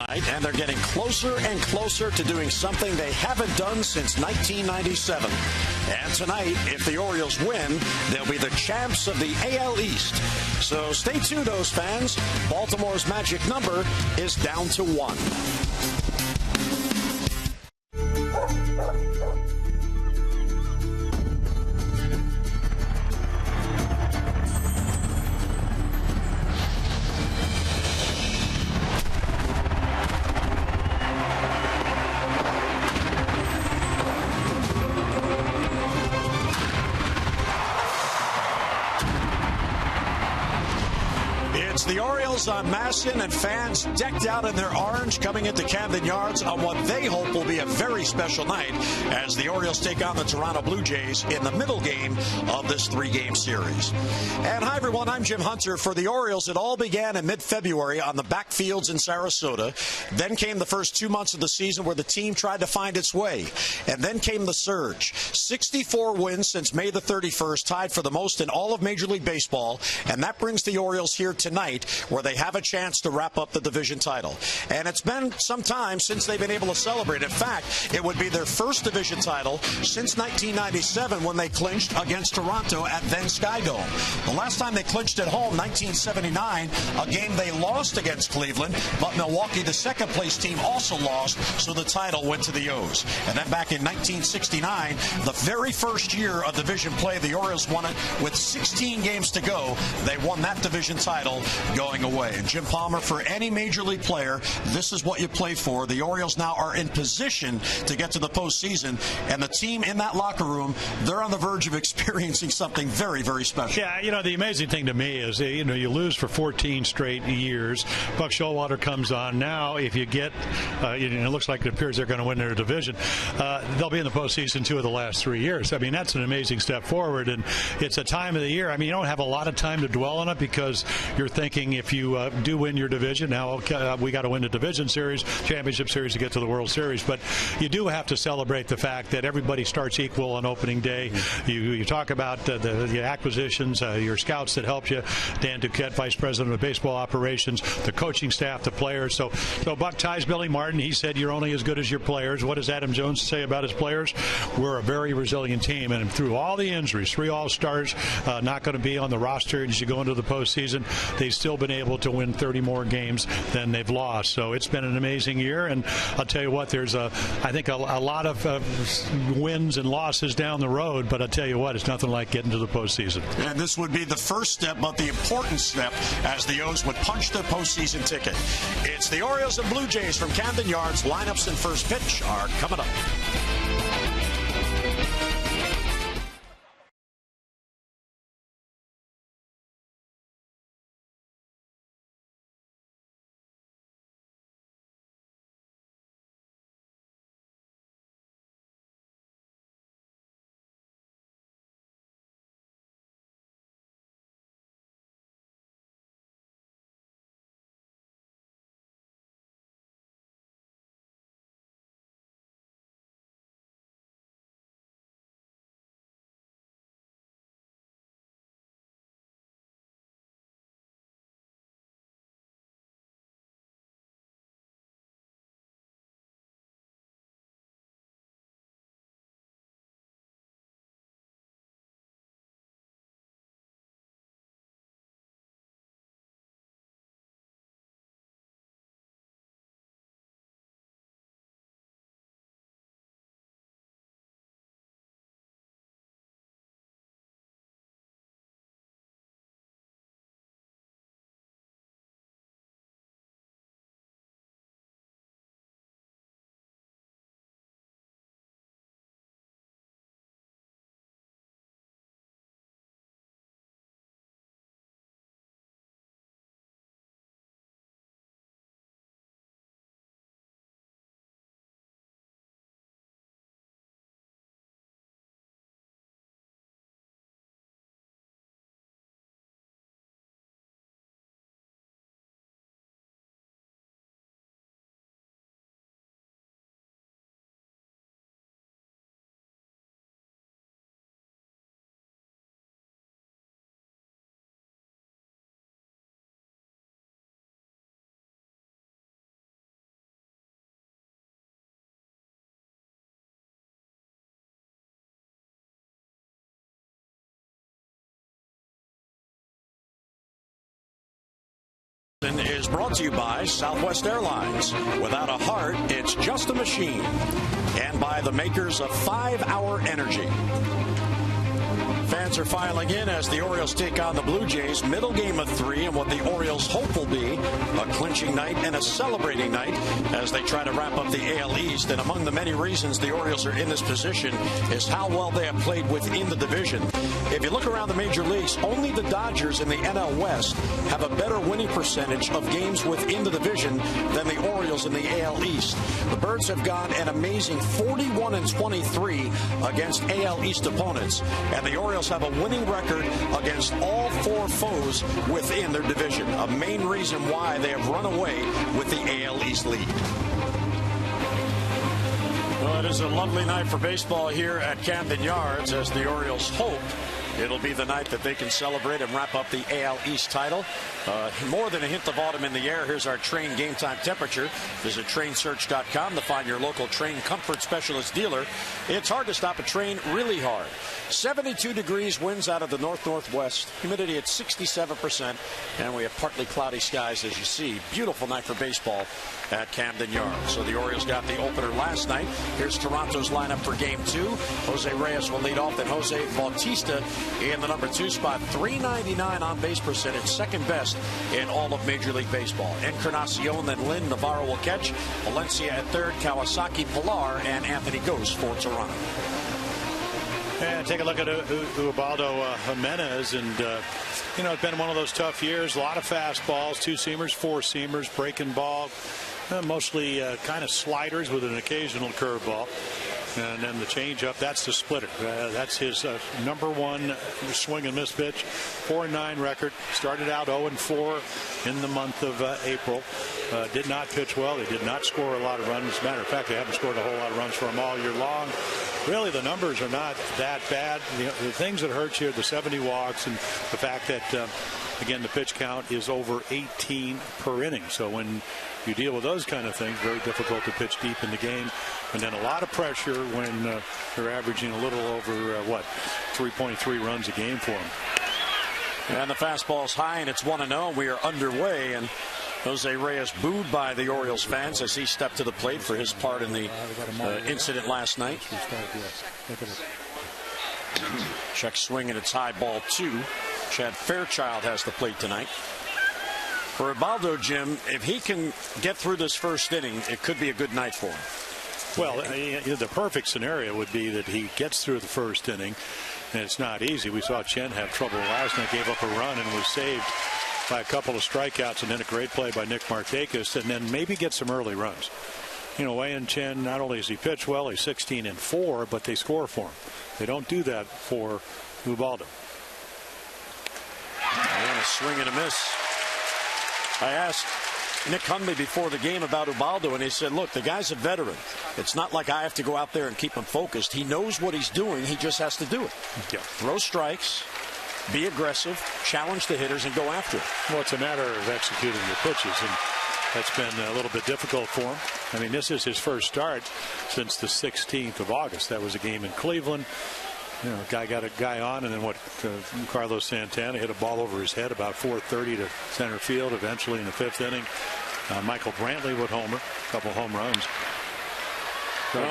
tonight, and they're getting closer and closer to doing something they haven't done since 1997. And tonight, if the Orioles win, they'll be the champs of the AL East. So stay tuned, O's fans. Baltimore's magic number is down to 1. It's the Orioles on Masson, and fans decked out in their orange coming into Camden Yards on what they hope will be a very special night as the Orioles take on the Toronto Blue Jays in the middle game of this 3-game series. And hi, everyone. I'm Jim Hunter. For the Orioles, it all began in mid-February on the backfields in Sarasota. Then came the first 2 months of the season where the team tried to find its way. And then came the surge. 64 wins since May the 31st, tied for the most in all of Major League Baseball. And that brings the Orioles here tonight, where they have a chance to wrap up the division title. And it's been some time since they've been able to celebrate. In fact, it would be their first division title since 1997 when they clinched against Toronto at then Sky Dome. The last time they clinched at home, 1979, a game they lost against Cleveland, but Milwaukee, the second-place team, also lost, so the title went to the O's. And then back in 1969, the very first year of division play, the Orioles won it with 16 games to go. They won that division title going away. And Jim Palmer, for any Major League player, this is what you play for. The Orioles now are in position to get to the postseason, and the team in that locker room, they're on the verge of experiencing something very, very special. Yeah, the amazing thing to me is, you lose for 14 straight years. Buck Showalter comes on. Now, if you get, it looks like it appears they're going to win their division, they'll be in the postseason 2 of the last 3 years. I mean, that's an amazing step forward, and it's a time of the year. I mean, you don't have a lot of time to dwell on it because you're thinking if you do win your division, now we got to win the division series, championship series to get to the World Series. But you do have to celebrate the fact that everybody starts equal on opening day. You talk about the acquisitions, your scouts that helped you, Dan Duquette, Vice President of Baseball Operations, the coaching staff, the players. So Buck ties Billy Martin. He said you're only as good as your players. What does Adam Jones say about his players? We're a very resilient team, and through all the injuries, 3 All-Stars not going to be on the roster as you go into the postseason, they've still been able to win 30 more games than they've lost. So it's been an amazing year, and I'll tell you what, there's I think a lot of wins and losses down the road, but I'll tell you what, it's nothing like getting to the postseason. And this would be the first step, but the important step, as the O's would punch their postseason ticket. It's the Orioles and Blue Jays from Camden Yards. Lineups and first pitch are coming up. Is brought to you by Southwest Airlines. Without a heart, it's just a machine. And by the makers of 5-Hour Energy. Fans are filing in as the Orioles take on the Blue Jays. Middle game of 3, and what the Orioles hope will be a clinching night and a celebrating night as they try to wrap up the AL East. And among the many reasons the Orioles are in this position is how well they have played within the division. If you look around the major leagues, only the Dodgers in the NL West have a better winning percentage of games within the division than the Orioles in the AL East. The Birds have gone an amazing 41-23 against AL East opponents, and the Orioles have a winning record against all 4 foes within their division. A main reason why they have run away with the AL East lead. Well, it is a lovely night for baseball here at Camden Yards as the Orioles hope it'll be the night that they can celebrate and wrap up the AL East title. More than a hint of autumn in the air. Here's our Train game time temperature. Visit trainsearch.com to find your local Train comfort specialist dealer. It's hard to stop a train, really hard. 72 degrees, winds out of the north-northwest. Humidity at 67%. And we have partly cloudy skies, as you see. Beautiful night for baseball at Camden Yards. So the Orioles got the opener last night. Here's Toronto's lineup for Game 2. Jose Reyes will lead off, then Jose Bautista in the number 2 spot. .399 on base percentage, second best in all of Major League Baseball. Encarnacion, then Lynn, Navarro will catch. Valencia at third, Kawasaki, Pilar, and Anthony Gose for Toronto. And take a look at Ubaldo Jimenez, and it's been one of those tough years. A lot of fastballs, 2-seamers, 4-seamers, breaking ball, mostly kind of sliders with an occasional curveball. And then the changeup, that's the splitter. That's his number 1 swing and miss pitch. 4-9 record. Started out 0-4 in the month of April. Did not pitch well. They did not score a lot of runs. As a matter of fact, they haven't scored a whole lot of runs for him all year long. Really, the numbers are not that bad. The things that hurt you are the 70 walks and the fact that, again, the pitch count is over 18 per inning. So when you deal with those kind of things, very difficult to pitch deep in the game. And then a lot of pressure when they're averaging a little over, 3.3 runs a game for them. And the fastball's high, and it's 1-0. We are underway, and Jose Reyes booed by the Orioles fans as he stepped to the plate for his part in the incident last night. Check swing, and it's high, ball 2. Chad Fairchild has the plate tonight. For Ubaldo, Jim, if he can get through this first inning, it could be a good night for him. Well, the perfect scenario would be that he gets through the first inning, and it's not easy. We saw Chen have trouble last night, gave up a run, and was saved by a couple of strikeouts, and then a great play by Nick Markakis, and then maybe get some early runs. Wei and Chen, not only does he pitch well, he's 16-4, but they score for him. They don't do that for Ubaldo. And a swing and a miss. I asked Nick Hundley before the game about Ubaldo, and he said, look, the guy's a veteran. It's not like I have to go out there and keep him focused. He knows what he's doing. He just has to do it. Yeah. Throw strikes, be aggressive, challenge the hitters, and go after it. Well, it's a matter of executing your pitches, and that's been a little bit difficult for him. I mean, this is his first start since the 16th of August. That was a game in Cleveland. Guy got a guy on, and then Carlos Santana hit a ball over his head about 4:30 to center field. Eventually, in the 5th inning, Michael Brantley would homer, a couple home runs. So,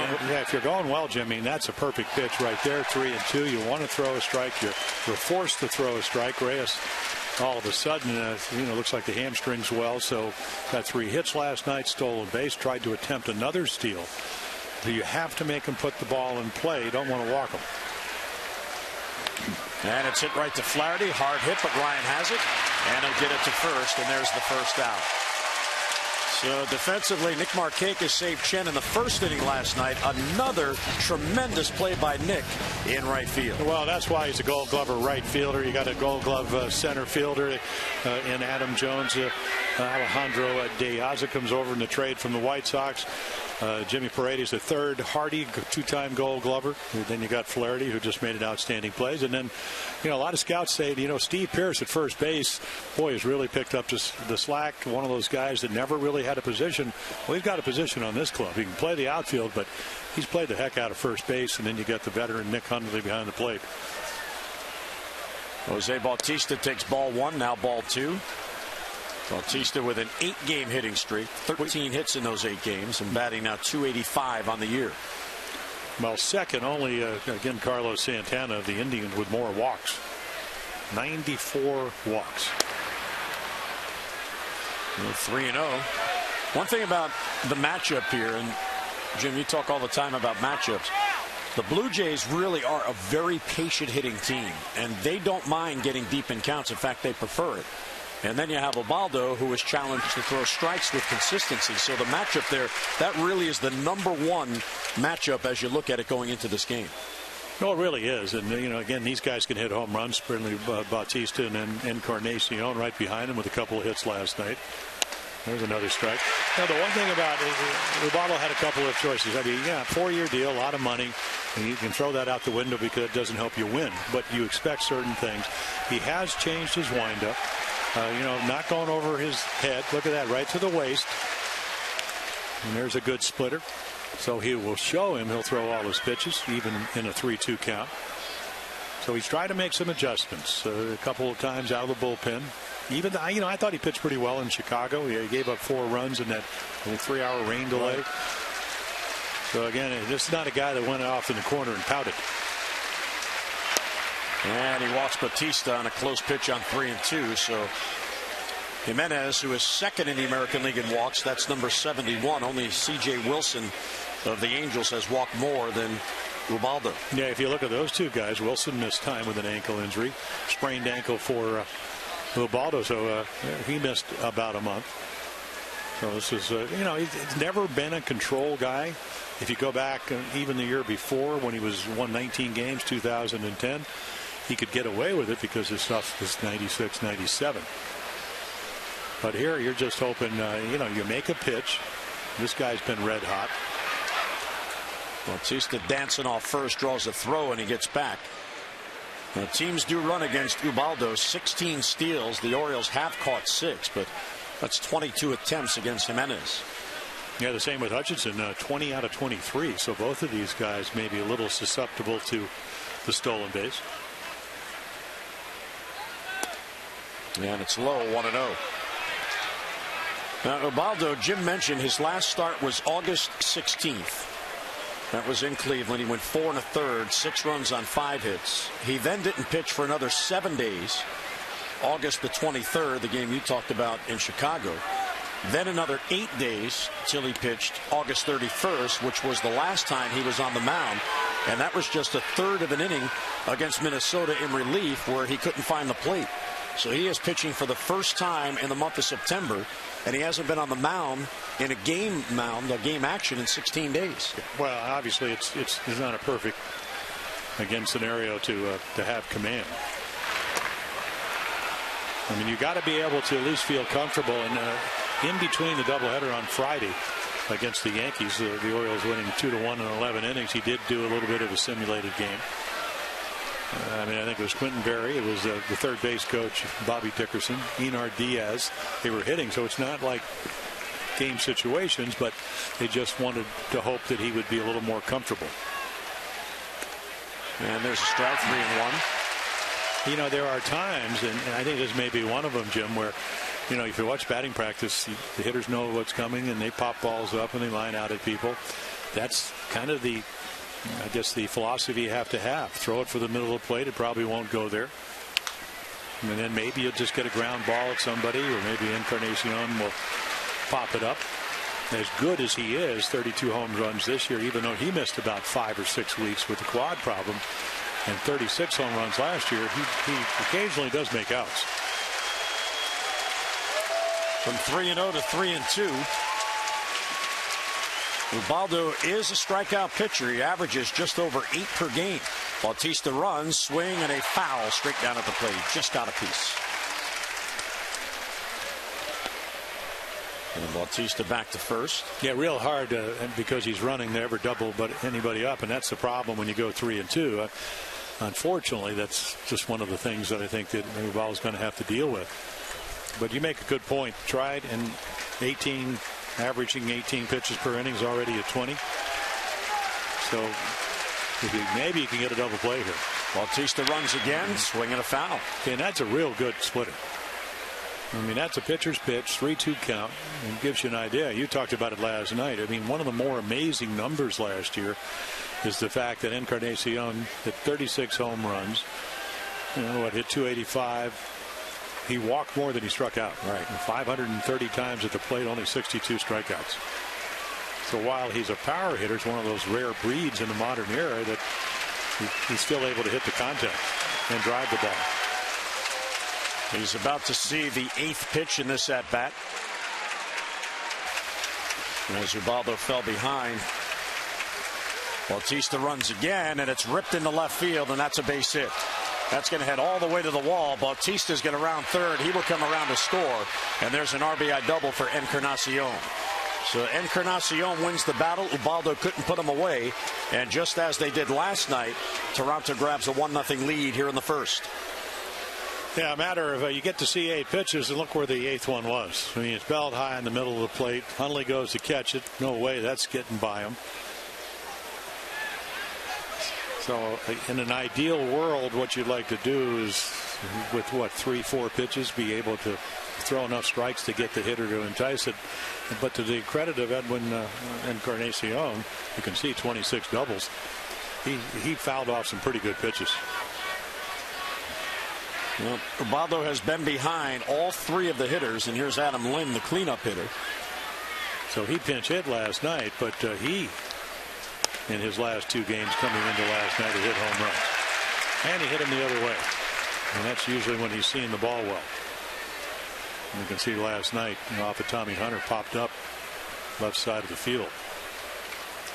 if you're going well, Jim, that's a perfect pitch right there. 3-2. You want to throw a strike. You're forced to throw a strike. Reyes, all of a sudden, looks like the hamstrings well. So, got 3 hits last night. Stolen base. Tried to attempt another steal. So you have to make him put the ball in play. You don't want to walk him. And it's hit right to Flaherty. Hard hit, but Ryan has it. And he'll get it to first, and there's the first out. So defensively, Nick Markakis saved Chen in the first inning last night. Another tremendous play by Nick in right field. Well, that's why he's a Gold Glover right fielder. You got a Gold Glove center fielder in Adam Jones. Alejandro De Aza comes over in the trade from the White Sox. Jimmy Paredes, the third. Hardy, 2-time Gold Glover. And then you got Flaherty, who just made an outstanding plays. And then, a lot of scouts say, Steve Pearce at first base, boy, has really picked up the slack. One of those guys that never really had a position. Well, he's got a position on this club. He can play the outfield, but he's played the heck out of first base. And then you got the veteran Nick Hundley behind the plate. Jose Bautista takes ball 1, now ball 2. Bautista with an 8-game hitting streak, 13 hits in those 8 games, and batting now .285 on the year. Well, second only, again, Carlos Santana of the Indians with more walks. 94 walks. 3-0. One thing about the matchup here, and Jim, you talk all the time about matchups. The Blue Jays really are a very patient hitting team, and they don't mind getting deep in counts. In fact, they prefer it. And then you have Ubaldo, who is challenged to throw strikes with consistency. So the matchup there, that really is the #1 matchup as you look at it going into this game. No, it really is. And, you know, again, these guys can hit home runs. Certainly Bautista and Encarnacion right behind him with a couple of hits last night. There's another strike. Now, the one thing about it, Ubaldo had a couple of choices. I mean, yeah, 4-year deal, a lot of money. And you can throw that out the window because it doesn't help you win. But you expect certain things. He has changed his windup. You know, not going over his head. Look at that, right to the waist. And there's a good splitter. So he will show him he'll throw all his pitches, even in a 3-2 count. So he's tried to make some adjustments. A couple of times out of the bullpen. Even, you know, I thought he pitched pretty well in Chicago. He gave up 4 runs in that 3-hour rain delay. Right. So again, this is not a guy that went off in the corner and pouted. And he walks Bautista on a close pitch on 3-2. So Jimenez, who is second in the American League in walks, that's number 71. Only C.J. Wilson of the Angels has walked more than Ubaldo. Yeah, if you look at those two guys, Wilson missed time with an ankle injury, sprained ankle for Ubaldo, so he missed about a month. So this is, you know, he's never been a control guy. If you go back even the year before when he won 19 games, 2010, he could get away with it because his stuff was 96, 97. But here you're just hoping, you know, you make a pitch. This guy's been red hot. Bautista dancing off first, draws a throw, and he gets back. Now, teams do run against Ubaldo. 16 steals. The Orioles have caught 6, but that's 22 attempts against Jimenez. Yeah, the same with Hutchinson, 20 out of 23. So both of these guys may be a little susceptible to the stolen base. And it's low, 1-0. Now, Ubaldo, Jim mentioned his last start was August 16th. That was in Cleveland. He went 4 1/3, 6 runs on 5 hits. He then didn't pitch for another 7 days. August the 23rd, the game you talked about in Chicago. Then another 8 days till he pitched August 31st, which was the last time he was on the mound. And that was just a third of an inning against Minnesota in relief where he couldn't find the plate. So he is pitching for the first time in the month of September, and he hasn't been on the mound in a game action in 16 days. Well, obviously it's not a perfect again scenario to have command. I mean, you got to be able to at least feel comfortable. And in between the doubleheader on Friday against the Yankees, the Orioles winning 2-1 in 11 innings, he did do a little bit of a simulated game. I mean, I think it was Quentin Berry. It was the third base coach, Bobby Dickerson, Enar Diaz. They were hitting, so it's not like game situations, but they just wanted to hope that he would be a little more comfortable. And there's a strike, 3-1. You know, there are times, and I think this may be one of them, Jim, where, you know, if you watch batting practice, the hitters know what's coming, and they pop balls up and they line out at people. That's kind of the, I guess, the philosophy you have to have. Throw it for the middle of the plate. It probably won't go there. And then maybe you'll just get a ground ball at somebody, or maybe Encarnacion will pop it up. As good as he is, 32 home runs this year, even though he missed about 5 or 6 weeks with the quad problem, and 36 home runs last year, he occasionally does make outs. From 3-0 to 3-2. Ubaldo is a strikeout pitcher. He averages just over 8 per game. Bautista runs, swing, and a foul straight down at the plate. Just got a piece. And Bautista back to first. Yeah, real hard because he's running to ever double anybody up, and that's the problem when you go 3-2. Unfortunately, that's just one of the things that I think that Ubaldo's going to have to deal with. But you make a good point. Tried and averaging 18 pitches per inning is already at 20. So maybe you can get a double play here. Bautista runs again, swinging a foul. And that's a real good splitter. I mean, that's a pitcher's pitch, 3-2 count, and gives you an idea. You talked about it last night. I mean, one of the more amazing numbers last year is the fact that Encarnacion hit 36 home runs. Hit 285. He walked more than he struck out. Right. 530 times at the plate, only 62 strikeouts. So while he's a power hitter, it's one of those rare breeds in the modern era that he's still able to hit the contact and drive the ball. He's about to see the 8th pitch in this at bat. As Ubaldo fell behind, Bautista runs again, and it's ripped into left field, and that's a base hit. That's going to head all the way to the wall. Bautista's going to round third. He will come around to score, and there's an RBI double for Encarnacion. So Encarnacion wins the battle. Ubaldo couldn't put him away, and just as they did last night, Toronto grabs a 1-0 lead here in the first. Yeah, a matter of you get to see 8 pitches, and look where the 8th one was. I mean, it's belled high in the middle of the plate. Hundley goes to catch it. No way that's getting by him. So in an ideal world, what you'd like to do is, with 3-4 pitches, be able to throw enough strikes to get the hitter to entice it. But to the credit of Edwin Encarnacion, you can see 26 doubles. He fouled off some pretty good pitches. Well, Ubaldo has been behind all 3 of the hitters, and here's Adam Lynn, the cleanup hitter. So he pinch hit last night, but he, in his last 2 games coming into last night, he hit home runs. And he hit him the other way. And that's usually when he's seeing the ball well. And you can see last night, off of Tommy Hunter, popped up left side of the field.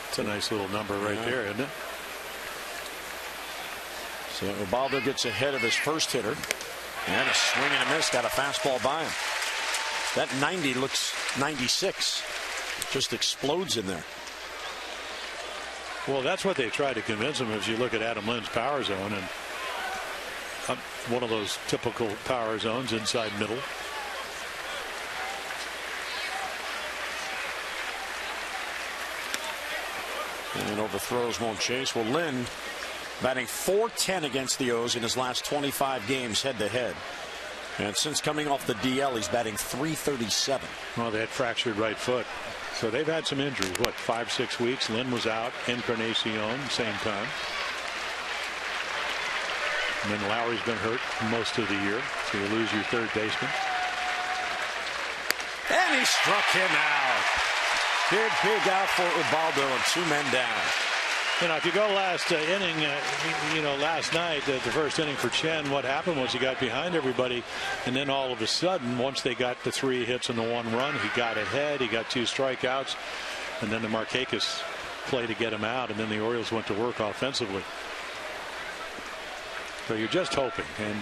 It's a nice little number right there, isn't it? So Ubaldo gets ahead of his first hitter, and a swing and a miss, got a fastball by him. That 90 looks 96. Just explodes in there. Well, that's what they try to convince him. As you look at Adam Lynn's power zone, and one of those typical power zones, inside middle. And overthrows, won't chase. Well, Lynn batting .410 against the O's in his last 25 games head-to-head. And since coming off the DL, he's batting .337. Well, they had fractured right foot. So they've had some injuries. 5-6 weeks? Lynn was out. Encarnacion, same time. And then Lowry's been hurt most of the year. So you lose your third baseman. And he struck him out. Big out for Ubaldo, and 2 men down. If you go last inning, last night, the first inning for Chen, what happened was he got behind everybody, and then all of a sudden, once they got the 3 hits and the 1 run, he got ahead, he got 2 strikeouts, and then the Markakis play to get him out, and then the Orioles went to work offensively. So you're just hoping. And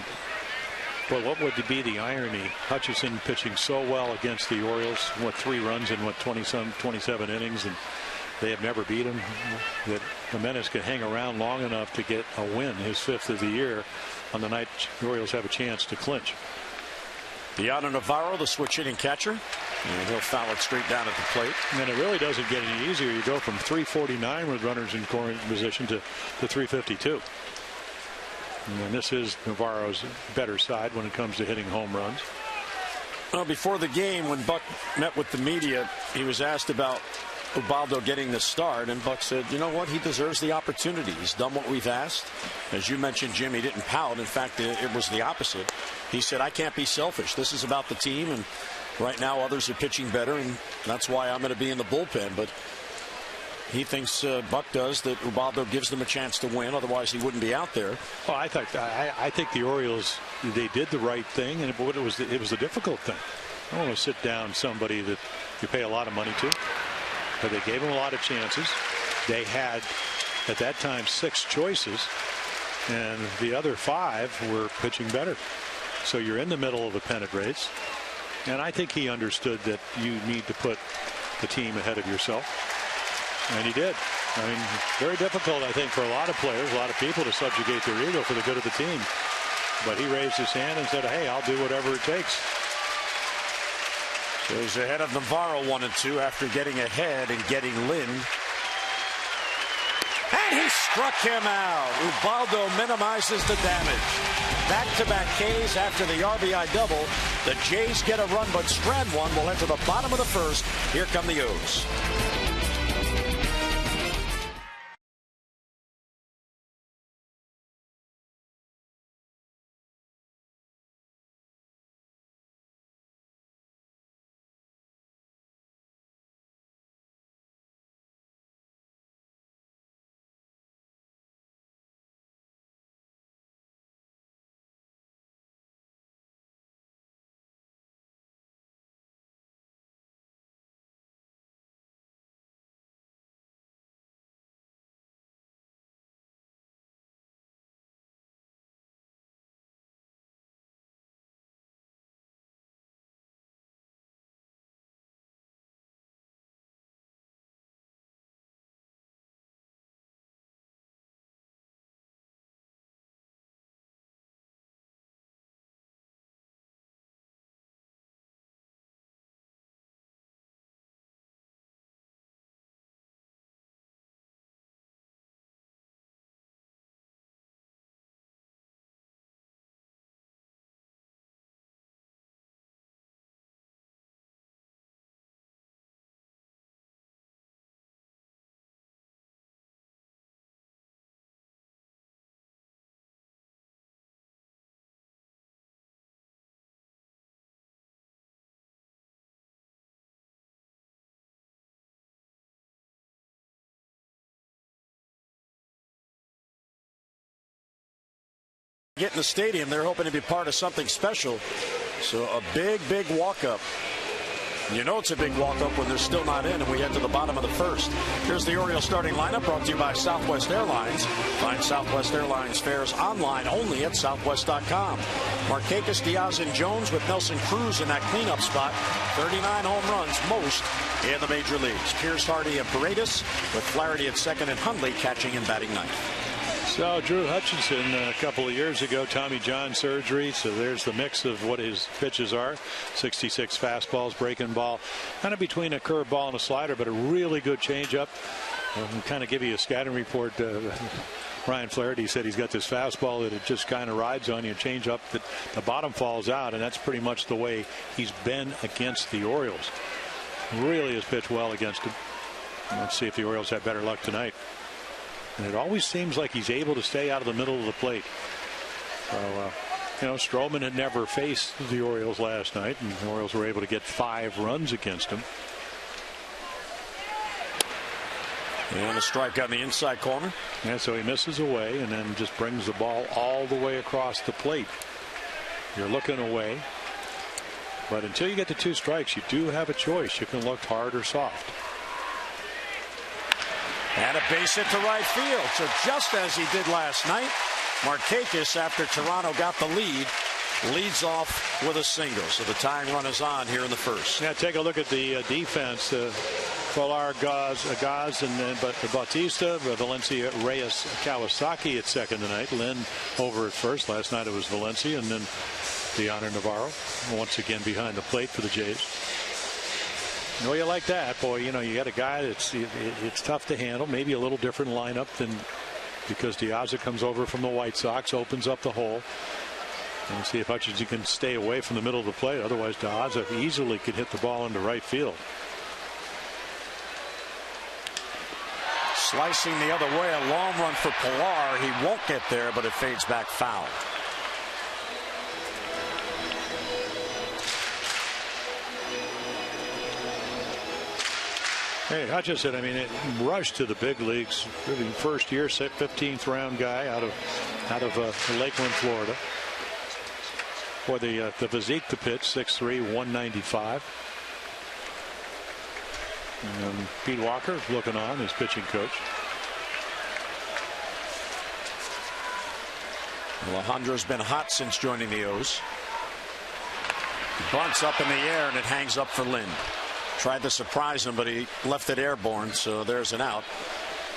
boy, what would be the irony? Hutchison pitching so well against the Orioles, 3 runs in 27 innings, and they have never beat him. That Jimenez could hang around long enough to get a win, his 5th of the year, on the night the Orioles have a chance to clinch. DIONER Navarro, the switch hitting catcher, and he'll foul it straight down at the plate. And it really doesn't get any easier. You go from 349 with runners in scoring position to 352. And this is Navarro's better side when it comes to hitting home runs. Well, before the game, when Buck met with the media, he was asked about Ubaldo getting the start, and Buck said, you know what, he deserves the opportunity. He's done what we've asked. As you mentioned, Jim, he didn't pout. In fact, it was the opposite. He said, I can't be selfish. This is about the team, and right now others are pitching better, and that's why I'm going to be in the bullpen. But he thinks, Buck does, that Ubaldo gives them a chance to win. Otherwise, he wouldn't be out there. Well, I think the Orioles, they did the right thing, and it was a difficult thing. I don't want to sit down somebody that you pay a lot of money to. But they gave him a lot of chances. They had, at that time, 6 choices, and the other 5 were pitching better. So you're in the middle of the pennant race, and I think he understood that you need to put the team ahead of yourself, and he did. I mean, very difficult, I think, for a lot of players, a lot of people to subjugate their ego for the good of the team. But he raised his hand and said, hey, I'll do whatever it takes. So he's ahead of Navarro 1-2 after getting ahead and getting Lynn. And he struck him out. Ubaldo minimizes the damage. back-to-back Ks after the RBI double. The Jays get a run, but strand one. We'll head to the bottom of the first. Here come the O's. Get in the stadium, they're hoping to be part of something special. So a big walk-up. You know it's a big walk-up when they're still not in, and we head to the bottom of the first. Here's the Orioles starting lineup, brought to you by Southwest Airlines. Find Southwest Airlines fares online only at southwest.com. Markakis, Diaz, and Jones with Nelson Cruz in that cleanup spot. 39 home runs, most in the major leagues. Pierce, Hardy, and Paredes with Flaherty at second and Hundley catching and batting ninth. So Drew Hutchinson a couple of years ago, Tommy John surgery. So there's the mix of what his pitches are. 66 fastballs, breaking ball, kind of between a curveball and a slider, but a really good changeup. I'll kind of give you a scouting report. Ryan Flaherty said he's got this fastball that it just kind of rides on you, change up that the bottom falls out, and that's pretty much the way he's been against the Orioles. Really has pitched well against him. Let's see if the Orioles have better luck tonight. And it always seems like he's able to stay out of the middle of the plate. So, Stroman had never faced the Orioles last night, and the Orioles were able to get 5 runs against him. And a strike on the inside corner. And so he misses away and then just brings the ball all the way across the plate. You're looking away. But until you get to 2 strikes, you do have a choice. You can look hard or soft. And a base hit to right field. So just as he did last night, Markakis, after Toronto got the lead, leads off with a single. So the tying run is on here in the first. Yeah, take a look at the defense. Polar, Agaz, and then Bautista, Valencia, Reyes, Kawasaki at second tonight. Lynn over at first. Last night it was Valencia, and then DIONER, Navarro once again behind the plate for the Jays. You like that, boy. You got a guy that's it's tough to handle. Maybe a little different lineup than because Diaz comes over from the White Sox, opens up the hole. And see if Hutchinson can stay away from the middle of the plate. Otherwise, Diaz easily could hit the ball into right field. Slicing the other way, a long run for Pilar. He won't get there, but it fades back foul. Hey, Hutchinson, it rushed to the big leagues. Really first year, 15th round guy out of Lakeland, Florida. For the physique to pitch, 6'3", 195. And Pete Walker looking on, his pitching coach. Alejandra's been hot since joining the O's. Bunts up in the air, and it hangs up for Lynn. Tried to surprise him, but he left it airborne, so there's an out.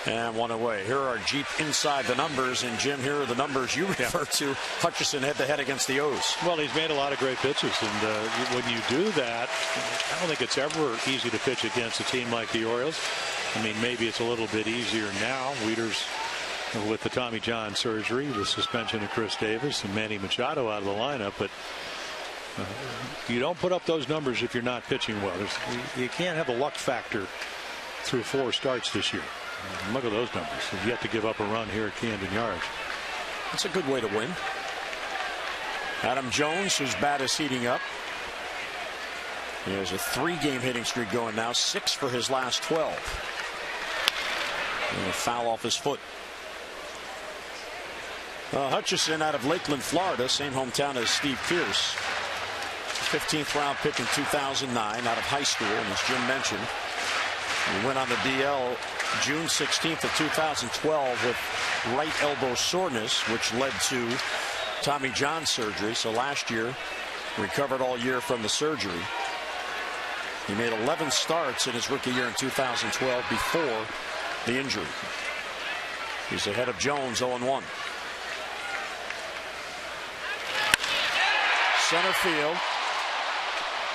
And one away. Here are Jeep inside the numbers, and Jim, here are the numbers you refer to. Hutchinson head-to-head against the O's. Well, he's made a lot of great pitches, and when you do that, I don't think it's ever easy to pitch against a team like the Orioles. Maybe it's a little bit easier now. Weeder's with the Tommy John surgery, the suspension of Chris Davis and Manny Machado out of the lineup. But you don't put up those numbers if you're not pitching well. You can't have a luck factor through 4 starts this year. Look at those numbers. You've yet to give up a run here at Camden Yards. That's a good way to win. Adam Jones, whose bat is heating up. He has a 3-game hitting streak going now, 6 for his last 12. And a foul off his foot. Hutchison out of Lakeland, Florida, same hometown as Steve Pearce. 15th round pick in 2009 out of high school, and as Jim mentioned, he went on the DL June 16th of 2012 with right elbow soreness, which led to Tommy John surgery. So last year, recovered all year from the surgery. He made 11 starts in his rookie year in 2012 before the injury. He's ahead of Jones, 0-1. Center field.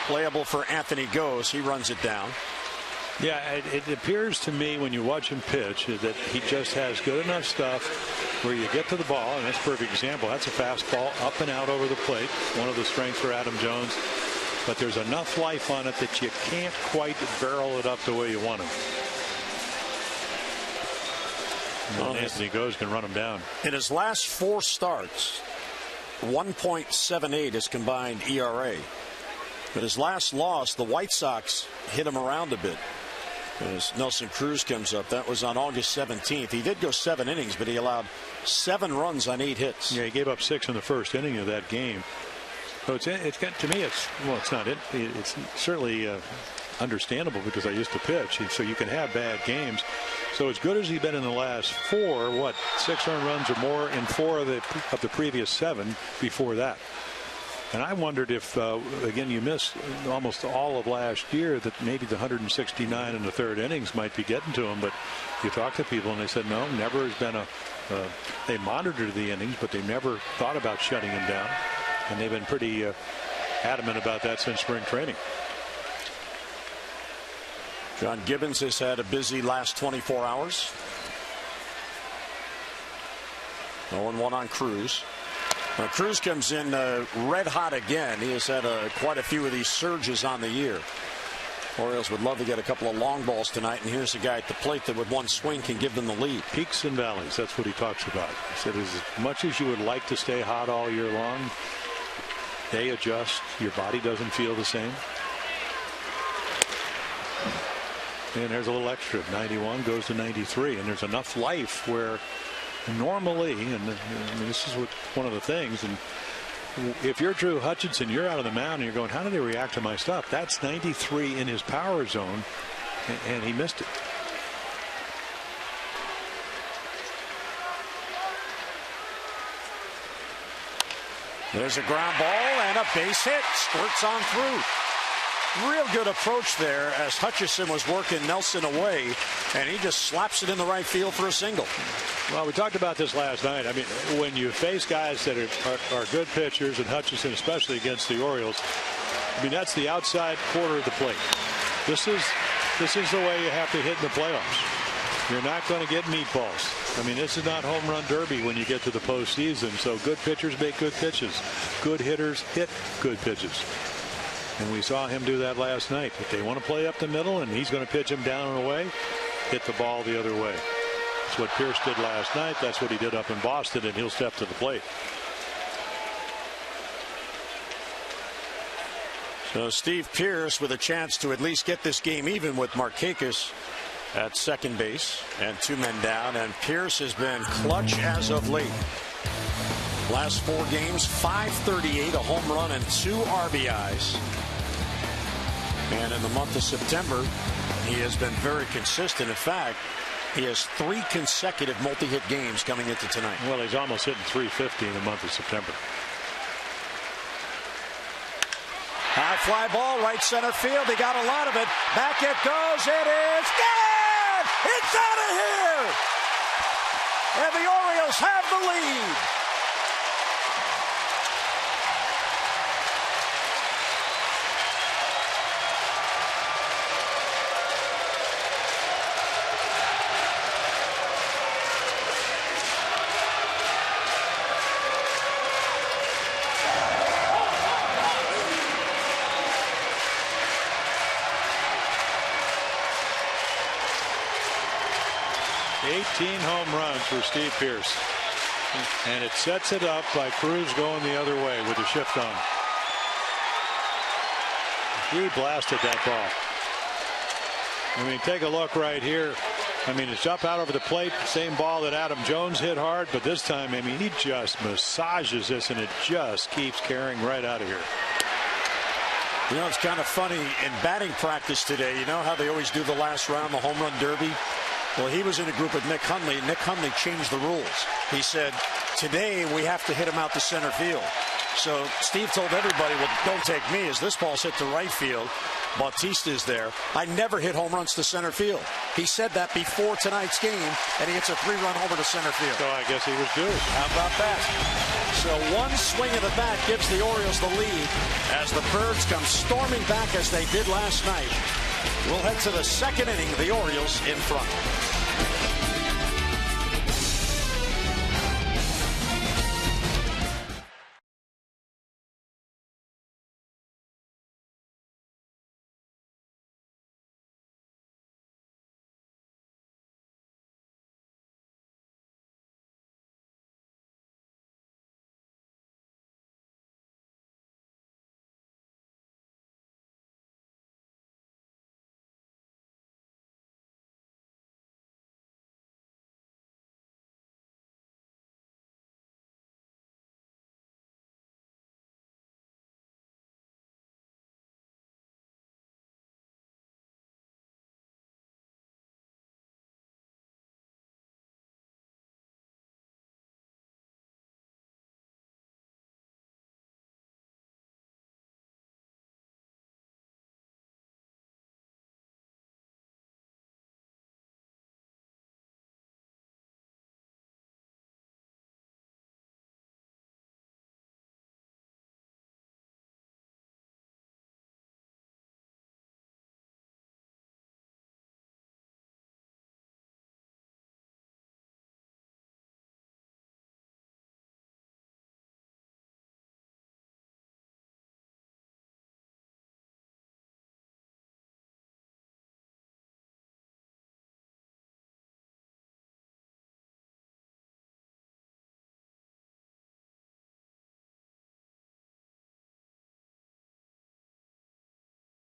Playable for Anthony Goes. He runs it down. Yeah, it appears to me when you watch him pitch that he just has good enough stuff where you get to the ball, and that's a perfect example. That's a fastball up and out over the plate. One of the strengths for Adam Jones. But there's enough life on it that you can't quite barrel it up the way you want to. Well, Anthony Goes can run him down. In his last 4 starts, 1.78 is combined ERA. But his last loss, the White Sox hit him around a bit. As Nelson Cruz comes up, that was on August 17th. He did go 7 innings, but he allowed 7 runs on 8 hits. Yeah, he gave up 6 in the first inning of that game. So it's got, to me, it's not it. It's certainly understandable because I used to pitch, so you can have bad games. So as good as he's been in the last 4, 6 earned runs or more in 4 of the previous 7 before that. And I wondered if, again, you missed almost all of last year, that maybe the 169 in the 3rd innings might be getting to him. But you talk to people and they said, no, never has been they monitored the innings, but they never thought about shutting him down. And they've been pretty adamant about that since spring training. John Gibbons has had a busy last 24 hours. 0-1 on Cruz. Now, Cruz comes in red hot again. He has had quite a few of these surges on the year. Orioles would love to get a couple of long balls tonight, and here's a guy at the plate that with one swing can give them the lead. Peaks and valleys, that's what he talks about. He said as much as you would like to stay hot all year long, they adjust. Your body doesn't feel the same. And there's a little extra. 91 goes to 93, and there's enough life where normally, and this is one of the things, and if you're Drew Hutchinson, you're out of the mound and you're going, how did they react to my stuff? That's 93 in his power zone, and he missed it. There's a ground ball and a base hit. Squirts on through. Real good approach there as Hutchison was working Nelson away, and he just slaps it in the right field for a single. Well, we talked about this last night. I mean, when you face guys that are good pitchers, and Hutchison especially against the Orioles, I mean, that's the outside quarter of the plate. This is the way you have to hit in the playoffs. You're not going to get meatballs. I mean, this is not home run derby when you get to the postseason. So good pitchers make good pitches. Good hitters hit good pitches. And we saw him do that last night. If they want to play up the middle and he's going to pitch him down and away, hit the ball the other way. That's what Pearce did last night. That's what he did up in Boston, and he'll step to the plate. So Steve Pearce with a chance to at least get this game even with Markakis at second base and 2 men down. And Pearce has been clutch as of late. Last 4 games, 538, a home run, and 2 RBIs. And in the month of September, he has been very consistent. In fact, he has 3 consecutive multi-hit games coming into tonight. Well, he's almost hitting 350 in the month of September. High fly ball, right center field. They got a lot of it. Back it goes. It is good! It's out of here! And the Orioles have the lead. 18 home runs for Steve Pearce. And it sets it up by CRUZ going the other way with the shift on. He blasted that ball. I mean, take a look right here. I mean, it's up out over the plate. Same ball that Adam Jones hit hard, but this time, I mean, he just massages this, and it just keeps carrying right out of here. You know, it's kind of funny in batting practice today. You know how they always do the last round, the home run derby? Well, he was in a group with Nick Hundley. Nick Hundley changed the rules. He said, today we have to hit him out to center field. So Steve told everybody, well, don't take me, as this ball's hit to right field. Bautista is there. I never hit home runs to center field. He said that before tonight's game, and he hits a 3-run homer to center field. So I guess he was due. How about that? So one swing of the bat gives the Orioles the lead as the Birds come storming back as they did last night. We'll head to the second inning. The Orioles in front.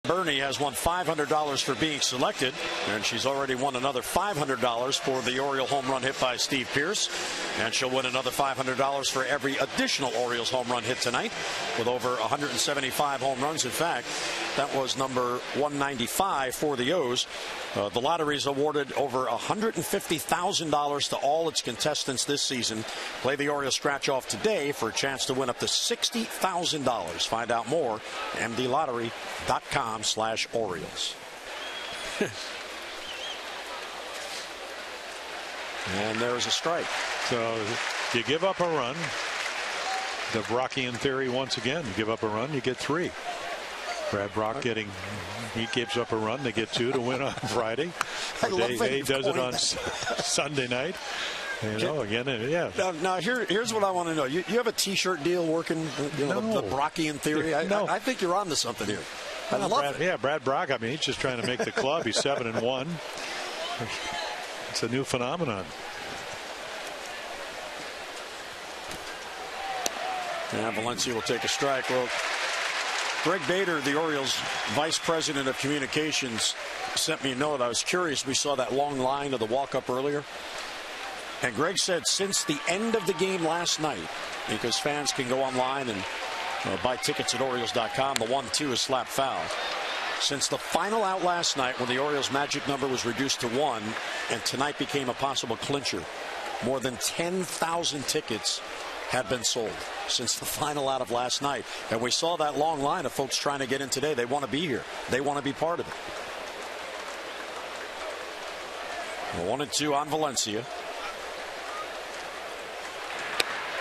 Bernie has won $500 for being selected, and she's already won another $500 for the Oriole home run hit by Steve Pearce, and she'll win another $500 for every additional Orioles home run hit tonight with over 175 home runs. In fact, that was number 195 for the O's. The lottery's awarded over $150,000 to all its contestants this season. Play the Orioles scratch off today for a chance to win up to $60,000. Find out more at mdlottery.com/Orioles. And there's a strike. So you give up a run. The Rockian theory once again. You give up a run, you get 3. Brad Brock he gives up a run, they get 2 to win on Friday. He does it on Sunday night. You know, again, yeah. Now here's what I want to know. You have a T-shirt deal working, the Brockian theory? I think you're on to something here. I love it. Yeah, Brad Brock, I mean, he's just trying to make the club. He's 7-1. It's a new phenomenon. Yeah, Valencia will take a strike. Well, Greg Bader, the Orioles vice president of communications, sent me a note. I was curious. We saw that long line of the walk-up earlier. And Greg said since the end of the game last night, because fans can go online and buy tickets at Orioles.com, the 1-2 is slap foul. Since the final out last night, when the Orioles' magic number was reduced to 1, and tonight became a possible clincher, more than 10,000 tickets have been sold since the final out of last night. And we saw that long line of folks trying to get in today. They want to be here. They want to be part of it. 1-2 on Valencia.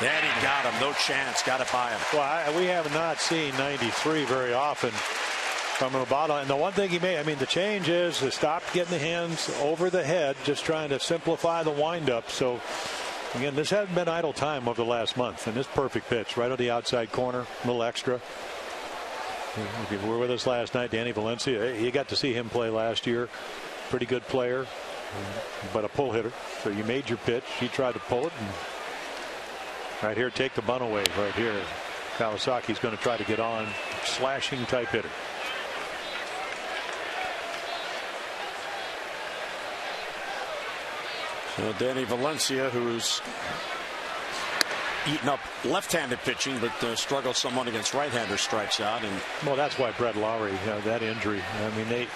And he got him. No chance. Got it by him. Well, we have not seen 93 very often from Roboto. And the one thing he made, I mean, the change is to stop getting the hands over the head, just trying to simplify the windup. So, again, this hasn't been idle time over the last month. And this perfect pitch right on the outside corner, a little extra. If you were with us last night, Danny Valencia, you got to see him play last year. Pretty good player. but a pull hitter. So you made your pitch. He tried to pull it. And right here, take the bunt away. Right here, Kawasaki's going to try to get on. Slashing type hitter. So Danny Valencia, who's eaten up left-handed pitching, but struggled somewhat against right-handers, strikes out. And well, that's why Brett Lowry, that injury. I mean,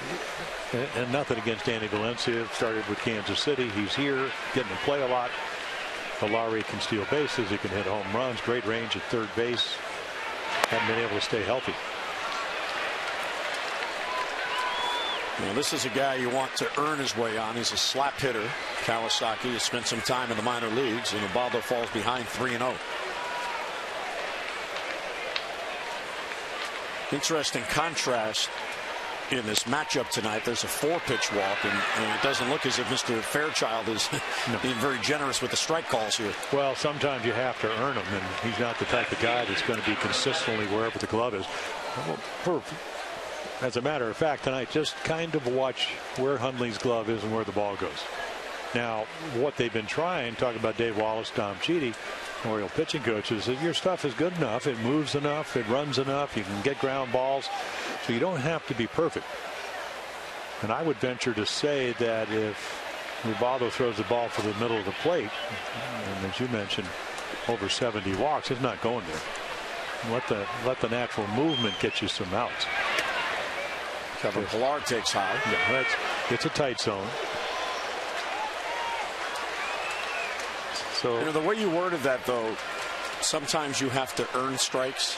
and nothing against Danny Valencia. Started with Kansas City. He's here, getting to play a lot. But Lowry can steal bases. He can hit home runs. Great range at third base. Haven't been able to stay healthy. Now, this is a guy you want to earn his way on. He's a slap hitter. Kawasaki has spent some time in the minor leagues, and Ubaldo falls behind 3-0. Interesting contrast in this matchup tonight. There's a 4-pitch walk, and it doesn't look as if Mr. Fairchild is being very generous with the strike calls here. Well, sometimes you have to earn them, and he's not the type of guy that's going to be consistently wherever the glove is. As a matter of fact, tonight, just kind of watch where Hundley's glove is and where the ball goes. Now, what they've been trying, talking about Dave Wallace, Tom Cheedy, Oriole pitching coaches, is your stuff is good enough, it moves enough, it runs enough, you can get ground balls, so you don't have to be perfect. And I would venture to say that if Ubaldo throws the ball for the middle of the plate, and as you mentioned, over 70 walks, it's not going there. Let the natural movement get you some outs. Kevin Pillar takes high. Yeah, it's a tight zone. So, the way you worded that, though, sometimes you have to earn strikes.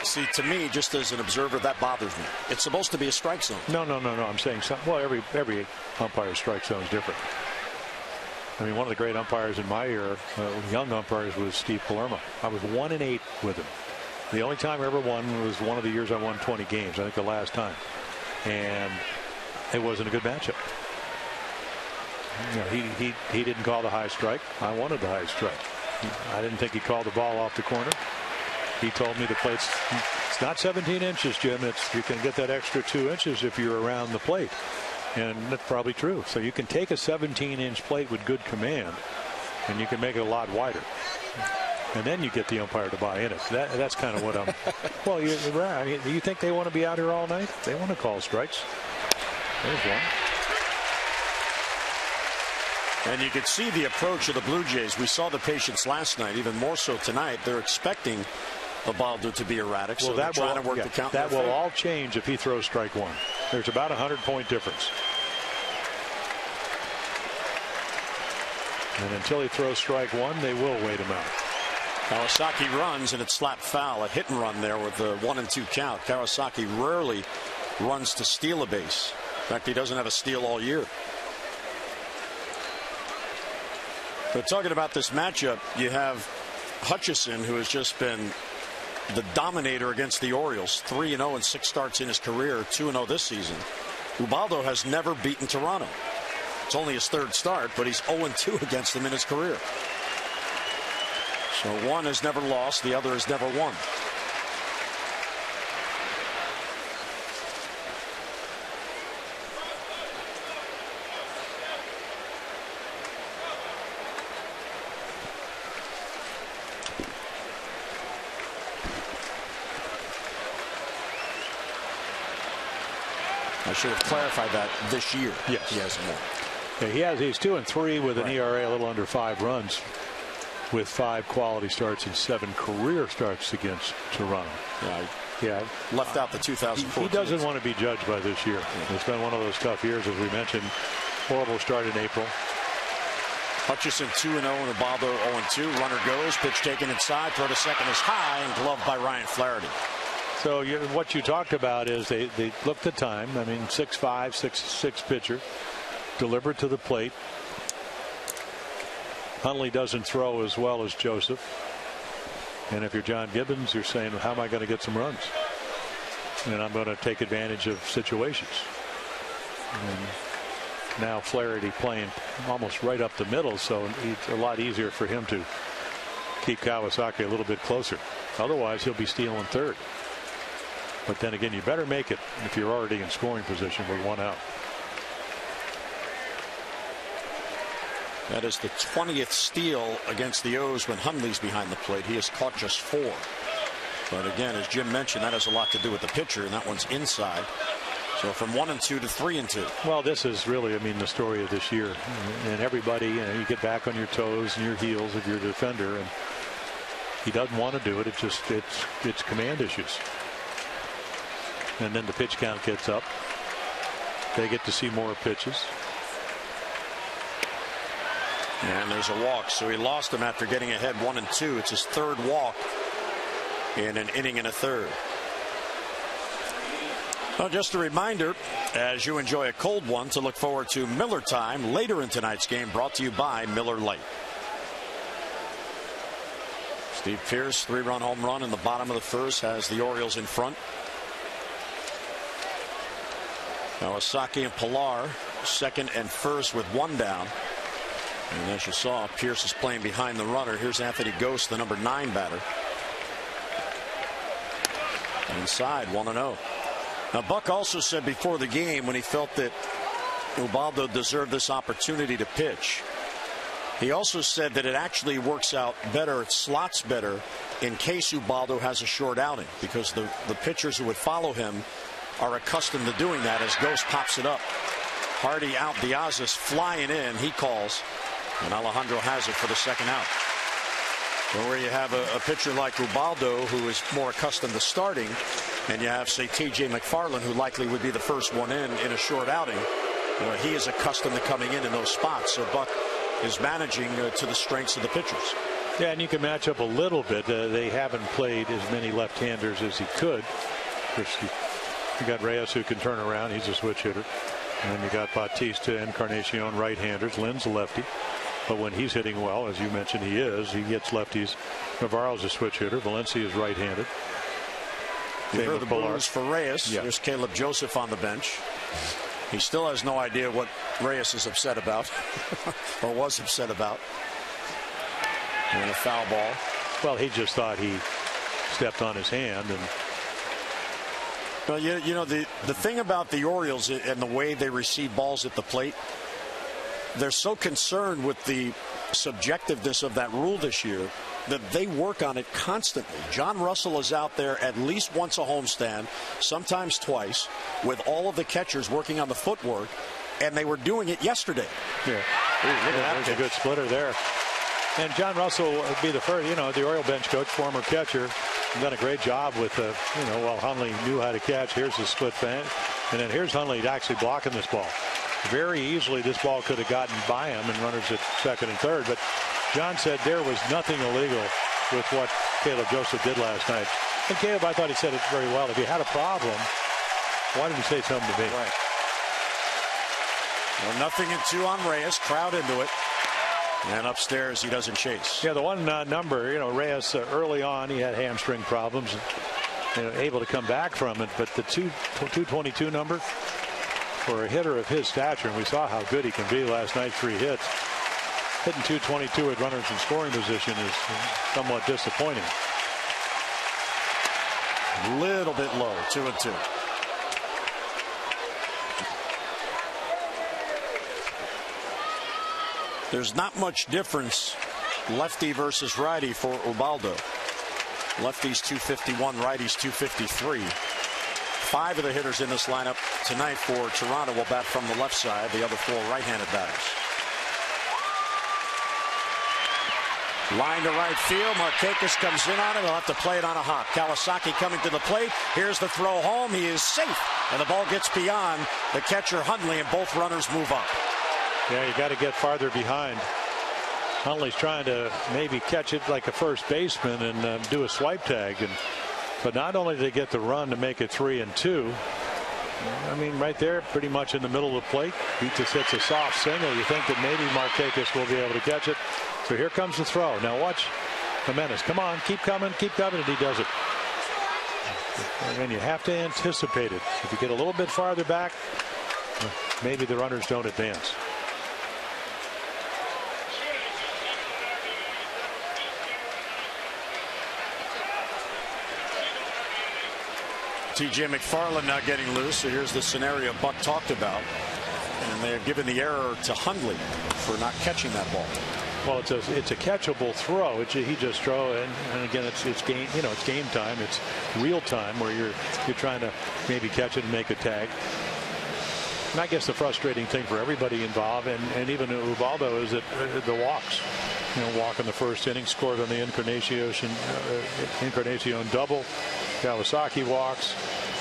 See, to me, just as an observer, that bothers me. It's supposed to be a strike zone. No. I'm saying well, every umpire strike zone is different. I mean, one of the great umpires in my era, young umpires, was Steve Palermo. I was 1-8 with him. The only time I ever won was one of the years I won 20 games. I think the last time. And it wasn't a good matchup. He didn't call the high strike. I wanted the high strike. I didn't think he called the ball off the corner. He told me the plate's it's not 17 inches, Jim. You can get that extra 2 inches if you're around the plate. And that's probably true. So you can take a 17-inch plate with good command, and you can make it a lot wider. And then you get the umpire to buy in it. That's kind of what I'm. Well, you're right. I mean, you think they want to be out here all night? They want to call strikes. There's one. And you could see the approach of the Blue Jays. We saw the patience last night, even more so tonight. They're expecting Ubaldo to be erratic, so they're trying to work the count. That will all change if he throws strike one. There's about a 100-point difference. And until he throws strike one, they will wait him out. Kawasaki runs, and it's slapped foul. A hit and run there with the 1-2 count. Kawasaki rarely runs to steal a base. In fact, he doesn't have a steal all year. But talking about this matchup, you have Hutchison, who has just been the dominator against the Orioles. 3-0 in 6 starts in his career, 2-0 this season. Ubaldo has never beaten Toronto. It's only his 3rd start, but he's 0-2 against them in his career. So one has never lost, the other has never won. I should have clarified that this year. Yes. He hasn't won. Yeah, he's 2-3 with an ERA a little under 5 runs, with 5 quality starts and 7 career starts against Toronto. Yeah. Left out the 2014. He doesn't want to be judged by this year. Yeah. It's been one of those tough years, as we mentioned. Horrible start in April. Hutchison 2-0 and Ubaldo 0-2. Runner goes. Pitch taken inside. Throw to second is high and gloved by Ryan Flaherty. So what you talked about is they looked at time. I mean, 6'5", 6'6" pitcher, delivered to the plate. Hundley doesn't throw as well as Joseph. And if you're John Gibbons, you're saying, how am I going to get some runs? And I'm going to take advantage of situations. And now Flaherty playing almost right up the middle, so it's a lot easier for him to keep Kawasaki a little bit closer. Otherwise, he'll be stealing 3rd. But then again, you better make it if you're already in scoring position with 1 out. That is the 20th steal against the O's when Hundley's behind the plate. He has caught just 4. But again, as Jim mentioned, that has a lot to do with the pitcher, and that one's inside. So from 1-2 to 3-2. Well, this is really, I mean, the story of this year. And everybody, you get back on your toes and your heels if you're a defender, and he doesn't want to do it. It's command issues. And then the pitch count gets up. They get to see more pitches. And there's a walk, so he lost him after getting ahead 1-2. It's his 3rd walk in an inning and a third. Well, just a reminder, as you enjoy a cold one, to look forward to Miller Time later in tonight's game, brought to you by Miller Lite. Steve Pearce, 3-run home run in the bottom of the first, has the Orioles in front. Kawasaki and Pilar, second and first with 1 down. And as you saw, Pearce is playing behind the runner. Here's Anthony Ghost, the number 9 batter. Inside, 1-0. Now, Buck also said before the game, when he felt that Ubaldo deserved this opportunity to pitch, he also said that it actually works out better, it slots better in case Ubaldo has a short outing, because the pitchers who would follow him are accustomed to doing that as Ghost pops it up. Hardy out, Diaz is flying in, he calls, and Alejandro has it for the second out. Well, where you have a pitcher like Ubaldo, who is more accustomed to starting, and you have, say, T.J. McFarland, who likely would be the first one in a short outing, he is accustomed to coming in those spots. So Buck is managing to the strengths of the pitchers. Yeah, and you can match up a little bit. They haven't played as many left-handers as he could. Of course, you got Reyes, who can turn around. He's a switch hitter. And then you got Bautista, Encarnacion, right-handers. Lynn's a lefty. But when he's hitting well, as you mentioned, he gets lefties. Navarro's a switch hitter. Valencia is right-handed. You heard the blues for Reyes. Yeah. There's Caleb Joseph on the bench. He still has no idea what Reyes is upset about or was upset about. And a foul ball. Well, he just thought he stepped on his hand. And well, you know, the thing about the Orioles and the way they receive balls at the plate, they're so concerned with the subjectiveness of that rule this year that they work on it constantly. John Russell is out there at least once a homestand, sometimes twice, with all of the catchers working on the footwork, and they were doing it yesterday. Yeah. Ooh, look at that. There's a good splitter there. And John Russell would be the first, the Oriole bench coach, former catcher, done a great job with, while Hundley knew how to catch. Here's the split fan. And then here's Hundley actually blocking this ball. Very easily, this ball could have gotten by him and runners at second and third. But John said there was nothing illegal with what Caleb Joseph did last night. And Caleb, I thought he said it very well. If you had a problem, why didn't you say something to me? Right. Well, 0-2 on Reyes. Crowd into it. And upstairs, he doesn't chase. Yeah, the one number, Reyes early on, he had hamstring problems. Able to come back from it. But the 222 number for a hitter of his stature, and we saw how good he can be last night, 3 hits. Hitting 222 with runners in scoring position is somewhat disappointing. A little bit low, 2-2. There's not much difference, lefty versus righty, for Ubaldo. Lefties 251, righties 253. 5 of the hitters in this lineup tonight for Toronto will bat from the left side. The other 4 right-handed batters. Line to right field. Markakis comes in on it. He'll have to play it on a hop. Kawasaki coming to the plate. Here's the throw home. He is safe. And the ball gets beyond the catcher, Hundley, and both runners move up. Yeah, you got to get farther behind. Hundley's trying to maybe catch it like a first baseman and do a swipe tag. But not only did they get the run to make it 3-2, I mean, right there, pretty much in the middle of the plate. He just hits a soft single. You think that maybe Markakis will be able to catch it. So here comes the throw. Now watch Jimenez. Come on, keep coming, and he does it. And you have to anticipate it. If you get a little bit farther back, maybe the runners don't advance. T.J. McFarland now getting loose. So here's the scenario Buck talked about. And they're giving the error to Hundley for not catching that ball. Well, it's a catchable throw. He just throw it, and again, it's game. It's game time. It's real time where you're trying to maybe catch it and make a tag. And I guess the frustrating thing for everybody involved, and even Ubaldo, is that the walks. Walk in the first inning, scored on the Encarnacion double. Kawasaki walks,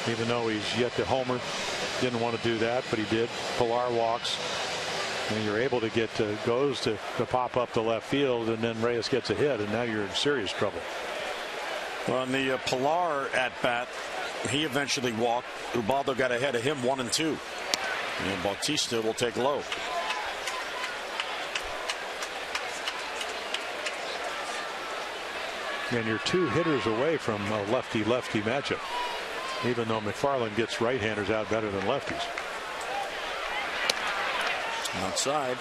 even though he's yet to homer. Didn't want to do that, but he did. Pilar walks. And you're able to get goes to pop up the left field, and then Reyes gets a hit, and now you're in serious trouble. Well, on the Pilar at bat, he eventually walked. Ubaldo got ahead of him 1-2. And Bautista will take low. And you're 2 hitters away from a lefty-lefty matchup, even though McFarland gets right-handers out better than lefties. Outside.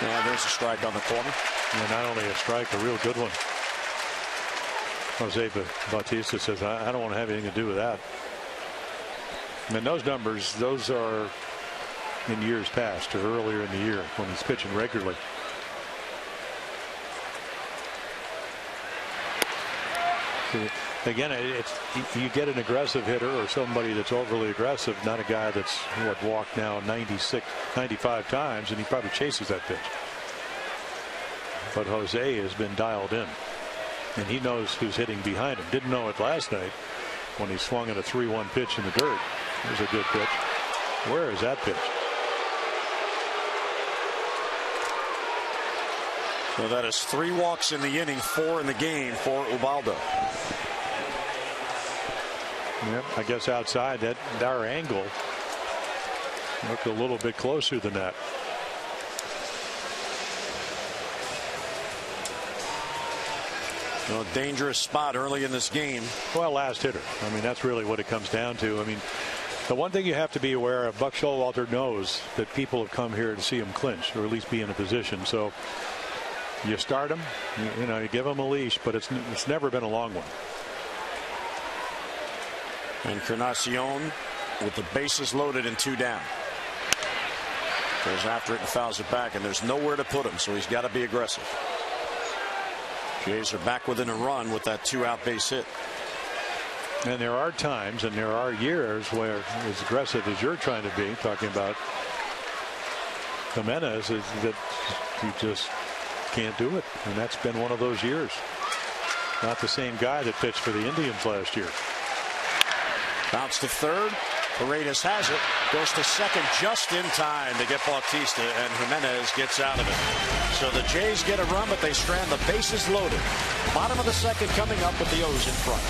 Yeah, there's a strike on the corner. And not only a strike, a real good one. Jose Bautista says, I don't want to have anything to do with that. I mean, those numbers, those are in years past or earlier in the year when he's pitching regularly. Again, you get an aggressive hitter or somebody that's overly aggressive, not a guy that's walked now 95 times, and he probably chases that pitch. But Jose has been dialed in, and he knows who's hitting behind him. Didn't know it last night when he swung at a 3-1 pitch in the dirt. It was a good pitch. Where is that pitch? So that is 3 walks in the inning, 4 in the game for Ubaldo. Yep, I guess outside that our angle looked a little bit closer than that. A dangerous spot early in this game. Well, last hitter. I mean, that's really what it comes down to. I mean, the one thing you have to be aware of, Buck Showalter knows that people have come here to see him clinch, or at least be in a position. So you start him, you give him a leash, but it's never been a long one. Encarnacion with the bases loaded and 2 down. Goes after it and fouls it back, and there's nowhere to put him, so he's got to be aggressive. Jays are back within a run with that 2-out base hit. And there are times and there are years where, as aggressive as you're trying to be, talking about Jimenez, is that you just can't do it. And that's been one of those years. Not the same guy that pitched for the Indians last year. Bounce to third. Paredes has it. Goes to second just in time to get Bautista, and Jimenez gets out of it. So the Jays get a run, but they strand the bases loaded. Bottom of the second coming up with the O's in front.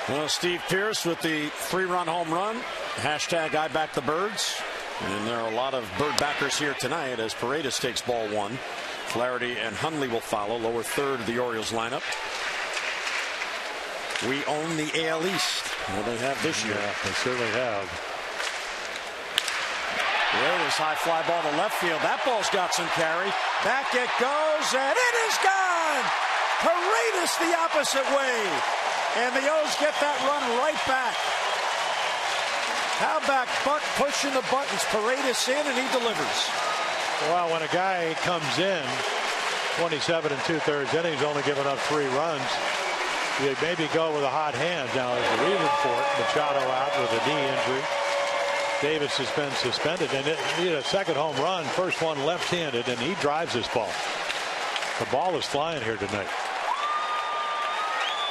Well, Steve Pearce with the 3-run home run. Hashtag I back the Birds. And there are a lot of Bird backers here tonight as Paredes takes ball 1. Flaherty and Hundley will follow. Lower third of the Orioles lineup. We own the AL East. Well, they have this year. Yeah, they certainly have. Paredes high fly ball to left field. That ball's got some carry. Back it goes, and it is gone. Paredes the opposite way. And the O's get that run right back. How about Buck pushing the buttons? Paredes in, and he delivers. Well, when a guy comes in 27 2/3 innings, only giving up 3 runs, you maybe go with a hot hand. Now, there's a reason for it. Machado out with a knee injury. Davis has been suspended, and he had a second home run, first one left-handed, and he drives this ball. The ball is flying here tonight.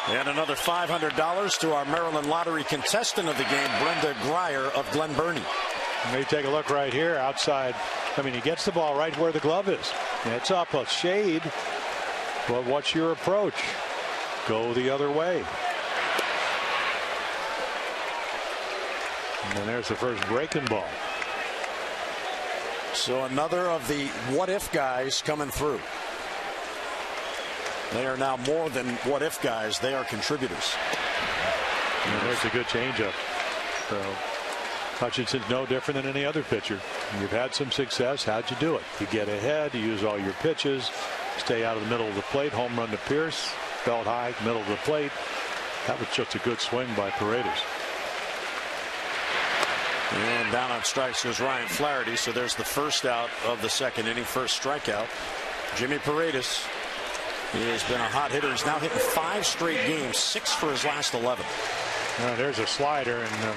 And another $500 to our Maryland Lottery contestant of the game, Brenda Grier of Glen Burnie. Maybe take a look right here outside. I mean, he gets the ball right where the glove is. It's up a shade. Well, what's your approach? Go the other way. And then there's the first breaking ball. So another of the what-if guys coming through. They are now more than what-if guys. They are contributors. And there's a good changeup. So Hutchinson's no different than any other pitcher. You've had some success. How'd you do it? You get ahead. You use all your pitches. Stay out of the middle of the plate. Home run to Pearce. Belt high, middle of the plate. That was just a good swing by Paredes. And down on strikes goes Ryan Flaherty. So there's the first out of the second inning. First strikeout. Jimmy Paredes. He has been a hot hitter. He's now hitting 5 straight games, 6 for his last 11. There's a slider, and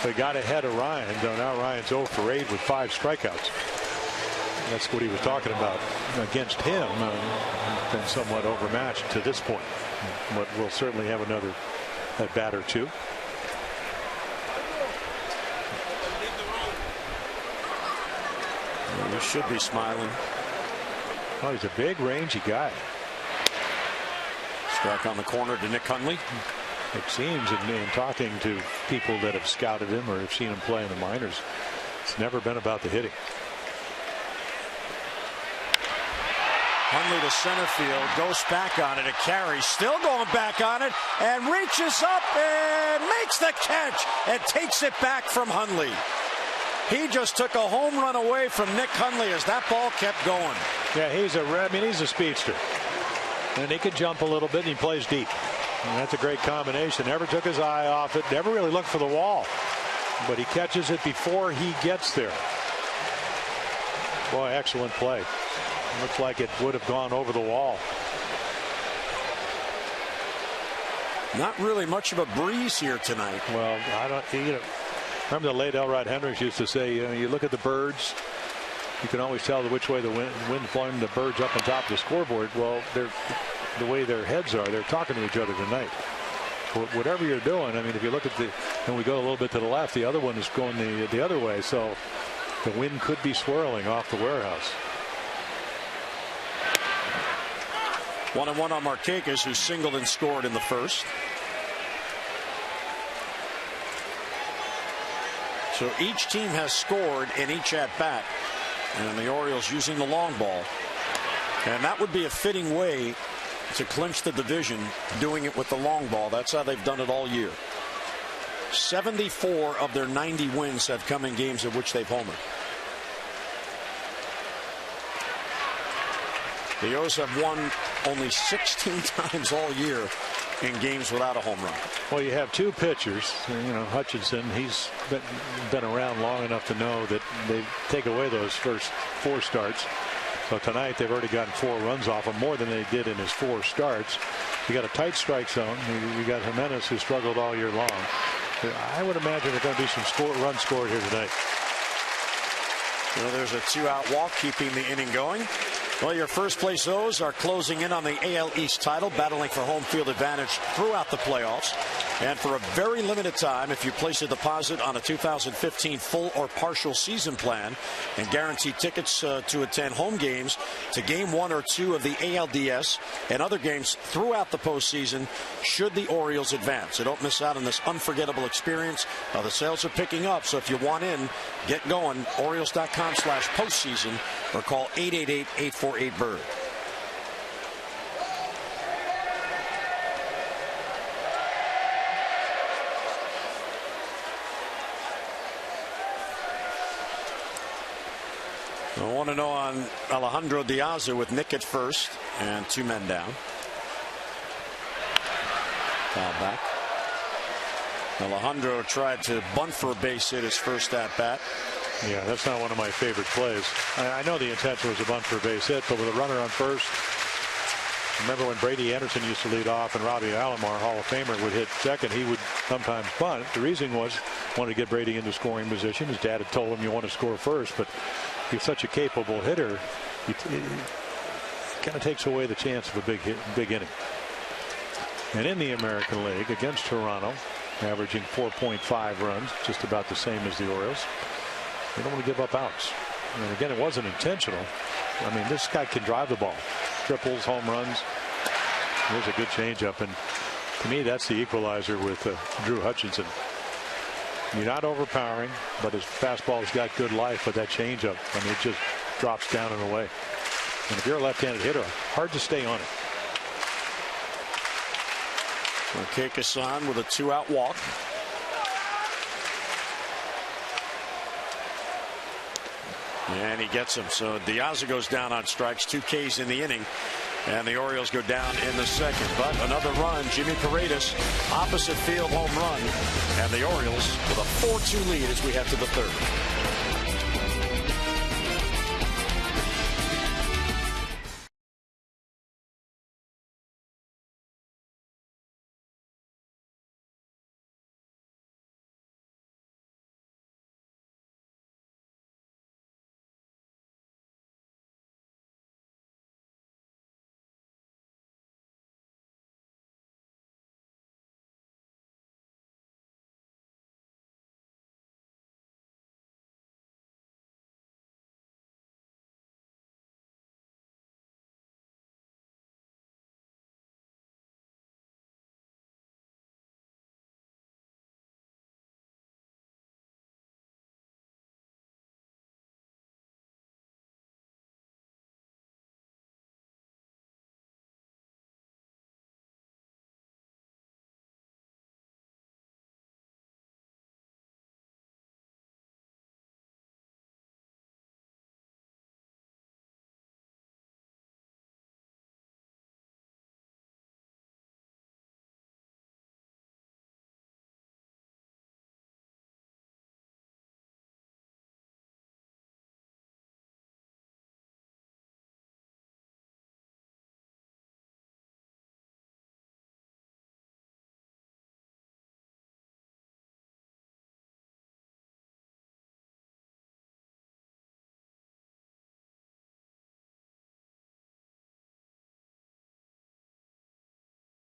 they got ahead of Ryan. So now Ryan's 0 for 8 with 5 strikeouts. That's what he was talking about against him. Been somewhat overmatched to this point, but we'll certainly have another at bat or two. You should be smiling. Oh, he's a big, rangy guy. Struck on the corner to Nick Hundley. It seems in talking to people that have scouted him or have seen him play in the minors, it's never been about the hitting. Hundley to center field, goes back on it, a carry, still going back on it, and reaches up and makes the catch and takes it back from Hundley. He just took a home run away from Nick Hundley as that ball kept going. Yeah, he's a speedster, and he can jump a little bit, and he plays deep. And that's a great combination. Never took his eye off it, never really looked for the wall, but he catches it before he gets there. Boy, excellent play. Looks like it would have gone over the wall. Not really much of a breeze here tonight. Well, I don't. Remember the late Elrod Hendricks used to say, you look at the birds, you can always tell which way the wind's blowing the birds up on top of the scoreboard. Well, the way their heads are, they're talking to each other tonight. Whatever you're doing, I mean, if you look at and we go a little bit to the left, the other one is going the other way, so the wind could be swirling off the warehouse. 1-1 on Markakis, who singled and scored in the first. So each team has scored in each at bat, and the Orioles using the long ball, and that would be a fitting way to clinch the division, doing it with the long ball. That's how they've done it all year. 74 of their 90 wins have come in games in which they've homered. The O's have won only 16 times all year in games without a home run. Well, you have 2 pitchers. Hutchinson, he's been around long enough to know that they take away those first 4 starts. So tonight they've already gotten 4 runs off him, more than they did in his 4 starts. You got a tight strike zone. You got Jimenez, who struggled all year long. I would imagine there's going to be some runs scored here tonight. Well, there's a 2-out walk keeping the inning going. Well, your first place O's are closing in on the AL East title, battling for home field advantage throughout the playoffs. And for a very limited time, if you place a deposit on a 2015 full or partial season plan and guarantee tickets to attend home games to Game 1 or 2 of the ALDS and other games throughout the postseason, should the Orioles advance. So don't miss out on this unforgettable experience. The sales are picking up, so if you want in, get going. Orioles.com/postseason or call 888-848-BIRD. I want to know on Alejandro Diaz with Nick at first and 2 men down. Foul back. Alejandro tried to bunt for a base hit his first at bat. Yeah, that's not one of my favorite plays. I know the intention was a bunt for a base hit, but with a runner on first. Remember when Brady Anderson used to lead off and Robbie Alomar, Hall of Famer, would hit second, he would sometimes bunt. The reason was wanted to get Brady into scoring position. His dad had told him you want to score first, but he's such a capable hitter, it kind of takes away the chance of a big inning. And in the American League against Toronto, averaging 4.5 runs, just about the same as the Orioles. They don't want to give up outs. And again, it wasn't intentional. I mean, this guy can drive the ball. Triples, home runs. There's a good changeup, and to me, that's the equalizer with Drew Hutchinson. You're not overpowering, but his fastball's got good life. But that changeup, I mean, it just drops down and away. And if you're a left-handed hitter, hard to stay on it. Kekusan with a 2-out walk. And he gets him. So Diaz goes down on strikes, 2 Ks in the inning. And the Orioles go down in the second. But another run, Jimmy Paredes, opposite field home run. And the Orioles with a 4-2 lead as we head to the third.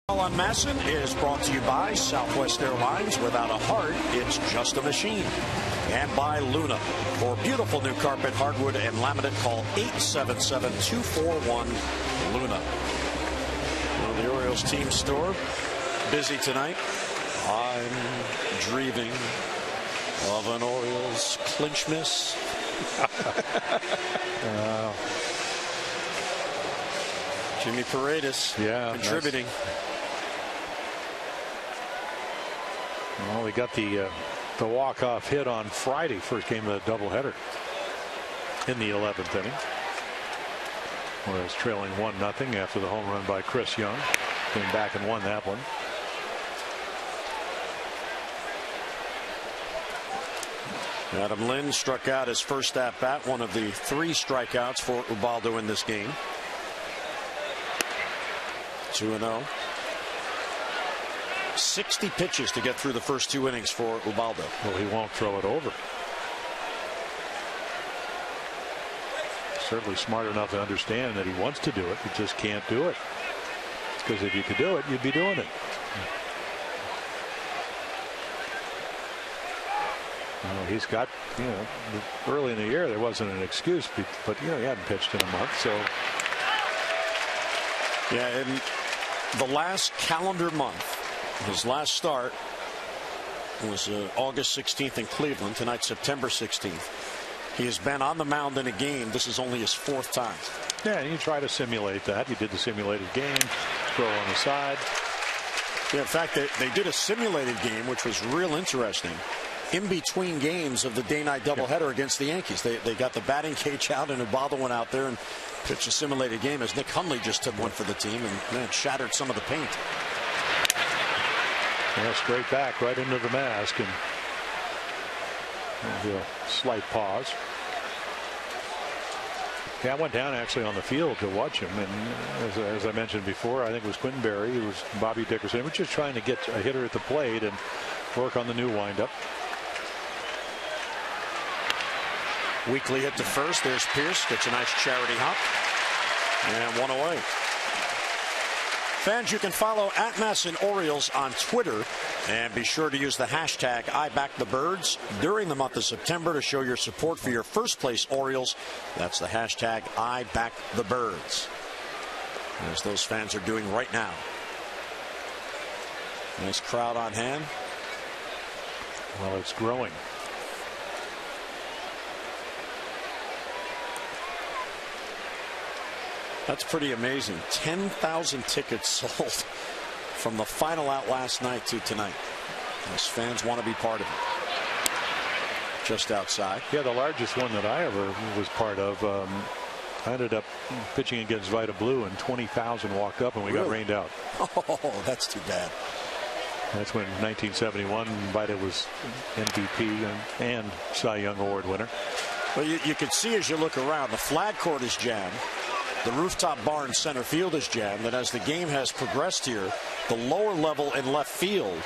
On Masson is brought to you by Southwest Airlines. Without a heart, it's just a machine. And by Luna. For beautiful new carpet, hardwood, and laminate, call 877-241-LUNA. Well, the Orioles team store, busy tonight. I'm dreaming of an Orioles clinch miss. Jimmy Paredes contributing. Well, we got the walk-off hit on Friday, first game of the doubleheader in the 11th inning. Whereas trailing 1-0 after the home run by Chris Young. Came back and won that one. Adam Lynn struck out his first at-bat, one of the 3 strikeouts for Ubaldo in this game. 2-0. 60 pitches to get through the first 2 innings for Ubaldo. Well, he won't throw it over. Certainly smart enough to understand that he wants to do it. He just can't do it. Because if you could do it, you'd be doing it. Well, he's got, early in the year there wasn't an excuse, but he hadn't pitched in a month, so. Yeah, in the last calendar month, his last start was August 16th in Cleveland. Tonight, September 16th. He has been on the mound in a game. This is only his 4th time. Yeah, and you try to simulate that. You did the simulated game, throw on the side. Yeah, in fact, they did a simulated game, which was real interesting. In between games of the day-night doubleheader against the Yankees, they got the batting cage out, and Ubaldo went out there and pitched a simulated game as Nick Hundley just took one for the team and shattered some of the paint. Yeah, straight back right into the mask, and a slight pause. Yeah, I went down actually on the field to watch him, and as I mentioned before, I think it was Quinn Berry, it was Bobby Dickerson. We're just trying to get a hitter at the plate and work on the new windup. Weekly hit to first. There's Pierce. Gets a nice charity hop. And one away. Fans, you can follow at Masson Orioles on Twitter. And be sure to use the hashtag #IBackTheBirds during the month of September to show your support for your first place Orioles. That's the hashtag #IBackTheBirds. As those fans are doing right now. Nice crowd on hand. Well, it's growing. That's pretty amazing. 10,000 tickets sold from the final out last night to tonight. Those fans want to be part of it. Just outside. Yeah, the largest one that I ever was part of. I ended up pitching against Vita Blue, and 20,000 walked up, and we got rained out. Oh, that's too bad. That's when 1971 Vita was MVP and Cy Young Award winner. Well, you can see as you look around, the flag court is jammed. The rooftop bar in center field is jammed, and as the game has progressed here, the lower level in left field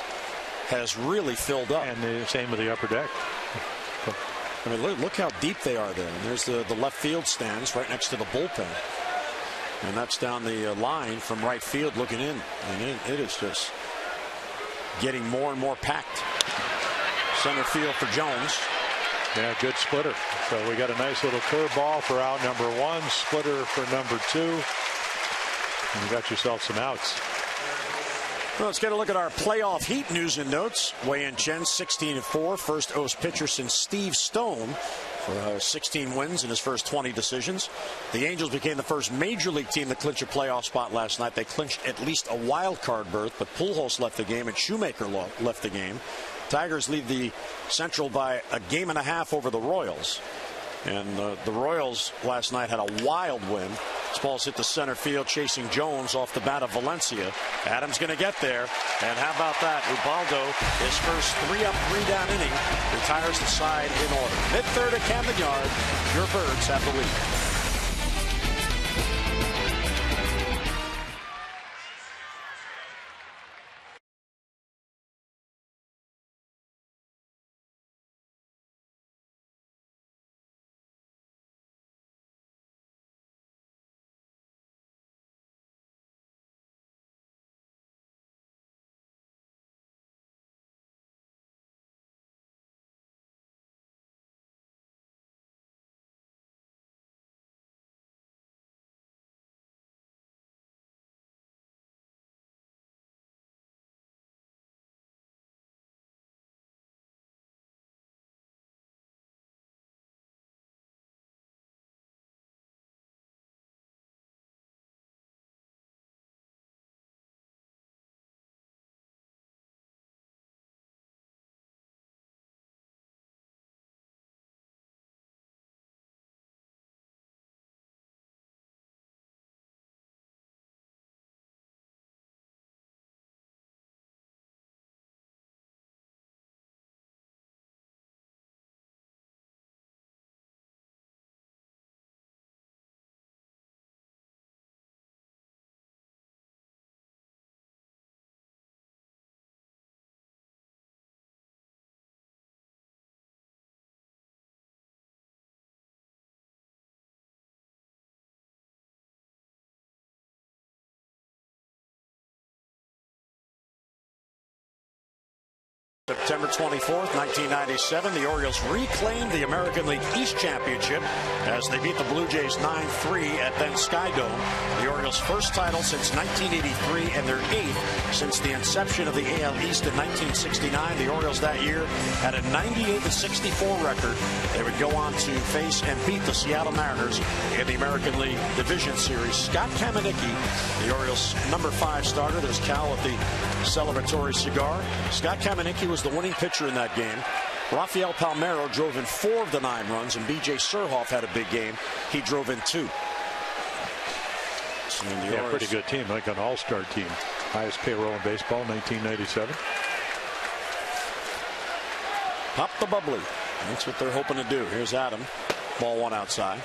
has really filled up. And the same with the upper deck. I mean, look how deep they are there. And there's the left field stands right next to the bullpen. And that's down the line from right field looking in. And it is just getting more and more packed. Center field for Jones. Yeah, good splitter. So we got a nice little curveball for out number 1, splitter for number 2. And you got yourself some outs. Well, let's get a look at our playoff heat news and notes. Wei-Yin Chen, 16-4, first O's pitcher since Steve Stone for 16 wins in his first 20 decisions. The Angels became the first major league team to clinch a playoff spot last night. They clinched at least a wild card berth, but Pujols left the game and Shoemaker left the game. Tigers lead the Central by a game and a half over the Royals. And the Royals last night had a wild win. This ball's hit the center field, chasing Jones off the bat of Valencia. Adams going to get there. And how about that? Ubaldo, his first 3-up, 3-down inning, retires the side in order. Mid-third at Camden Yard. Your Birds have the lead. September 24th, 1997, the Orioles reclaimed the American League East Championship as they beat the Blue Jays 9-3 at then Sky Dome. The Orioles' first title since 1983 and their 8th since the inception of the AL East in 1969. The Orioles that year had a 98-64 record. They would go on to face and beat the Seattle Mariners in the American League Division Series. Scott Kamenicki, the Orioles' number 5 starter. There's Cal with the celebratory cigar. Scott Kamenicki was the winning pitcher in that game. Rafael Palmeiro drove in 4 of the 9 runs, and B.J. Surhoff had a big game. He drove in 2. Yeah, pretty good team, like an all-star team. Highest payroll in baseball, 1997. Pop the bubbly. That's what they're hoping to do. Here's Adam. Ball 1 outside.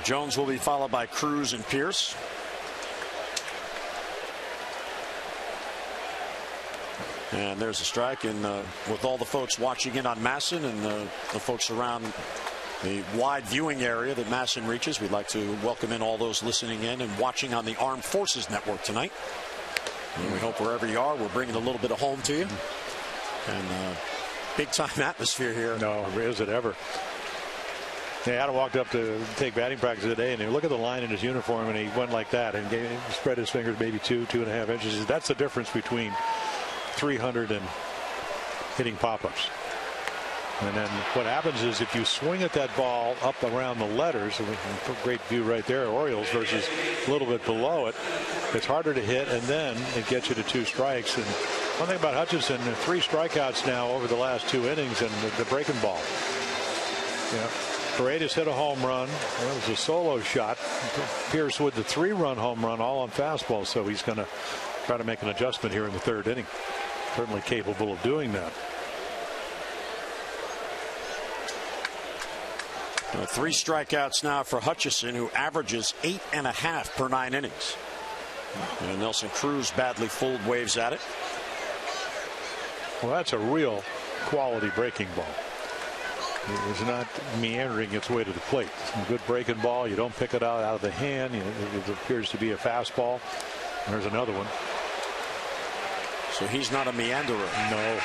Jones will be followed by Cruz and Pierce. And there's a strike. And with all the folks watching in on Masson and the folks around the wide viewing area that Masson reaches, we'd like to welcome in all those listening in and watching on the Armed Forces Network tonight. And we hope wherever you are, we're bringing a little bit of home to you. And big time atmosphere here. No, is it ever. Yeah, Adam walked up to take batting practice today, and he look at the line in his uniform, and he went like that and spread his fingers maybe 2.5 inches. That's the difference between 300 and hitting pop-ups. And then what happens is if you swing at that ball up around the letters, and great view right there, Orioles versus a little bit below it, it's harder to hit, and then it gets you to 2 strikes. And one thing about Hutchinson, 3 strikeouts now over the last 2 innings, and the breaking ball. Yeah. Paredes hit a home run. That was a solo shot. Pierce with the 3-run home run, all on fastball. So he's going to try to make an adjustment here in the 3rd inning. Certainly capable of doing that. 3 strikeouts now for Hutchison, who averages 8.5 per 9 innings. And Nelson Cruz badly fooled, waves at it. Well, that's a real quality breaking ball. It's not meandering its way to the plate. It's a good breaking ball. You don't pick it out of the hand. It appears to be a fastball. There's another one. So he's not a meanderer. No.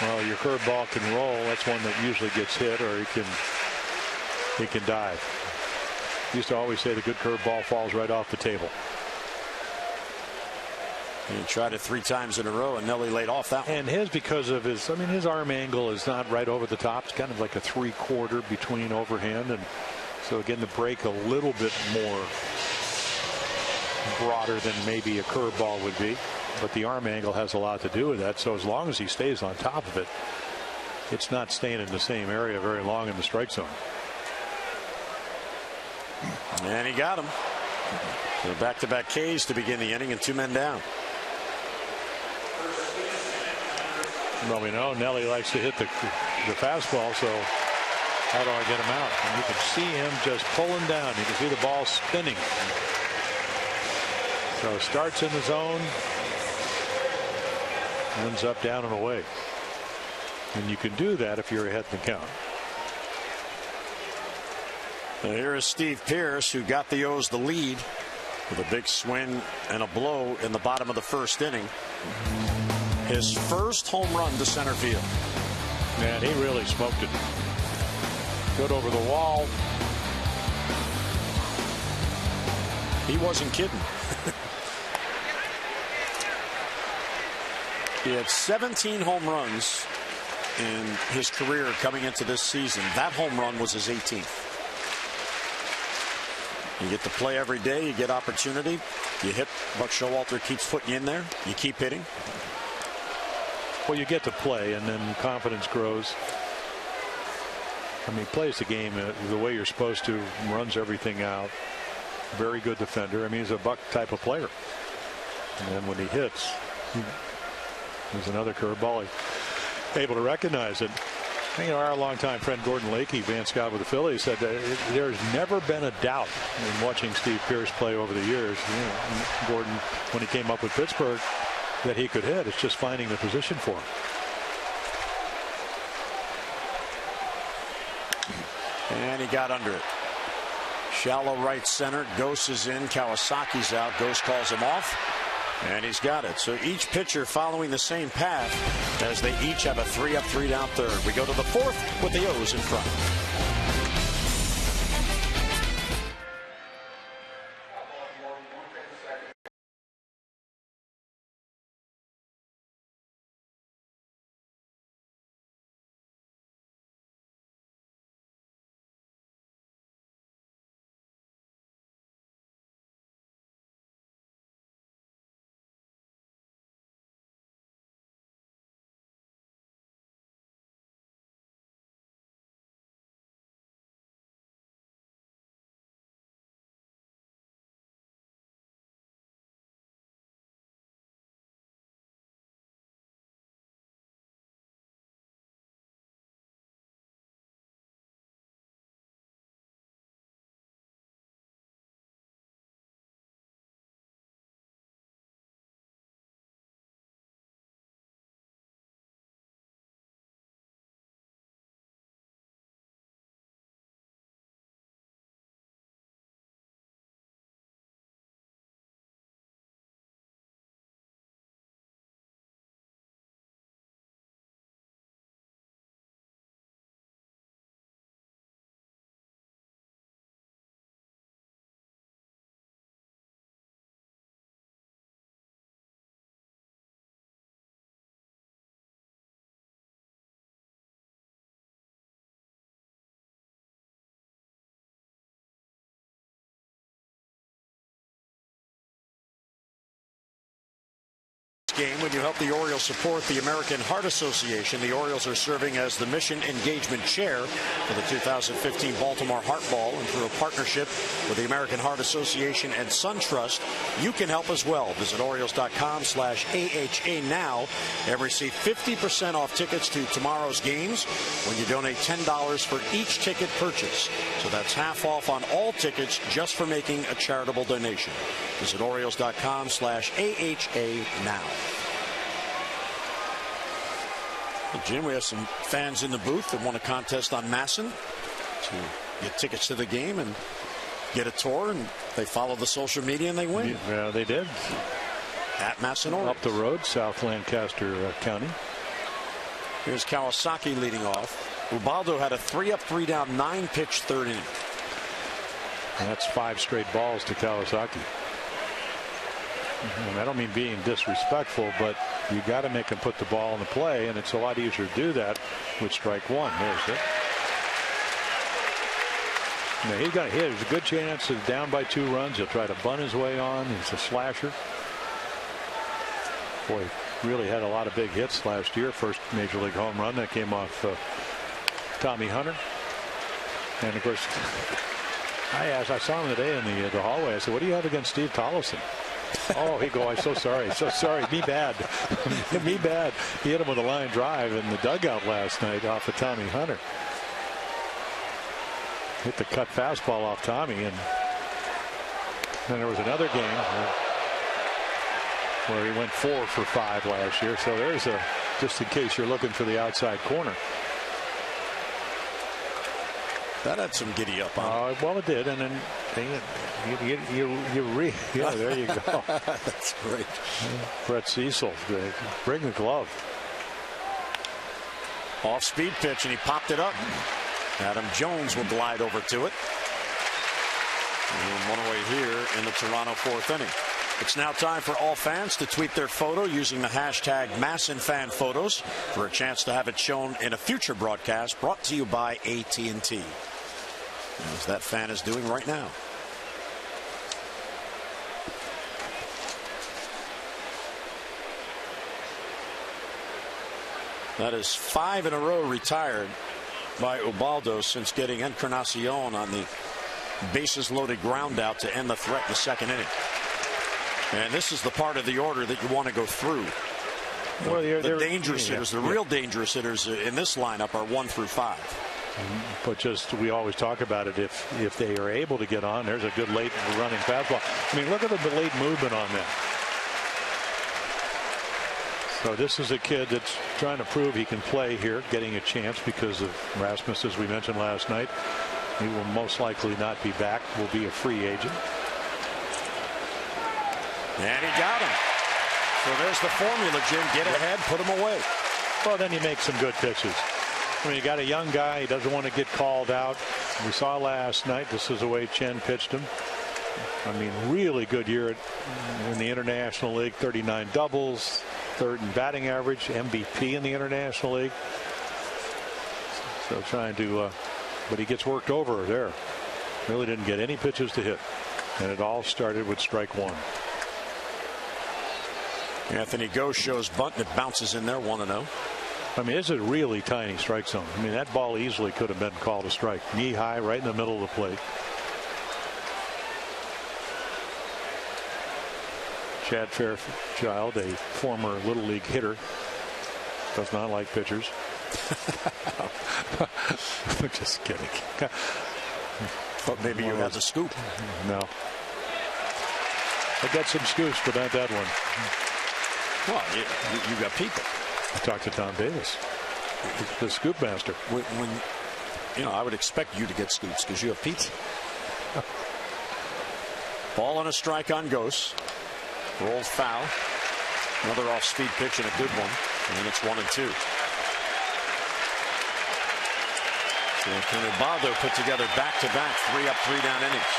Well, your curveball can roll. That's one that usually gets hit, or it can dive. Used to always say the good curveball falls right off the table. He tried it 3 times in a row, and Nelly laid off that one. And his, because of his, his arm angle is not right over the top. It's kind of like a 3/4 between overhand. And so again, the break a little bit more broader than maybe a curveball would be. But the arm angle has a lot to do with that. So as long as he stays on top of it, it's not staying in the same area very long in the strike zone. And he got him. So back-to-back Ks to begin the inning, and 2 men down. Well, we know Nelly likes to hit the fastball, so how do I get him out? And you can see him just pulling down. You can see the ball spinning. So starts in the zone, ends up down and away. And you can do that if you're ahead in the count. And here is Steve Pierce, who got the O's the lead with a big swing and a blow in the bottom of the 1st inning. His first home run to center field. Man, he really smoked it. Good over the wall. He wasn't kidding. He had 17 home runs in his career coming into this season. That home run was his 18th. You get to play every day. You get opportunity. You hit. Buck Showalter keeps putting you in there. You keep hitting. Well, you get to play, and then confidence grows. He plays the game the way you're supposed to, runs everything out. Very good defender. He's a Buck type of player. And then when he hits, there's another curveball. He's able to recognize it. Our longtime friend Gordon Lakey, Van Scott with the Phillies, said that there's never been a doubt in watching Steve Pierce play over the years. Gordon, when he came up with Pittsburgh, that he could hit. It's just finding the position for him. And he got under it. Shallow right center. Ghost is in. Kawasaki's out. Ghost calls him off. And he's got it. So each pitcher following the same path as they each have a 3-up, 3-down third. We go to the fourth with the O's in front. Game when you help the Orioles support the American Heart Association. The Orioles are serving as the Mission Engagement Chair for the 2015 Baltimore Heart Ball, and through a partnership with the American Heart Association and SunTrust, you can help as well. Visit Orioles.com/AHA now and receive 50% off tickets to tomorrow's games when you donate $10 for each ticket purchase. So that's half off on all tickets just for making a charitable donation. Visit Orioles.com/AHA now. Well, Jim, we have some fans in the booth that won a contest on Masson to get tickets to the game and get a tour, and they follow the social media and they win. Yeah, they did. At Masson Orioles. Up the road, South Lancaster County. Here's Kawasaki leading off. Ubaldo had a 3-up, 3-down, 9-pitch third inning. And that's 5 straight balls to Kawasaki. And I don't mean being disrespectful, but you got to make him put the ball in the play, and it's a lot easier to do that with strike one. There's it. Now he's got hit. There's a good chance he's down by 2 runs. He'll try to bunt his way on. He's a slasher. Boy, really had a lot of big hits last year. First major league home run that came off Tommy Hunter. And of course, I saw him today in the hallway. I said, "What do you have against Steve Tollefson?" Oh, he go, "I'm so sorry, so sorry, me bad." Me bad. He hit him with a line drive in the dugout last night off of Tommy Hunter. Hit the cut fastball off Tommy, and then there was another game where he went 4 for 5 last year. So there's a, just in case you're looking for the outside corner. That had some giddy up on it. Well, it did, and then yeah, there you go. That's great. Brett Cecil, bring the glove. Off speed pitch, and he popped it up. Adam Jones will glide over to it. And one away here in the Toronto 4th inning. It's now time for all fans to tweet their photo using the hashtag MassonFanPhotos for a chance to have it shown in a future broadcast brought to you by AT&T. As that fan is doing right now. That is 5 in a row retired by Ubaldo since getting Encarnacion on the bases loaded ground out to end the threat in the 2nd inning. And this is the part of the order that you want to go through. Well, the dangerous hitters, the real dangerous hitters in this lineup are 1 through 5. But just, we always talk about it, if they are able to get on, there's a good late running fastball. I mean, look at the late movement on that. So this is a kid that's trying to prove he can play here, getting a chance because of Rasmus, as we mentioned last night. He will most likely not be back. Will be a free agent. And he got him. So there's the formula, Jim. Get ahead, put him away. Well, then you make some good pitches. I mean, you got a young guy. He doesn't want to get called out. We saw last night. This is the way Chen pitched him. I mean, really good year in the International League. 39 doubles, third in batting average, MVP in the International League. So trying to, but he gets worked over there. Really didn't get any pitches to hit. And it all started with strike one. Anthony Ghost shows bunt, and it bounces in there 1-0. I mean, it's a really tiny strike zone. I mean, that ball easily could have been called a strike. Knee high, right in the middle of the plate. Chad Fairchild, a former Little League hitter, does not like pitchers. Just kidding. But maybe you have the scoop. No. I got some scoops, but not that one. Well, you got people. I talked to Tom Davis, the scoop master. When you know, I would expect you to get scoops because you have pizza. Ball and a strike on Ghost. Rolled foul. Another off-speed pitch and a good one. And it's 1-2. So can Ubaldo put together back-to-back 3-up, 3-down innings?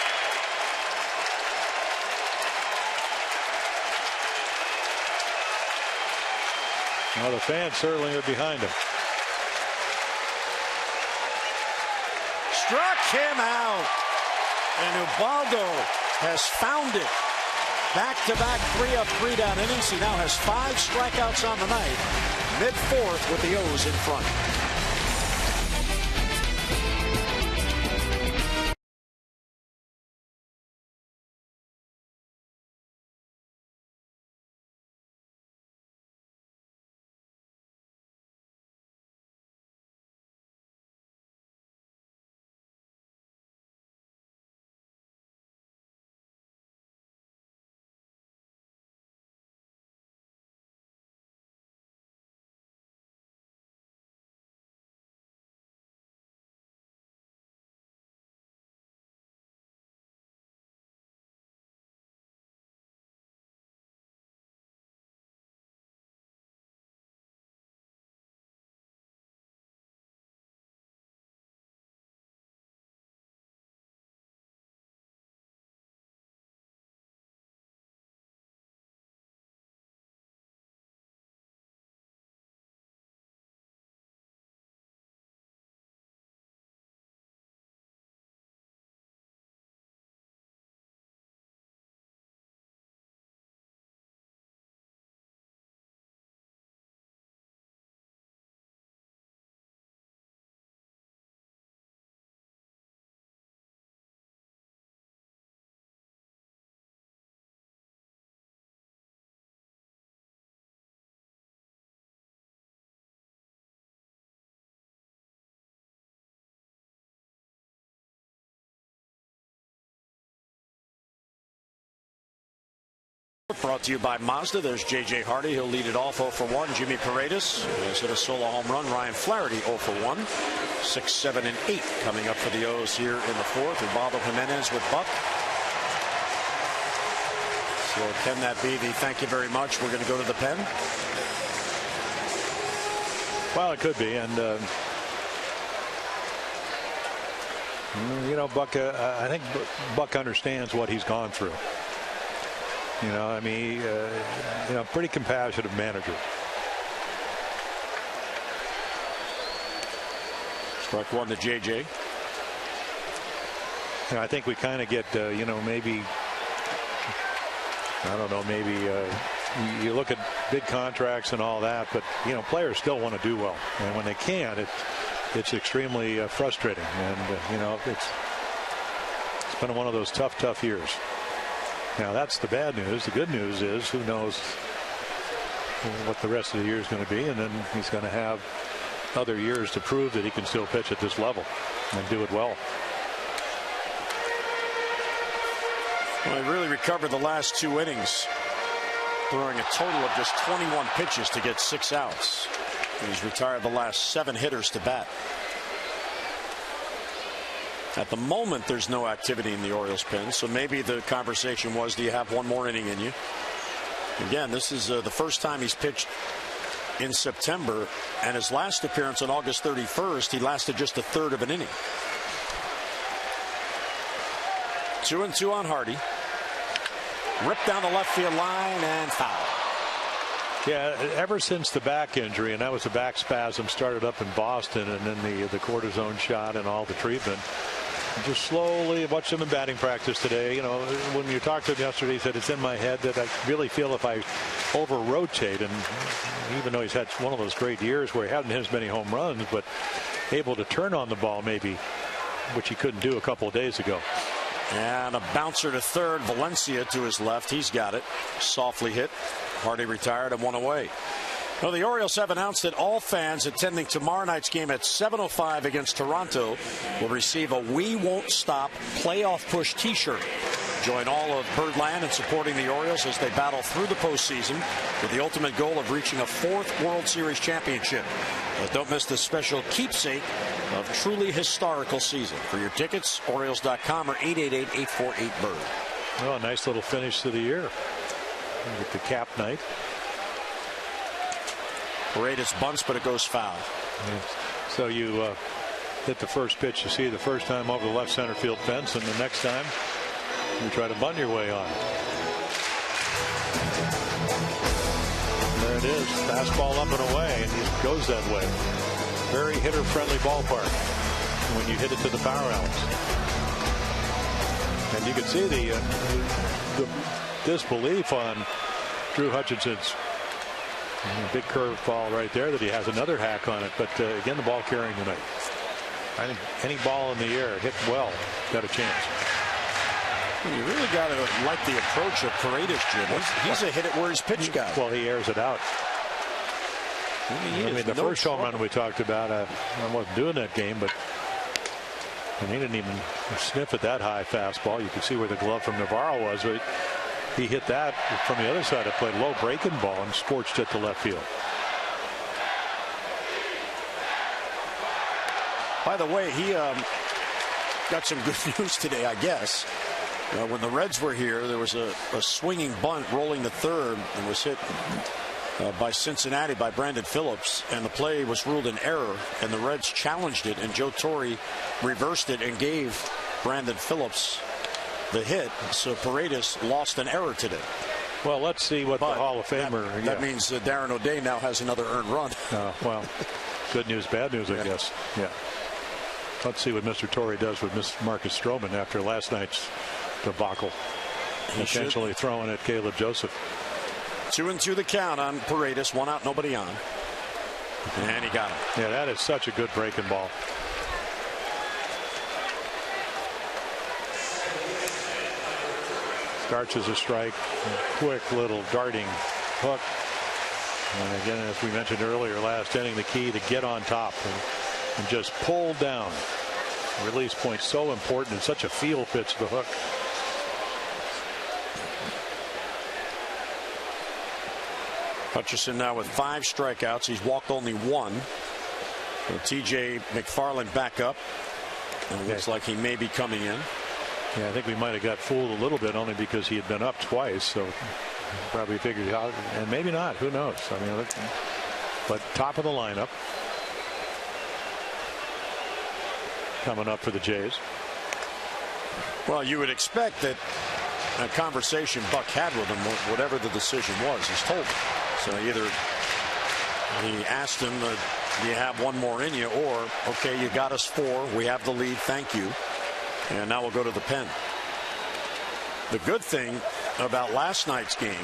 Well, the fans certainly are behind him. Struck him out. And Ubaldo has found it. Back-to-back 3-up, 3-down innings. He now has 5 strikeouts on the night. Mid-4th with the O's in front. Brought to you by Mazda. There's J.J. Hardy. He'll lead it off 0 for 1. Jimmy Paredes has hit a solo home run. Ryan Flaherty 0 for 1. 6, 7, and 8 coming up for the O's here in the 4th. Ubaldo Jimenez with Buck. So can that be the thank you very much? We're going to go to the pen. Well, it could be. And, you know, Buck, I think Buck understands what he's gone through. You know, I mean, you know, pretty compassionate manager. Strike one to JJ. You know, I think we kind of get, you know, maybe, I don't know, maybe you look at big contracts and all that, but, you know, players still want to do well. And when they can't, it's extremely frustrating. And, you know, it's been one of those tough years. Now, that's the bad news. The good news is who knows what the rest of the year is going to be. And then he's going to have other years to prove that he can still pitch at this level and do it well. Well, he really recovered the last 2 innings, throwing a total of just 21 pitches to get 6 outs. He's retired the last 7 hitters to bat. At the moment, there's no activity in the Orioles pen, so maybe the conversation was, do you have one more inning in you? Again, this is the first time he's pitched in September, and his last appearance on August 31st, he lasted just a third of an inning. 2-2 on Hardy. Ripped down the left field line and foul. Yeah, ever since the back injury, and that was the back spasm, started up in Boston, and then the cortisone shot and all the treatment. Just slowly, watched him in batting practice today. You know, when you talked to him yesterday, he said it's in my head that I really feel if I over-rotate, and even though he's had one of those great years where he hasn't hit as many home runs, but able to turn on the ball maybe, which he couldn't do a couple of days ago. And a bouncer to third. Valencia to his left. He's got it. Softly hit. Hardy retired and one away. Well, the Orioles have announced that all fans attending tomorrow night's game at 7:05 against Toronto will receive a "We Won't Stop" playoff push T-shirt. Join all of Birdland in supporting the Orioles as they battle through the postseason with the ultimate goal of reaching a 4th World Series championship. But don't miss the special keepsake of truly historical season. For your tickets, Orioles.com or 888-848-BIRD. Well, a nice little finish to the year with the cap night. Paredes bunts, but it goes foul. Yeah. So you hit the first pitch you see the first time over the left center field fence, and the next time you try to bunt your way on. There it is. Fastball up and away, and it goes that way. Very hitter-friendly ballpark when you hit it to the power outs. And you can see the disbelief on Drew Hutchinson's big curved ball right there that he has another hack on it. But again, the ball carrying tonight. I think any ball in the air hit well got a chance. You really got to like the approach of Paredes, Jim. He's a hit it where his pitch guy. Well, he airs it out. I mean, the first home run we talked about, I wasn't doing that game, but and he didn't even sniff at that high fastball. You could see where the glove from Navarro was. But he hit that from the other side of play, low breaking ball, and scorched it to left field. By the way, he got some good news today, I guess. When the Reds were here, there was a swinging bunt rolling to third and was hit by Cincinnati by Brandon Phillips, and the play was ruled an error, and the Reds challenged it, and Joe Torre reversed it and gave Brandon Phillips the hit. So Paredes lost an error today. Well, let's see what the Hall of Famer. That means Darren O'Day now has another earned run. Well, good news, bad news, I guess. Yeah. Let's see what Mr. Torre does with Marcus Stroman after last night's debacle, potentially throwing at Caleb Joseph. 2-2 the count on Paredes. 1 out, nobody on, and he got it. Yeah, that is such a good breaking ball. Starts as a strike, quick little darting hook, and again, as we mentioned earlier, last inning, the key to get on top and just pull down. Release point so important, and such a feel pitch, the hook. Hutchison now with 5 strikeouts. He's walked only 1. TJ McFarland back up. And it looks like he may be coming in. Yeah, I think we might have got fooled a little bit only because he had been up twice. So probably figured out, and maybe not. Who knows? I mean, but top of the lineup. Coming up for the Jays. Well, you would expect that a conversation Buck had with him, whatever the decision was, he's told him. So either he asked him, do you have one more in you, or, okay, you got us 4. We have the lead. Thank you. And now we'll go to the pen. The good thing about last night's game,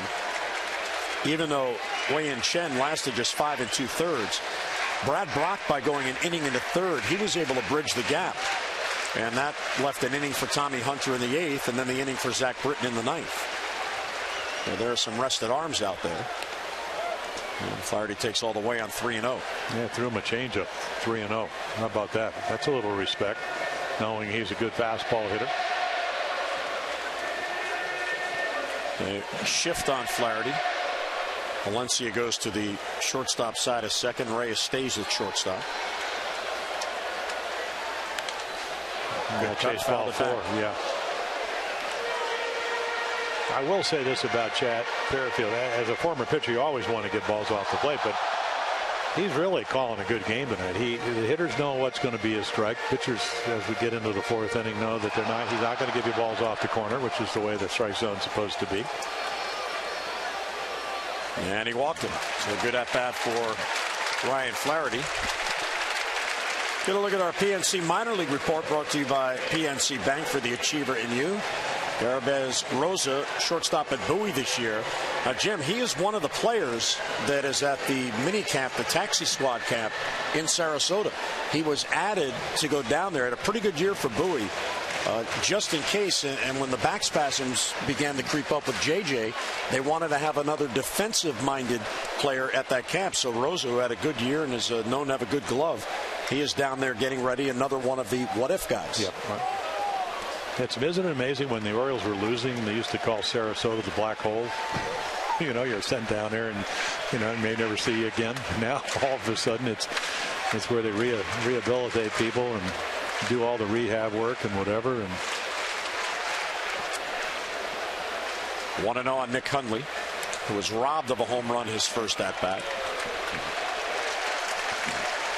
even though Wei-Yin Chen lasted just 5 2/3, Brad Brock, by going an inning into third, he was able to bridge the gap. And that left an inning for Tommy Hunter in the 8th, and then the inning for Zach Britton in the 9th. So there are some rested arms out there. And Flaherty takes all the way on 3-0. Yeah, threw him a changeup, 3-0. How about that? That's a little respect, knowing he's a good fastball hitter. A shift on Flaherty. Valencia goes to the shortstop side of second. Reyes stays at shortstop. Chase foul 4. Yeah. I will say this about Chad Fairfield. As a former pitcher, you always want to get balls off the plate, but he's really calling a good game tonight. The hitters know what's going to be his strike. Pitchers, as we get into the 4th inning, know that he's not going to give you balls off the corner, which is the way the strike zone's supposed to be. And he walked him. So a good at bat for Ryan Flaherty. Get a look at our PNC minor league report, brought to you by PNC Bank for the achiever in you. Garabez Rosa, shortstop at Bowie this year. Jim, he is one of the players that is at the mini camp, the taxi squad camp in Sarasota. He was added to go down there. Had a pretty good year for Bowie, just in case. And when the back spasms began to creep up with JJ, they wanted to have another defensive-minded player at that camp. So Rosa, who had a good year and is known to have a good glove, he is down there getting ready. Another one of the what-if guys. Yep. Isn't it amazing when the Orioles were losing, they used to call Sarasota the black hole? You know, you're sent down there and, you know, may never see you again. Now, all of a sudden, it's where they rehabilitate people and do all the rehab work and whatever. And 1-0 on Nick Hundley, who was robbed of a home run his first at-bat.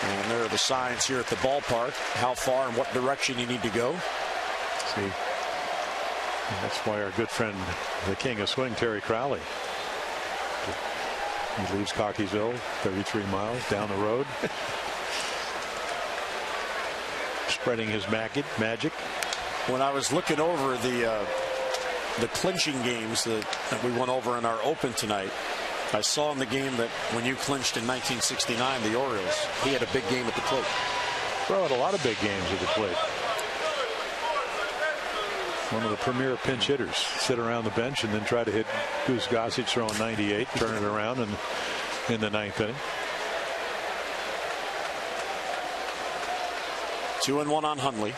And there are the signs here at the ballpark, how far and what direction you need to go. See, that's why our good friend, the king of swing, Terry Crowley, he leaves Cockeysville, 33 miles down the road, spreading his magic. When I was looking over the clinching games that we went over in our open tonight, I saw in the game that when you clinched in 1969, the Orioles, he had a big game at the plate. Bro, had a lot of big games at the plate. One of the premier pinch hitters. Sit around the bench and then try to hit Goose Gossage throwing 98, turn it around in the 9th inning. 2-1 on Hundley.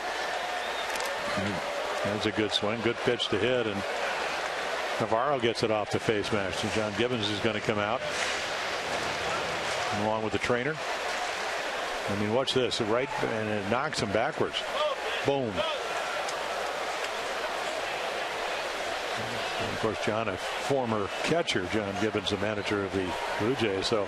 That's a good swing, good pitch to hit, and Navarro gets it off the face mask. So John Gibbons is going to come out along with the trainer. I mean, watch this, right, and it knocks him backwards. Boom. And of course, John, a former catcher, John Gibbons, the manager of the Blue Jays. So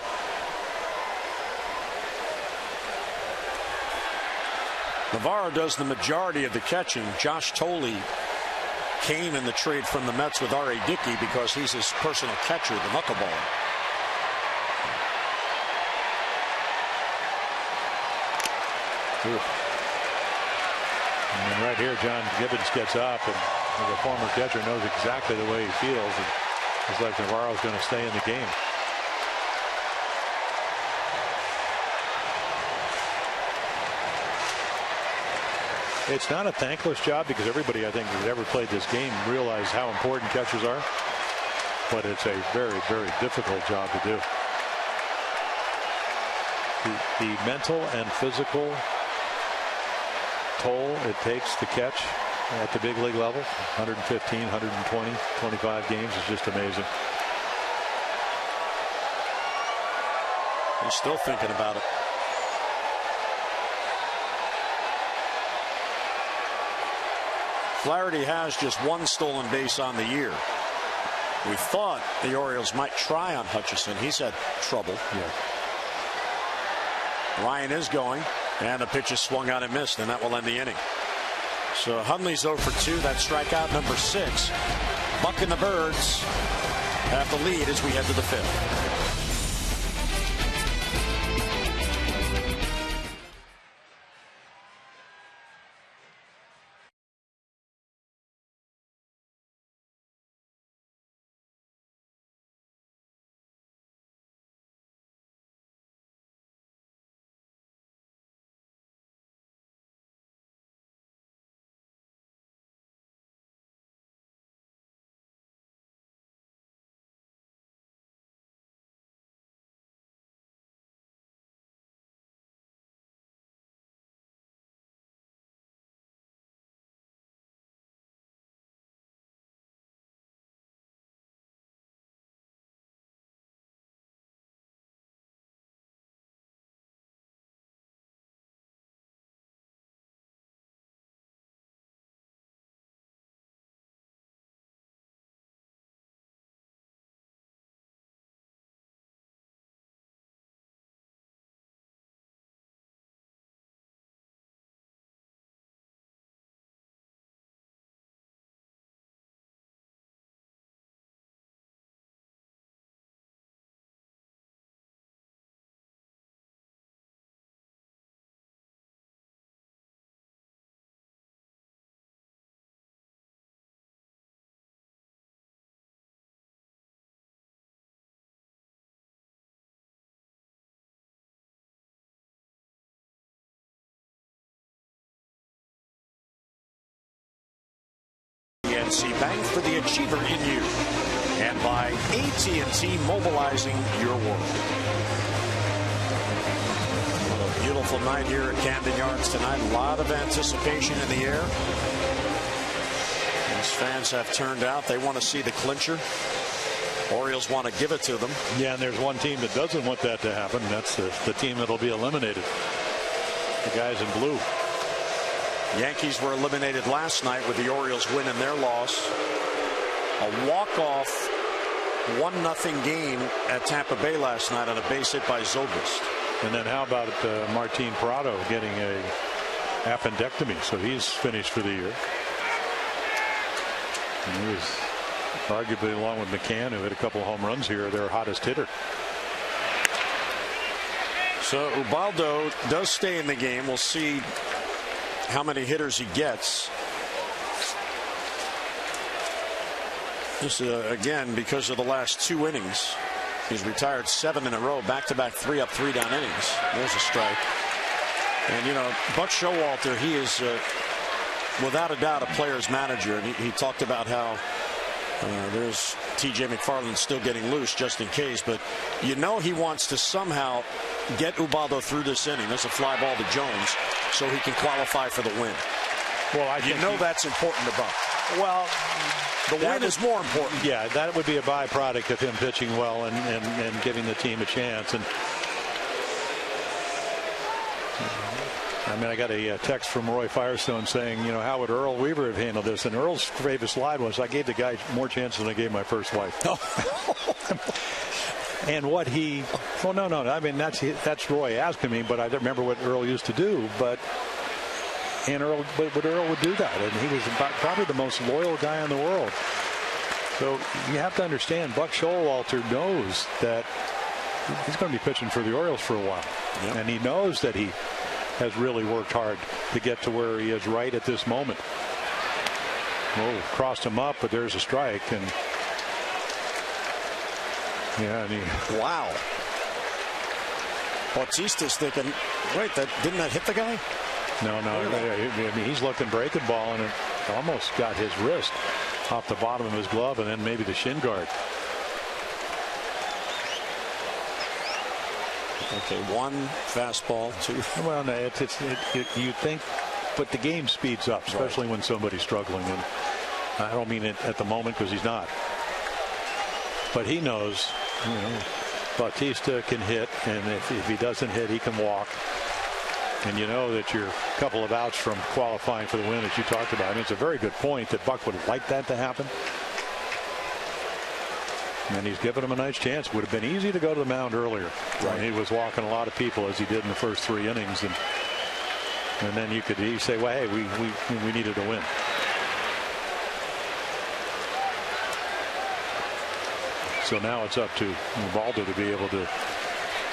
Navarro does the majority of the catching. Josh Tolley came in the trade from the Mets with R.A. Dickey because he's his personal catcher, the knuckleballer. And right here, John Gibbons gets up, and the former catcher knows exactly the way he feels. And it's like Navarro's going to stay in the game. It's not a thankless job because everybody, I think, who's ever played this game realize how important catchers are. But it's a very, very difficult job to do. The mental and physical toll it takes to catch at the big league level, 115, 120, 25 games, is just amazing. He's still thinking about it. Flaherty has just one stolen base on the year. We thought the Orioles might try on Hutchison. He's had trouble. Yeah. Ryan is going, and the pitch is swung out and missed, and that will end the inning. So Hundley's 0 for 2. That's strikeout number 6. Buck and the Birds have the lead as we head to the 5th. see bang for the achiever in you. And by AT&T, mobilizing your world. What a beautiful night here at Camden Yards tonight. A lot of anticipation in the air. These fans have turned out. They want to see the clincher. Orioles want to give it to them. Yeah, and there's one team that doesn't want that to happen. That's the team that'll be eliminated. The guys in blue. Yankees were eliminated last night with the Orioles win in their loss. A walk-off 1-0 game at Tampa Bay last night on a base hit by Zobrist. And then how about Martin Prado getting a appendectomy? So he's finished for the year. And he was arguably, along with McCann, who hit a couple of home runs here, their hottest hitter. So Ubaldo does stay in the game. We'll see how many hitters he gets. This again, because of the last 2 innings, he's retired 7 in a row, back-to-back 3 up, 3 down innings. There's a strike. And you know, Buck Showalter, he is without a doubt a player's manager, and he talked about how there's TJ McFarland still getting loose just in case, but you know he wants to somehow get Ubaldo through this inning. There's a fly ball to Jones so he can qualify for the win. Well, you know that's important to Buck. Well, the win is more important. Yeah, that would be a byproduct of him pitching well and giving the team a chance. And I mean, I got a text from Roy Firestone saying, you know, how would Earl Weaver have handled this? And Earl's favorite slide was, I gave the guy more chances than I gave my first wife. And what he, well, no. I mean, that's Roy asking me, but I don't remember what Earl used to do. But Earl would do that, and he was probably the most loyal guy in the world. So you have to understand, Buck Showalter knows that he's going to be pitching for the Orioles for a while, and he knows that he has really worked hard to get to where he is right at this moment. Oh, crossed him up, but there's a strike, and yeah, and wow. Bautista's thinking, wait, didn't that hit the guy? No. I mean, he's looking breaking ball, and it almost got his wrist off the bottom of his glove, and then maybe the shin guard. Okay, 1 fastball, 2. Well, no, you think, but the game speeds up, especially when somebody's struggling. And I don't mean it at the moment because he's not. But he knows, you know, Bautista can hit, and if he doesn't hit, he can walk. And you know that you're a couple of outs from qualifying for the win, as you talked about. I mean, it's a very good point that Buck would like that to happen. And he's given him a nice chance. Would have been easy to go to the mound earlier. Right. He was walking a lot of people as he did in the first 3 innings. And then you could say, well, hey, we needed to win. So now it's up to Ubaldo to be able to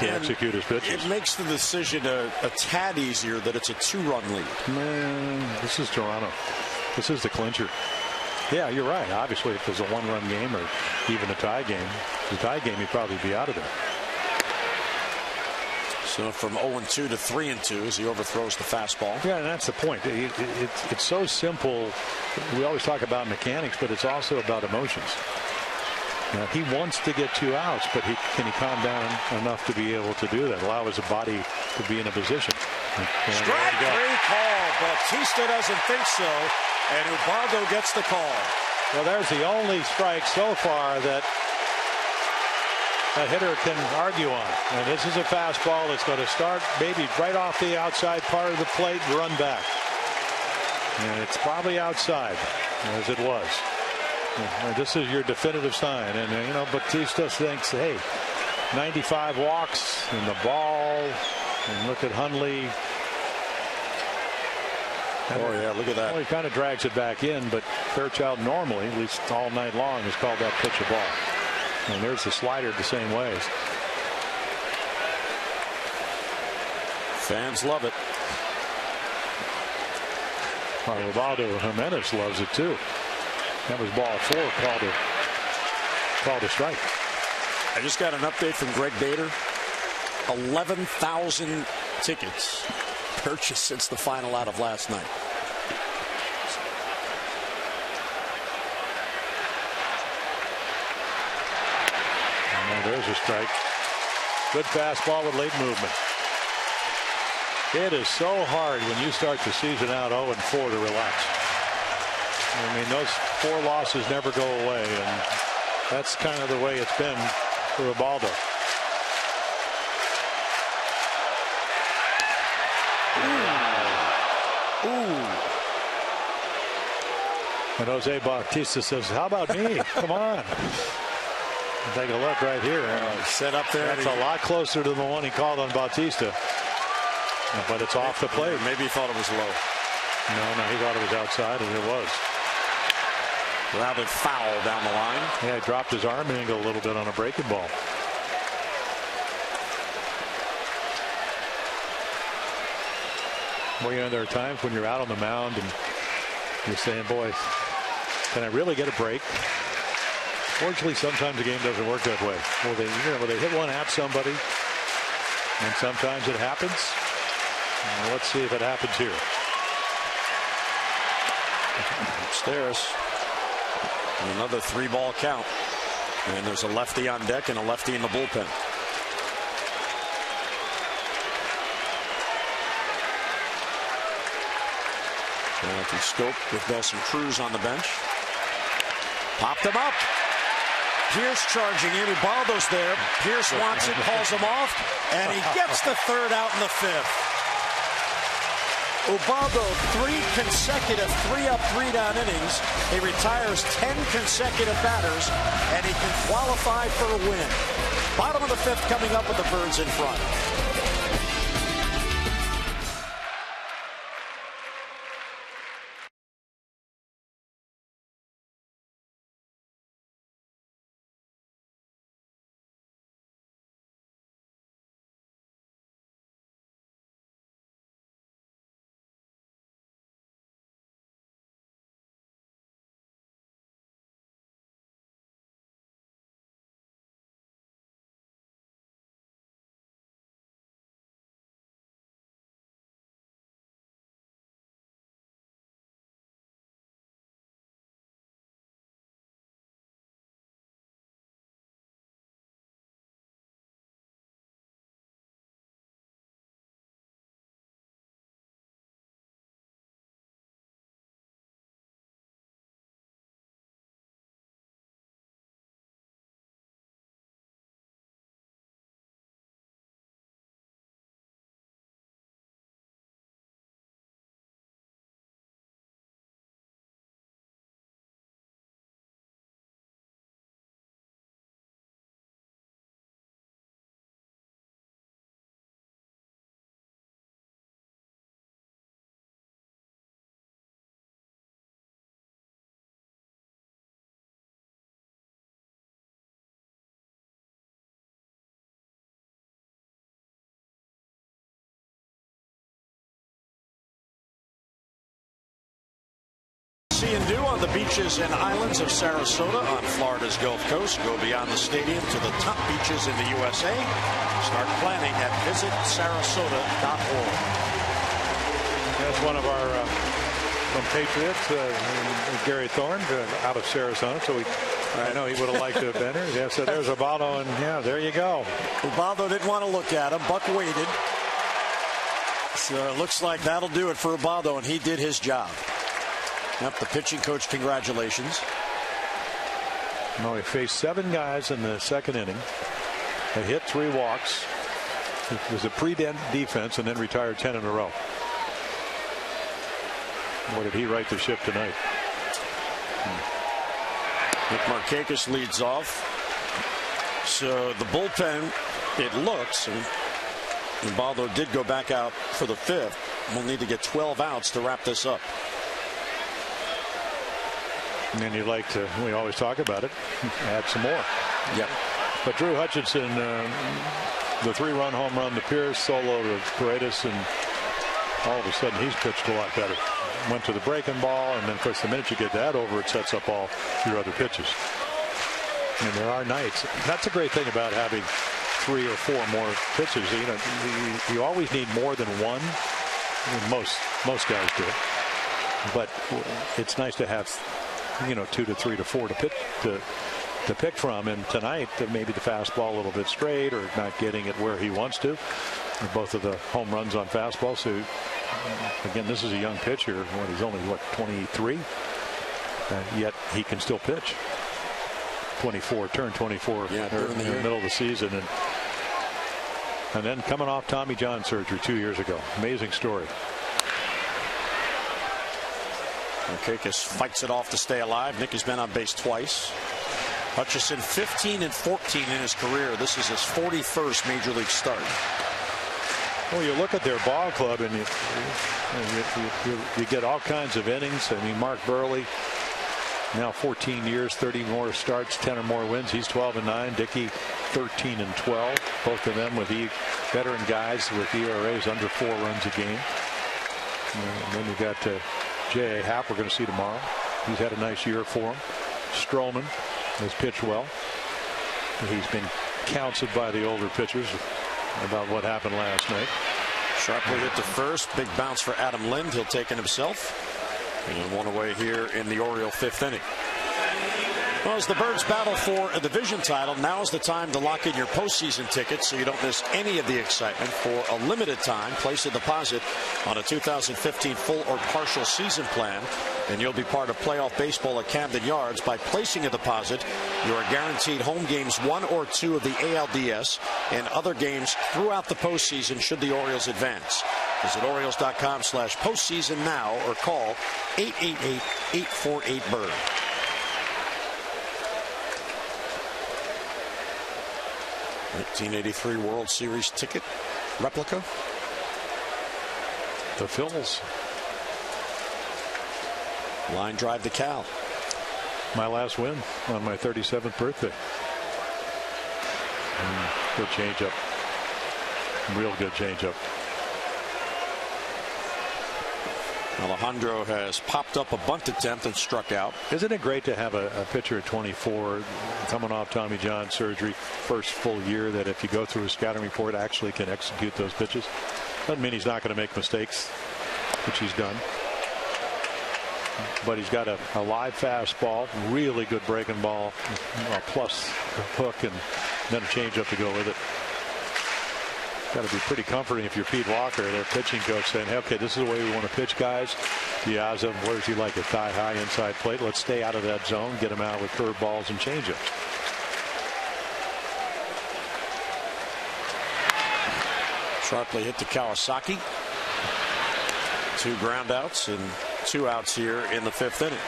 execute his pitches. It makes the decision a tad easier that it's a 2-run lead. Man, this is Toronto. This is the clincher. Yeah, you're right. Obviously, if there's a 1-run game or even a tie game, he'd probably be out of there. So from 0-2 to 3-2 as he overthrows the fastball. Yeah, and that's the point. It's so simple. We always talk about mechanics, but it's also about emotions. Now, he wants to get 2 outs, but can he calm down enough to be able to do that? Allow his body to be in a position. Strike 3 call. Bautista doesn't think so, and Ubaldo gets the call. Well, there's the only strike so far that a hitter can argue on. And this is a fastball that's going to start maybe right off the outside part of the plate and run back. And it's probably outside, as it was. This is your definitive sign. And, you know, Bautista thinks, hey, 95 walks and the ball. And look at Hundley. Oh, yeah, look at that. Well, he kind of drags it back in, but Fairchild normally, at least all night long, has called that pitch a ball. And there's the slider the same ways. Fans love it. Ubaldo Jimenez loves it too. That was ball 4, called a strike. I just got an update from Greg Bader. 11,000 tickets purchased since the final out of last night. a strike. Good fastball with late movement. It is so hard when you start the season out 0-4 to relax. I mean, those 4 losses never go away, and that's kind of the way it's been for Ubaldo. Ooh. And Jose Bautista says, how about me? Come on. Take a look right here. Set up there. That's a lot closer to the one he called on Bautista. But it's off the plate. Maybe he thought it was low. No, he thought it was outside, and it was. Routed foul down the line. Yeah, he dropped his arm angle a little bit on a breaking ball. Well, you know, there are times when you're out on the mound and you're saying, boy, can I really get a break? Fortunately, sometimes the game doesn't work that way. Well, they hit one at somebody, and sometimes it happens. Well, let's see if it happens here. Upstairs. Another 3-ball count. And there's a lefty on deck and a lefty in the bullpen. Penalty scope with Nelson Cruz on the bench. Popped him up. Pierce charging in. Ubaldo's there. Pierce wants it, calls him off, and he gets the 3rd out in the 5th. Ubaldo, 3 consecutive 3-up, 3-down innings. He retires 10 consecutive batters, and he can qualify for a win. Bottom of the 5th coming up with the Birds in front. See and do on the beaches and islands of Sarasota on Florida's Gulf Coast. Go beyond the stadium to the top beaches in the USA. Start planning at visitsarasota.org. That's one of our compatriots, Gary Thorne, out of Sarasota. So I know he would have liked to have been here. Yeah, so there's Ubaldo, and yeah, there you go. Ubaldo didn't want to look at him. Buck waited. So it looks like that'll do it for Ubaldo, and he did his job. Yep, the pitching coach, congratulations. No, he faced 7 guys in the 2nd inning. They hit 3 walks. It was a pre-dent defense and then retired 10 in a row. Boy, did he right the ship tonight. Nick Markakis leads off. So the bullpen, it looks, and Ubaldo did go back out for the 5th. We'll need to get 12 outs to wrap this up. And you'd like to, we always talk about it, add some more. Yep. But Drew Hutchinson, the 3-run home run, the Pierce solo to Paredes, and all of a sudden he's pitched a lot better. Went to the breaking ball, and then of course the minute you get that over, it sets up all your other pitches. And there are nights. That's a great thing about having 3 or 4 more pitches. You know, you always need more than one. I mean, most guys do. But it's nice to have, you know, 2 to 3 to 4 to pick from. And tonight, maybe the fastball a little bit straight or not getting it where he wants to. Both of the home runs on fastball. So again, this is a young pitcher when he's only, what, 23? Yet he can still pitch. 24, turned 24 in the middle of the season. And then coming off Tommy John surgery 2 years ago. Amazing story. Markakis fights it off to stay alive. Nick has been on base twice. Hutchison 15 and 14 in his career. This is his 41st major league start. Well, you look at their ball club and you get all kinds of innings. I mean, Mark Burley, now 14 years, 30 more starts, 10 or more wins. He's 12 and 9. Dickey 13 and 12. Both of them with veteran guys with ERAs under 4 runs a game. And then you got J.A. Happ we're going to see tomorrow. He's had a nice year for him. Stroman has pitched well. He's been counseled by the older pitchers about what happened last night. Sharply hit to first. Big bounce for Adam Lind. He'll take it himself. And one away here in the Oriole 5th inning. Well, as the Birds battle for a division title, now is the time to lock in your postseason tickets so you don't miss any of the excitement. For a limited time, place a deposit on a 2015 full or partial season plan, and you'll be part of playoff baseball at Camden Yards. By placing a deposit, you are guaranteed home games 1 or 2 of the ALDS and other games throughout the postseason should the Orioles advance. Visit Orioles.com/postseason now or call 888-848-BIRD. '83 World Series ticket replica. The Phillies. Line drive to Cal. My last win on my 37th birthday. Good changeup. Real good changeup. Alejandro has popped up a bunt attempt and struck out. Isn't it great to have a pitcher at 24 coming off Tommy John surgery, first full year, that if you go through a scouting report actually can execute those pitches? Doesn't mean he's not going to make mistakes, which he's done. But he's got a live fastball, really good breaking ball, plus hook, and then a changeup to go with it. Got to be pretty comforting if you're Pete Walker, their pitching coach, saying, hey, okay, this is the way we want to pitch, guys. Diaza, where does he like it? Thigh high inside plate. Let's stay out of that zone, get him out with curveballs and changeups. Sharply hit to Kawasaki. 2 ground outs and 2 outs here in the 5th inning.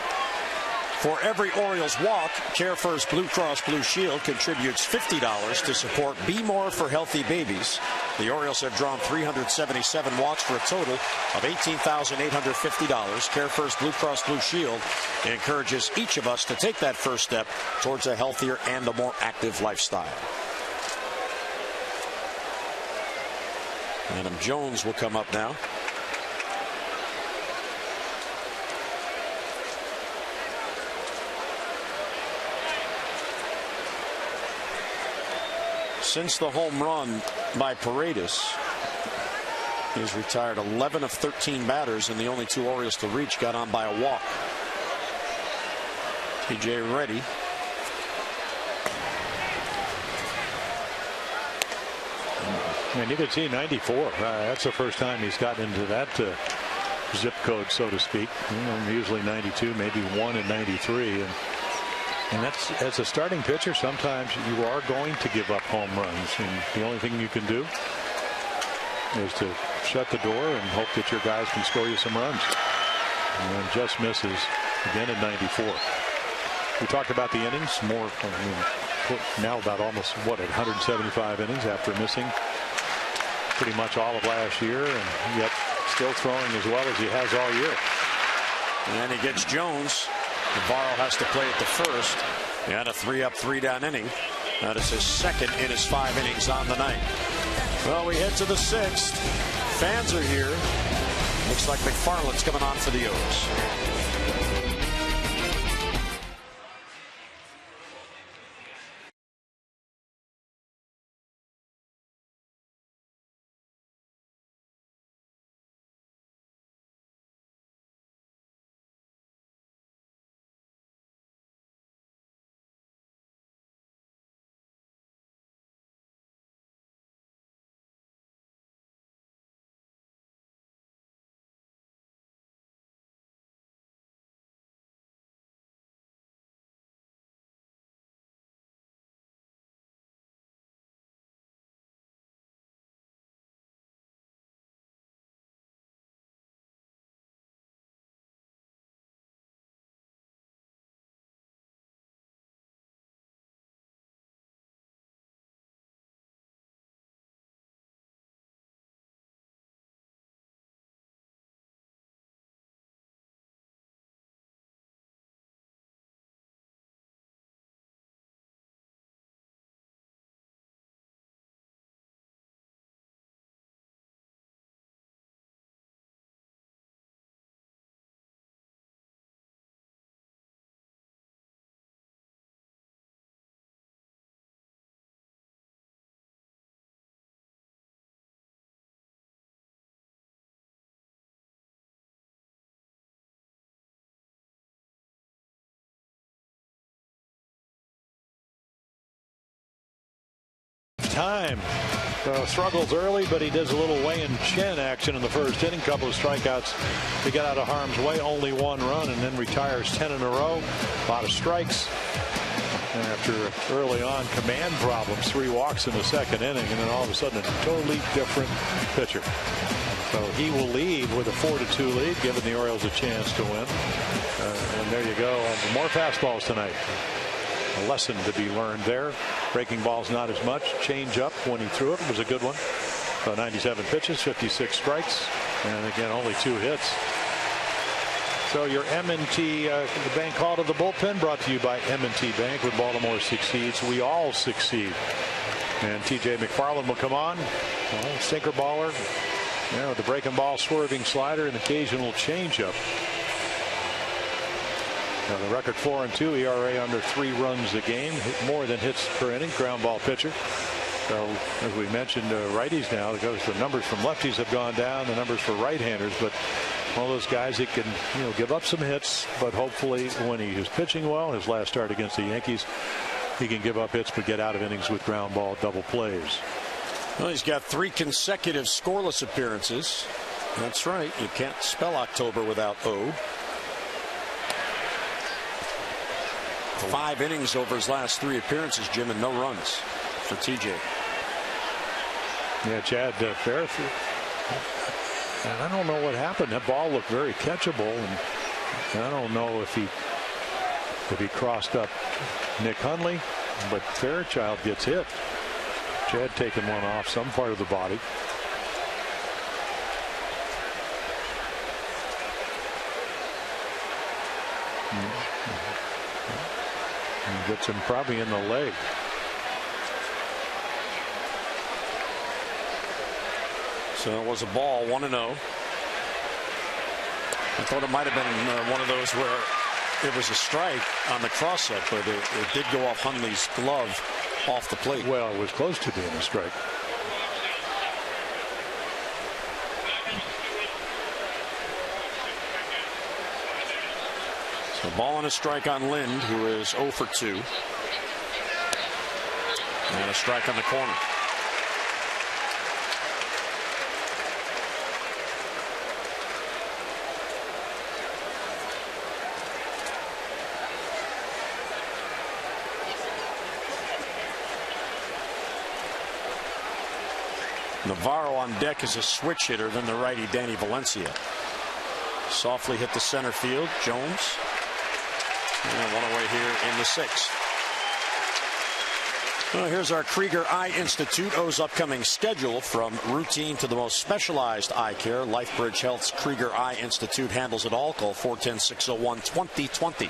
For every Orioles walk, Care First Blue Cross Blue Shield contributes $50 to support Be More for Healthy Babies. The Orioles have drawn 377 walks for a total of $18,850. Care First Blue Cross Blue Shield encourages each of us to take that first step towards a healthier and a more active lifestyle. Adam Jones will come up now. Since the home run by Paredes, he's retired 11 of 13 batters, and the only 2 Orioles to reach got on by a walk. TJ ready. And you can see 94. That's the first time he's gotten into that zip code, so to speak. Usually 92, maybe 1 in 93. And that's, as a starting pitcher, sometimes you are going to give up home runs. And the only thing you can do is to shut the door and hope that your guys can score you some runs. And just misses again at 94. We talked about the innings more, now about almost, 175 innings after missing pretty much all of last year, and yet still throwing as well as he has all year. And he gets Jones. NAVARRO has to play at the first. He had a 3-up, 3-down inning. That is his second in his 5 innings on the night. Well, we head to the 6th. Fans are here. Looks like McFarland's coming on for the O's. Anaheim. Struggles early, but he does a little Wei and Chen action in the first inning. Couple of strikeouts to get out of harm's way. Only 1 run, and then retires 10 in a row. A lot of strikes. And after early on command problems, 3 walks in the second inning, and then all of a sudden a totally different pitcher. So he will leave with a 4-2 lead, giving the Orioles a chance to win. And there you go. More fastballs tonight. A lesson to be learned there. Breaking balls not as much. Change up when he threw it was a good one. 97 pitches, 56 strikes, and again only 2 hits. So your M&T the bank call to the bullpen, brought to you by M&T Bank. When Baltimore succeeds, we all succeed. And TJ McFarland will come on. Sinker baller. The breaking ball, swerving slider, and occasional changeup. The record 4-2, ERA under 3 runs a game, more than hits per inning, ground ball pitcher. So as we mentioned, righties now, the numbers from lefties have gone down, the numbers for right-handers, but one of those guys that can give up some hits, but hopefully when he is pitching well, his last start against the Yankees, he can give up hits but get out of innings with ground ball double plays. Well, he's got 3 consecutive scoreless appearances. That's right, you can't spell October without O. 5 innings over his last 3 appearances, Jim, and no runs for TJ. Yeah, Chad Fairfield. And I don't know what happened. That ball looked very catchable, and I don't know if he crossed up Nick Hundley, but Fairchild gets hit. Chad taking one off some part of the body. Gets him probably in the leg. So it was a ball, 1-0. I thought it might have been one of those where it was a strike on the cross-up, but it did go off Hundley's glove off the plate. Well, it was close to being a strike. So ball and a strike on Lind, who is 0 for 2. And a strike on the corner. Navarro on deck as a switch hitter, then the righty Danny Valencia. Softly hit the center field. Jones. And one away here in the 6th. Well, here's our Krieger Eye Institute. O's upcoming schedule, from routine to the most specialized eye care. LifeBridge Health's Krieger Eye Institute handles it all. Call 410-601-2020.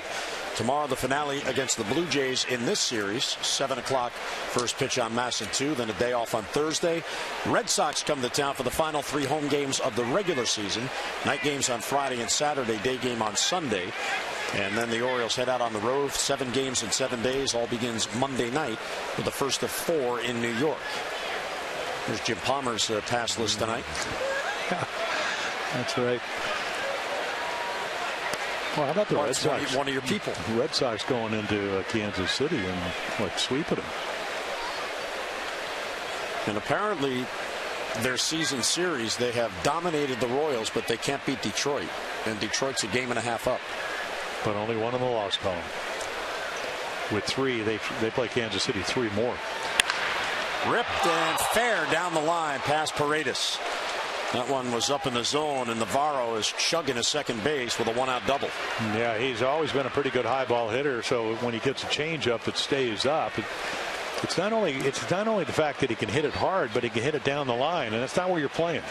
Tomorrow, the finale against the Blue Jays in this series. 7 o'clock, first pitch on Masson 2, then a day off on Thursday. Red Sox come to town for the final 3 home games of the regular season. Night games on Friday and Saturday, day game on Sunday. And then the Orioles head out on the road. 7 games in 7 days. All begins Monday night with the first of 4 in New York. Here's Jim Palmer's pass list tonight. Yeah, that's right. Well, how about the Red Sox? One of your people. The Red Sox going into Kansas City and sweeping them. And apparently their season series, they have dominated the Royals, but they can't beat Detroit. And Detroit's a game and a half up. But only 1 in the loss column. With 3, they play Kansas City 3 more. Ripped and fair down the line past Paredes. That one was up in the zone, and Navarro is chugging a second base with a 1-out double. Yeah, he's always been a pretty good high ball hitter, so when he gets a changeup that stays up, it's not only the fact that he can hit it hard, but he can hit it down the line, and that's not where you're playing.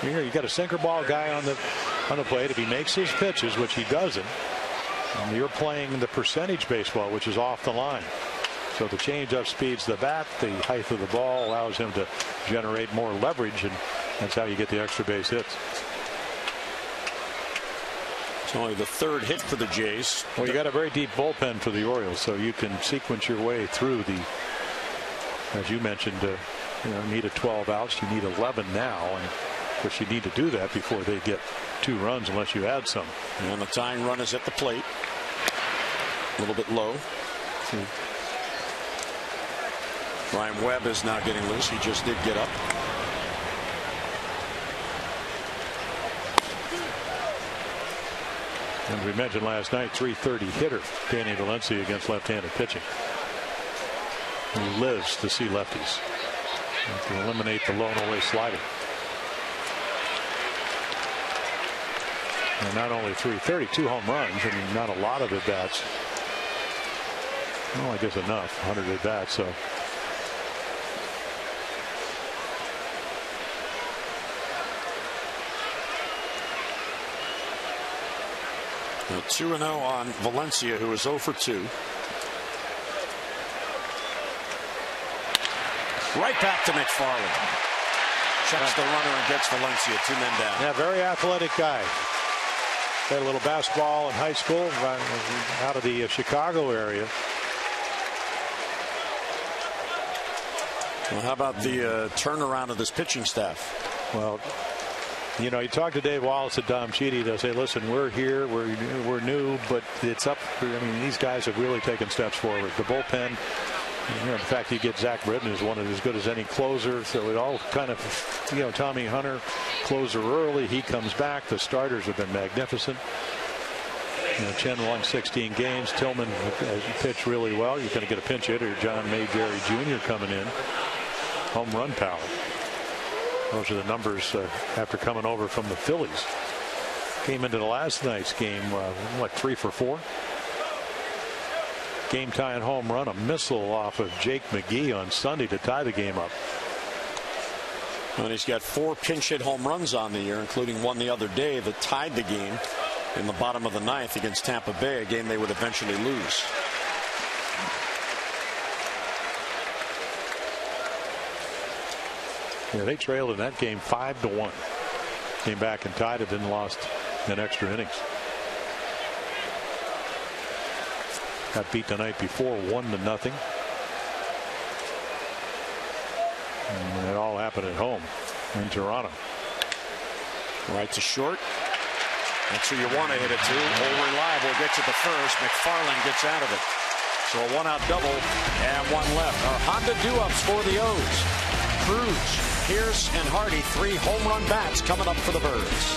You got a sinker ball guy on the plate. If he makes his pitches, which he doesn't, you're playing the percentage baseball, which is off the line. So the changeup speeds the bat. The height of the ball allows him to generate more leverage, and that's how you get the extra base hits. It's only the 3rd hit for the Jays. Well, you got a very deep bullpen for the Orioles, so you can sequence your way through the, as you mentioned, need a 12 outs. You need 11 now, and of course you need to do that before they get 2 runs unless you add some. And the tying run is at the plate. A little bit low. Ryan Webb is now getting loose. He just did get up. And we mentioned last night, .330 hitter Danny Valencia against left-handed pitching. He lives to see lefties. To eliminate the lone away slider. And not only .330, 2 home runs, and not a lot of at-bats. Well, I guess enough, 100 at-bats, so. Now 2-0 on Valencia, who is 0 for 2. Right back to McFarland. Checks the runner and gets Valencia 2 men down. Yeah, very athletic guy. Played a little basketball in high school, out of the Chicago area. Well, how about the turnaround of this pitching staff? Well, you know, you talk to Dave Wallace at Dom Chidi, they'll say, listen, we're here, we're new, but it's up. I mean, these guys have really taken steps forward. The bullpen, you know, in fact, you get Zach Britton, who's one of as good as any closer. So it all kind of, you know, Tommy Hunter, closer early. He comes back. The starters have been magnificent. You know, Chen won 16 games. Tillman pitched really well. You're going to get a pinch hitter, John Mayberry Jr. coming in. Home run power. Those are the numbers after coming over from the Phillies. Came into the last night's game, what, 3 for 4? Game tying home run, a missile off of Jake McGee on Sunday to tie the game up. And he's got 4 pinch hit home runs on the year, including one the other day that tied the game in the bottom of the 9th against Tampa Bay, a game they would eventually lose. Yeah, they trailed in that game 5-1. Came back and tied it and lost in extra innings. Got beat the night before 1-0. And it all happened at home in Toronto. Right to short. That's who you want to hit it to. Old Reliable gets it to first. McFarland gets out of it. So a 1-out double and 1 left. Our Honda do-ups for the O's. CRUZ, Pierce, and Hardy, 3 home run bats coming up for the Birds.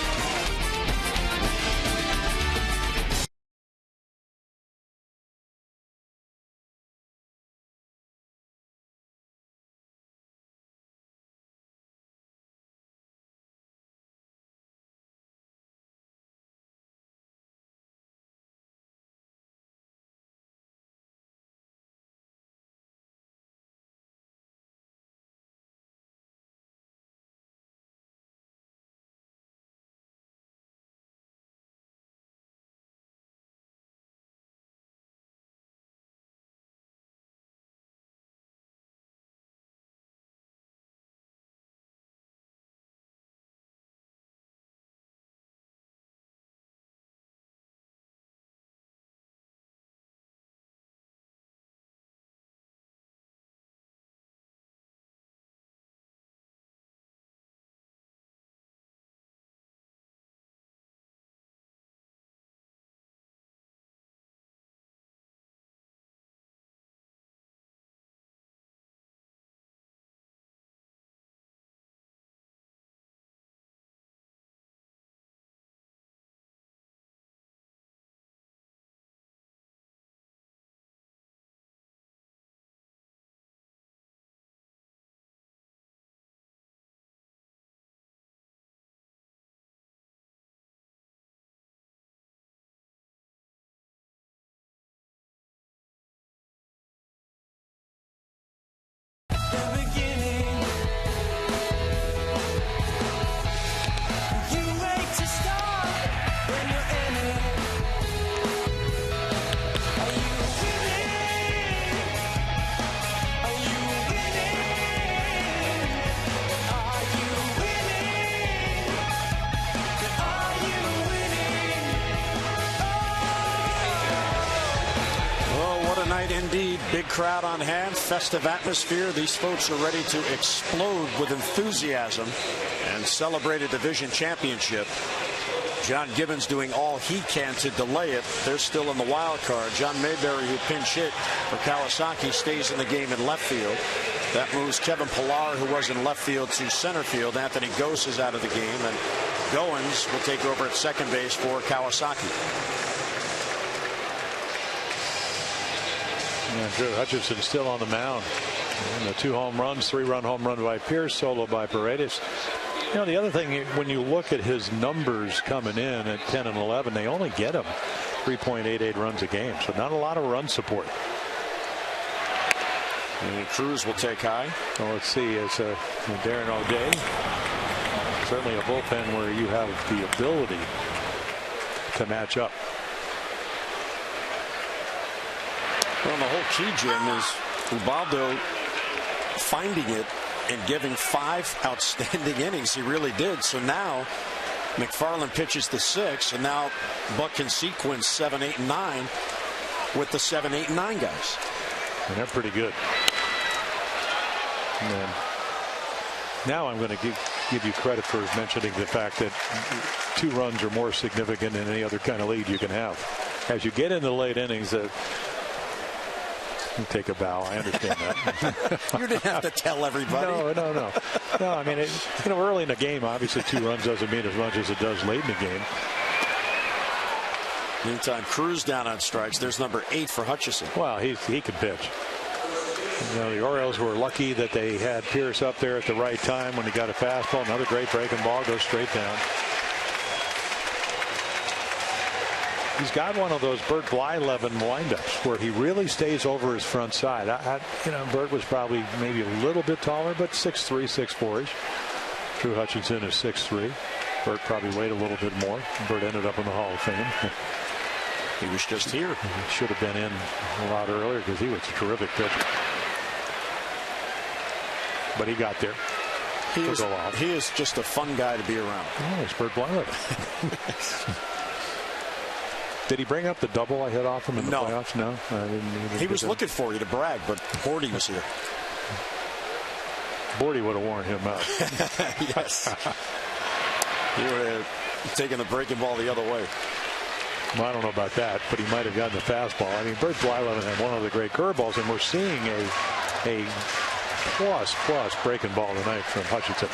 Indeed, big crowd on hand, festive atmosphere. These folks are ready to explode with enthusiasm and celebrate a division championship. John Gibbons doing all he can to delay it. They're still in the wild card. John Mayberry, who pinch hit for Kawasaki, stays in the game in left field. That moves Kevin Pillar, who was in left field, to center field. Anthony Gose is out of the game, and Goins will take over at second base for Kawasaki. And Drew Hutchison still on the mound. And the 2 home runs, 3-run home run by Pierce, solo by Paredes. You know, the other thing, when you look at his numbers coming in at 10 and 11, they only get him 3.88 runs a game, so not a lot of run support. And CRUZ will take high. Well, let's see, it's Darren O'Day. Certainly a bullpen where you have the ability to match up. Well, the whole key, Jim, is Ubaldo finding it and giving 5 outstanding innings. He really did. So now McFarland pitches the 6, and now Buck can sequence 7, 8, and 9 with the 7, 8, and 9 guys. And they're pretty good. And now I'm going to give you credit for mentioning the fact that 2 runs are more significant than any other kind of lead you can have. As you get into the late innings, you take a bow. I understand that. You didn't have to tell everybody. No. I mean, early in the game, obviously 2 runs doesn't mean as much as it does late in the game. Meantime, CRUZ down on strikes. There's number 8 for Hutchison. Well, he can pitch. You know, the Orioles were lucky that they had Pierce up there at the right time when he got a fastball. Another great breaking ball, goes straight down. He's got one of those Bert Blyleven windups where he really stays over his front side. Bert was probably maybe a little bit taller, but 6'3", 6'4". Drew Hutchison is 6'3". Bert probably weighed a little bit more. Bert ended up in the Hall of Fame. He was just here. He should have been in a lot earlier because he was a terrific pitcher. But he got there. He is just a fun guy to be around. Oh, it's Bert Blyleven. Did he bring up the double I hit off him in the playoffs? No. He was looking for you to brag, but Bordy was here. Bordy would have worn him out. Yes. He would have taken the breaking ball the other way. Well, I don't know about that, but he might have gotten the fastball. I mean, Bert Blyleven had one of the great curveballs, and we're seeing a plus breaking ball tonight from Hutchison.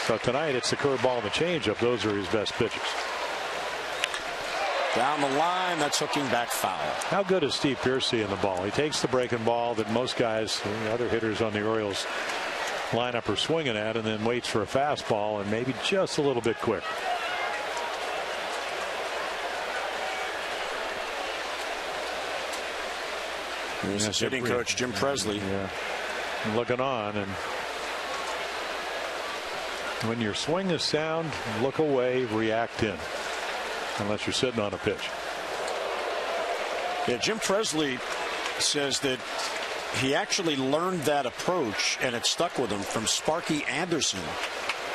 So tonight it's the curveball and the changeup. Those are his best pitches. Down the line, that's hooking back foul. How good is Steve Pierce seeing the ball? He takes the breaking ball that most guys, the other hitters on the Orioles lineup are swinging at, and then waits for a fastball and maybe just a little bit quick. Here's his hitting coach, Jim Presley. Yeah. Looking on, and when your swing is sound, look away, react in. Unless you're sitting on a pitch. Yeah, Jim Presley says that he actually learned that approach, and it stuck with him, from Sparky Anderson.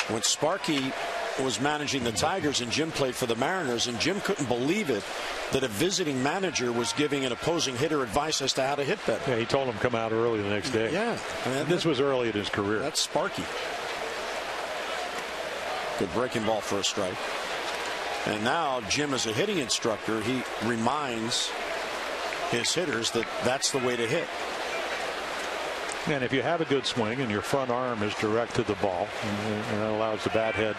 When Sparky was managing the Tigers and Jim played for the Mariners, and Jim couldn't believe it that a visiting manager was giving an opposing hitter advice as to how to hit better. Yeah, he told him come out early the next day. Yeah. This was early in his career. That's Sparky. Good breaking ball for a strike. And now Jim, as a hitting instructor, he reminds his hitters that that's the way to hit. And if you have a good swing and your front arm is direct to the ball, and that allows the bat head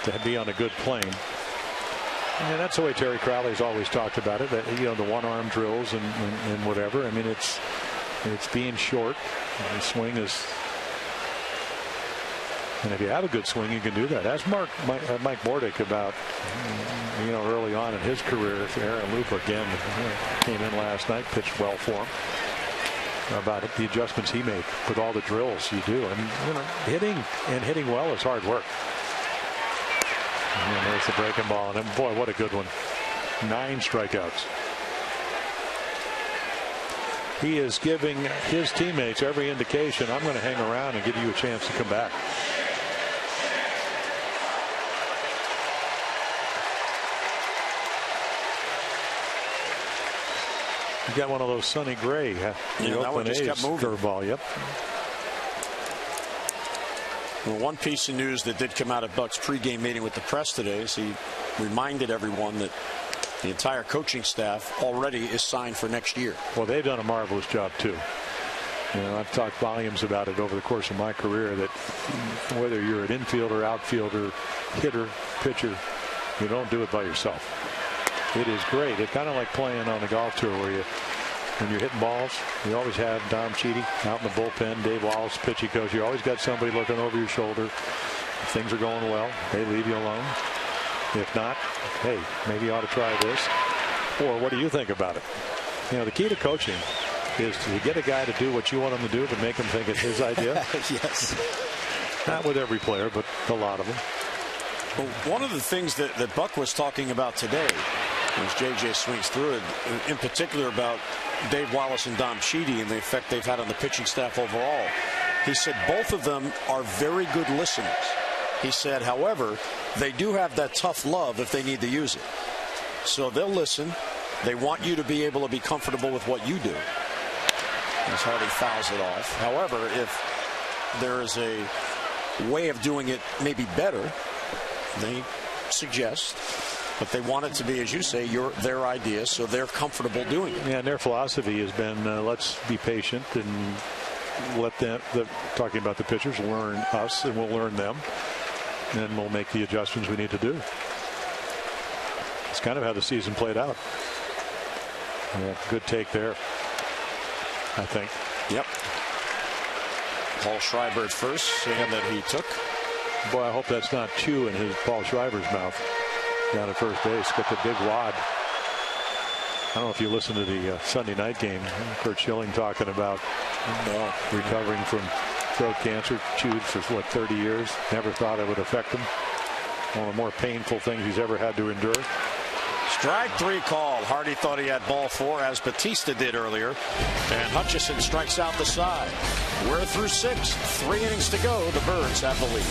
to be on a good plane. And that's the way Terry Crowley's always talked about it. That, the one arm drills and whatever. I mean, it's being short. And the swing is. And if you have a good swing, you can do that. Ask Mike Bordick about, early on in his career. Aaron Lupa again came in last night, pitched well for him. About the adjustments he made with all the drills you do. And, hitting well is hard work. And there's the breaking ball. And boy, what a good one. 9 strikeouts. He is giving his teammates every indication, I'm going to hang around and give you a chance to come back. You got one of those Sonny Gray. The that one Oakland just A's kept moving. Curveball, yep. Well, one piece of news that did come out of Buck's pregame meeting with the press today is he reminded everyone that the entire coaching staff already is signed for next year. Well, they've done a marvelous job, too. You know, I've talked volumes about it over the course of my career that whether you're an infielder, outfielder, hitter, pitcher, you don't do it by yourself. It is great. It's kind of like playing on the golf tour where when you're hitting balls, you always have Dom Chidi out in the bullpen, Dave Wallace, pitching coach. You always got somebody looking over your shoulder. If things are going well, they leave you alone. If not, hey, maybe you ought to try this. Or what do you think about it? You know, the key to coaching is to get a guy to do what you want him to do, but make him think it's his idea. Yes. Not with every player, but a lot of them. Well, one of the things that Buck was talking about today, as JJ swings through it, in particular about Dave Wallace and Dom Chidi and the effect they've had on the pitching staff overall. He said both of them are very good listeners. He said, however, they do have that tough love if they need to use it. So they'll listen. They want you to be able to be comfortable with what you do. As Hardy fouls it off. However, if there is a way of doing it maybe better, they suggest. But they want it to be, as you say, their idea, so they're comfortable doing it. Yeah, and their philosophy has been let's be patient and let them, talking about the pitchers, learn us and we'll learn them. And then we'll make the adjustments we need to do. It's kind of how the season played out. Yeah, good take there, I think. Yep. Paul Schreiber at first, saying that he took. Boy, I hope that's not chew in Paul Schreiber's mouth down at first base. Got the big wad. I don't know if you listened to the Sunday night game. Curt Schilling talking about recovering from throat cancer, chewed for 30 years. Never thought it would affect him. One of the more painful things he's ever had to endure. Strike three call. Hardy thought he had ball four, as Bautista did earlier. And Hutchison strikes out the side. We're through 6. 3 innings to go. The Birds have the lead.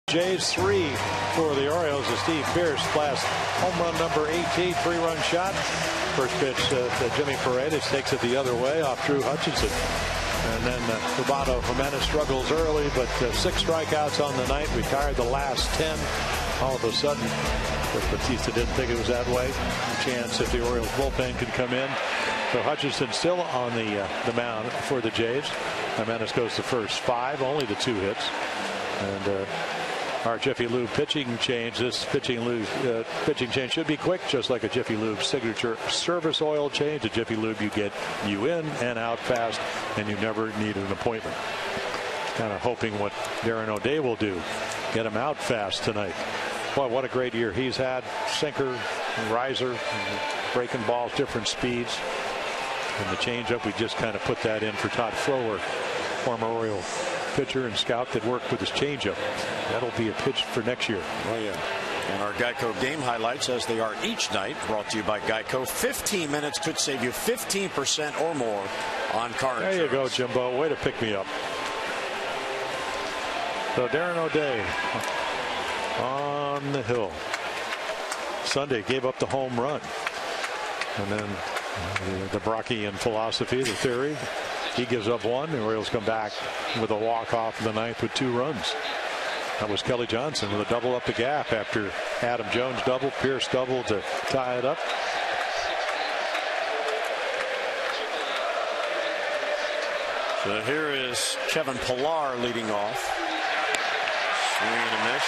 Jays 3 for the Orioles as Steve Pearce blasts home run number 18, 3-run shot. First pitch to Jimmy Paredes, takes it the other way off Drew Hutchison. And then Roberto Jimenez struggles early, but 6 strikeouts on the night, retired the last 10. All of a sudden, Bautista didn't think it was that way. A chance if the Orioles bullpen could come in. So Hutchison still on the mound for the Jays. Jimenez goes to first, 5, only the 2 hits. And our Jiffy Lube pitching change. This pitching change should be quick, just like a Jiffy Lube signature service oil change. A Jiffy Lube, you get you in and out fast, and you never need an appointment. Kind of hoping what Darren O'Day will do, get him out fast tonight. Boy, what a great year he's had. Sinker, riser, breaking balls, different speeds. And the changeup, we just kind of put that in for Todd Frower, former Oriole pitcher and scout that worked with his changeup. That'll be a pitch for next year. Oh, yeah. And our Geico game highlights, as they are each night, brought to you by Geico. 15 minutes could save you 15% or more on car insurance. There you go, Jimbo. Way to pick me up. So Darren O'Day on the hill. Sunday gave up the home run. And then the Brockian philosophy, the theory, he gives up one. The Orioles come back with a walk-off in the ninth with 2 runs. That was Kelly Johnson with a double up the gap after Adam Jones doubled, Pierce doubled to tie it up. So here is Kevin Pillar leading off. Swing and a miss.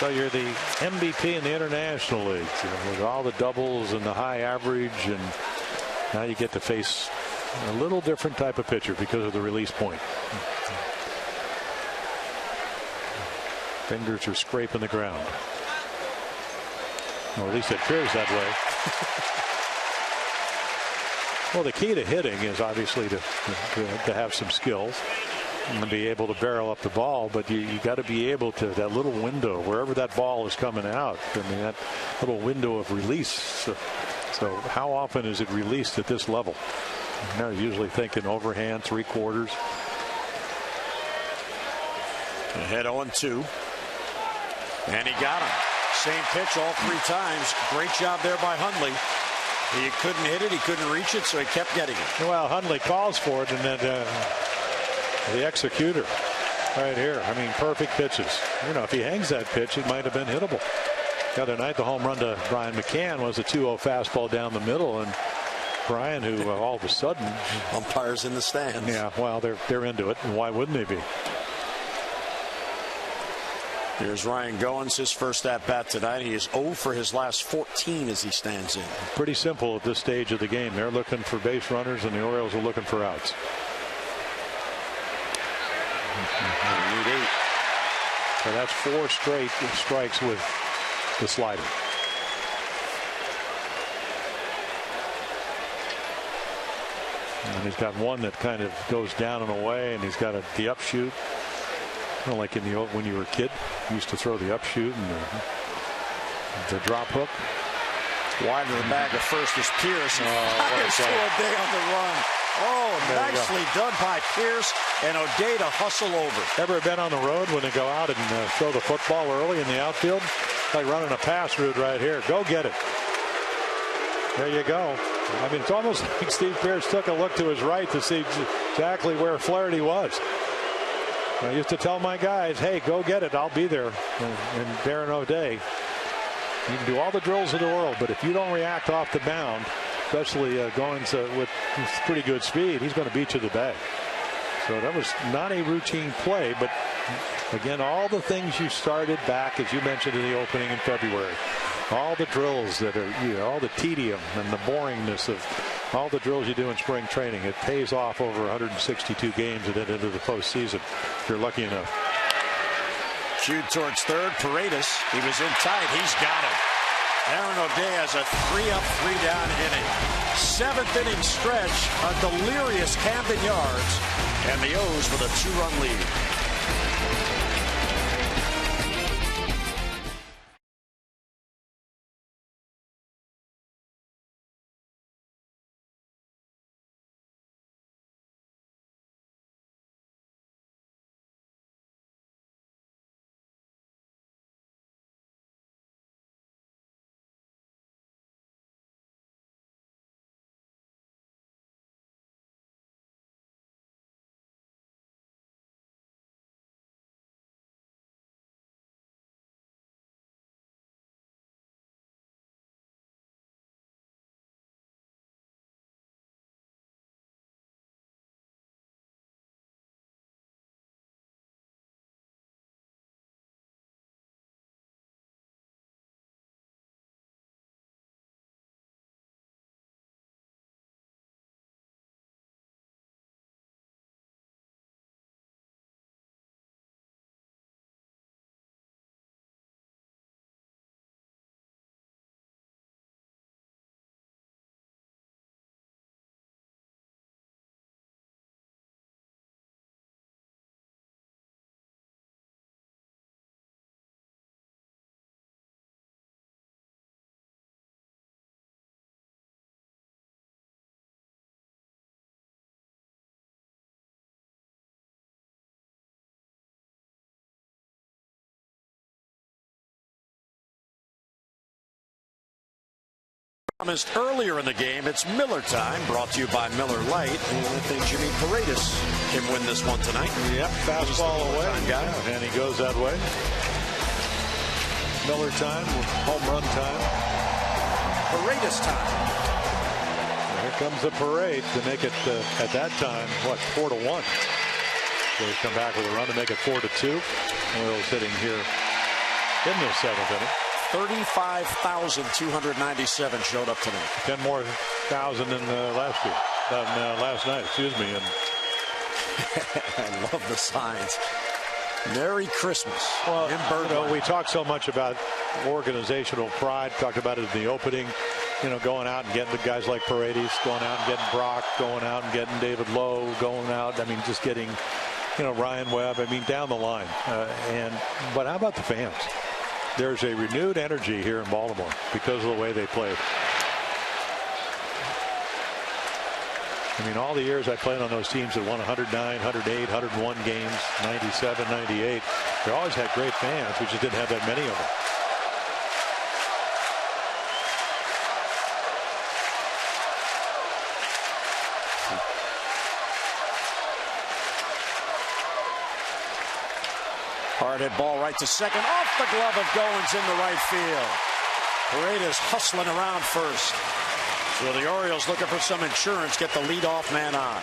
So you're the MVP in the International League, with all the doubles and the high average, and now you get to face a little different type of pitcher because of the release point. Fingers are scraping the ground. Well, at least it appears that way. Well, the key to hitting is obviously to have some skills and be able to barrel up the ball, but you got to be able to, that little window wherever that ball is coming out. I mean, that little window of release. So how often is it released at this level? You're usually thinking overhand, 3/4. Ahead 0-2. And he got him. Same pitch all 3 times. Great job there by Hundley. He couldn't hit it. He couldn't reach it, so he kept getting it. Well, Hundley calls for it, and then the executor right here. I mean, perfect pitches. You know, if he hangs that pitch, it might have been hittable. The other night, the home run to Brian McCann was a 2-0 fastball down the middle, and Brian, who all of a sudden, umpires in the stands. Yeah, well, they're into it, and why wouldn't they be? Here's Ryan Goins, his first at bat tonight. He is 0 for his last 14 as he stands in. Pretty simple at this stage of the game. They're looking for base runners, and the Orioles are looking for outs. Need 8. So that's 4 straight strikes with the slider. And he's got one that kind of goes down and away, and he's got the upshoot. Kind of like when you were a kid, you used to throw the upshoot and the drop hook. Wide of the bag of first is Pierce. Here's O'Day on the run. Oh, nicely done by Pierce, and O'Day to hustle over. Ever been on the road when they go out and throw the football early in the outfield? Like running a pass route right here. Go get it. There you go. I mean, it's almost like Steve Pierce took a look to his right to see exactly where Flaherty was. I used to tell my guys, hey, go get it. I'll be there. And Darren O'Day, you can do all the drills in the world, but if you don't react off the mound, especially going with pretty good speed, he's going to beat you to the bag. So that was not a routine play, but again, all the things you started back, as you mentioned in the opening in February, all the drills that are, all the tedium and the boringness of all the drills you do in spring training, it pays off over 162 games and then into the postseason, if you're lucky enough. Cued towards third. Paredes, he was in tight. He's got it. Aaron O'Day has a 3-up, 3-down inning. 7th inning stretch, a delirious Camden Yards, and the O's with a 2-run lead. Promised earlier in the game, it's Miller time, brought to you by Miller Lite. And I think Jimmy Paredes can win this one tonight. Yep, fastball away. And he goes that way. Miller time, home run time. Paredes time. Here comes the parade to make it, at that time, what, 4-1. So they come back with a run to make it 4-2. Orioles hitting here in the 7th inning. 35,297 showed up tonight. 10 more thousand than last night, excuse me. And I love the signs. Merry Christmas. Well, you know, we talk so much about organizational pride. Talked about it in the opening. You know, going out and getting the guys like Paredes, going out and getting Brock, going out and getting David Lowe, going out. I mean, just getting, you know, Ryan Webb. I mean, down the line. But how about the fans? There's a renewed energy here in Baltimore because of the way they played. I mean, all the years I played on those teams that won 109, 108, 101 games, 97, 98, they always had great fans. We just didn't have that many of them. Hard hit ball right to second, off the glove of Goins in the right field. Paredes hustling around first. So the Orioles looking for some insurance, get the leadoff man on.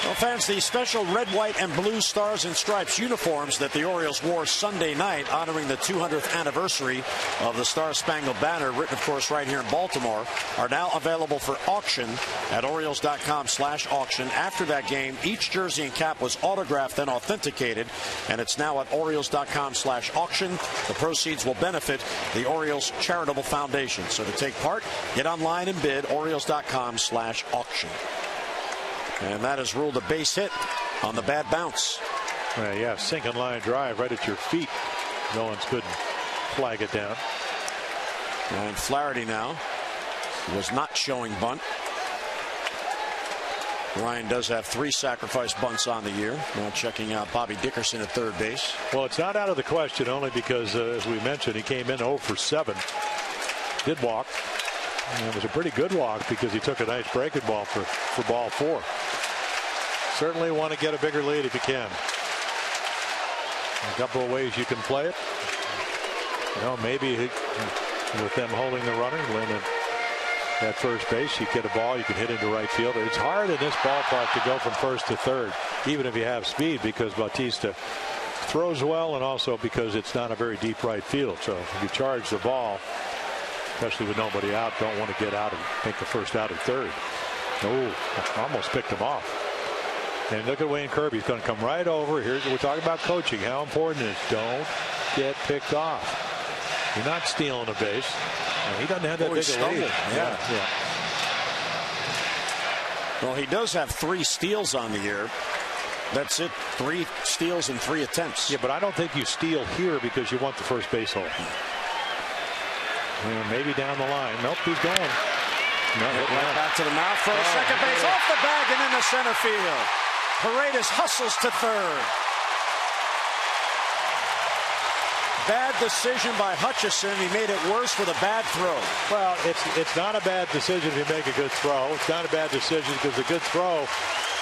Well, fans, the special red, white, and blue stars and stripes uniforms that the Orioles wore Sunday night, honoring the 200th anniversary of the Star Spangled Banner, written, of course, right here in Baltimore, are now available for auction at Orioles.com/auction. After that game, each jersey and cap was autographed and authenticated, and it's now at Orioles.com/auction. The proceeds will benefit the Orioles Charitable Foundation. So to take part, get online and bid, Orioles.com/auction. And that has ruled a base hit on the bad bounce. Yeah, sinking line drive right at your feet. No one's couldn't flag it down. And Flaherty now was not showing bunt. Ryan does have 3 sacrifice bunts on the year. Now checking out Bobby Dickerson at third base. Well, it's not out of the question, only because, as we mentioned, he came in 0 for 7. Did walk. And it was a pretty good walk because he took a nice breaking ball for ball 4. Certainly want to get a bigger lead if you can. A couple of ways you can play it. You know, maybe with them holding the runner, Lynn at first base, you get a ball, you can hit into right field. It's hard in this ballpark to go from first to third, even if you have speed, because Bautista throws well, and also because it's not a very deep right field. So if you charge the ball, especially with nobody out, don't want to get out and make the first out at third. Oh, almost picked him off. And look at Wayne Kirby. He's going to come right over. Here's, we're talking about coaching. How important it is. Don't get picked off. You're not stealing a base. And he doesn't have that big a lead. Yeah. Well, he does have 3 steals on the year. That's it. 3 steals in 3 attempts. Yeah, but I don't think you steal here because you want the first base hole. Maybe down the line. Nope, he's going. No, right back to the mouth for the second base, off the bag and into center field. Paredes hustles to third. Bad decision by Hutchison. He made it worse with a bad throw. Well, it's not a bad decision if you make a good throw. It's not a bad decision because a good throw,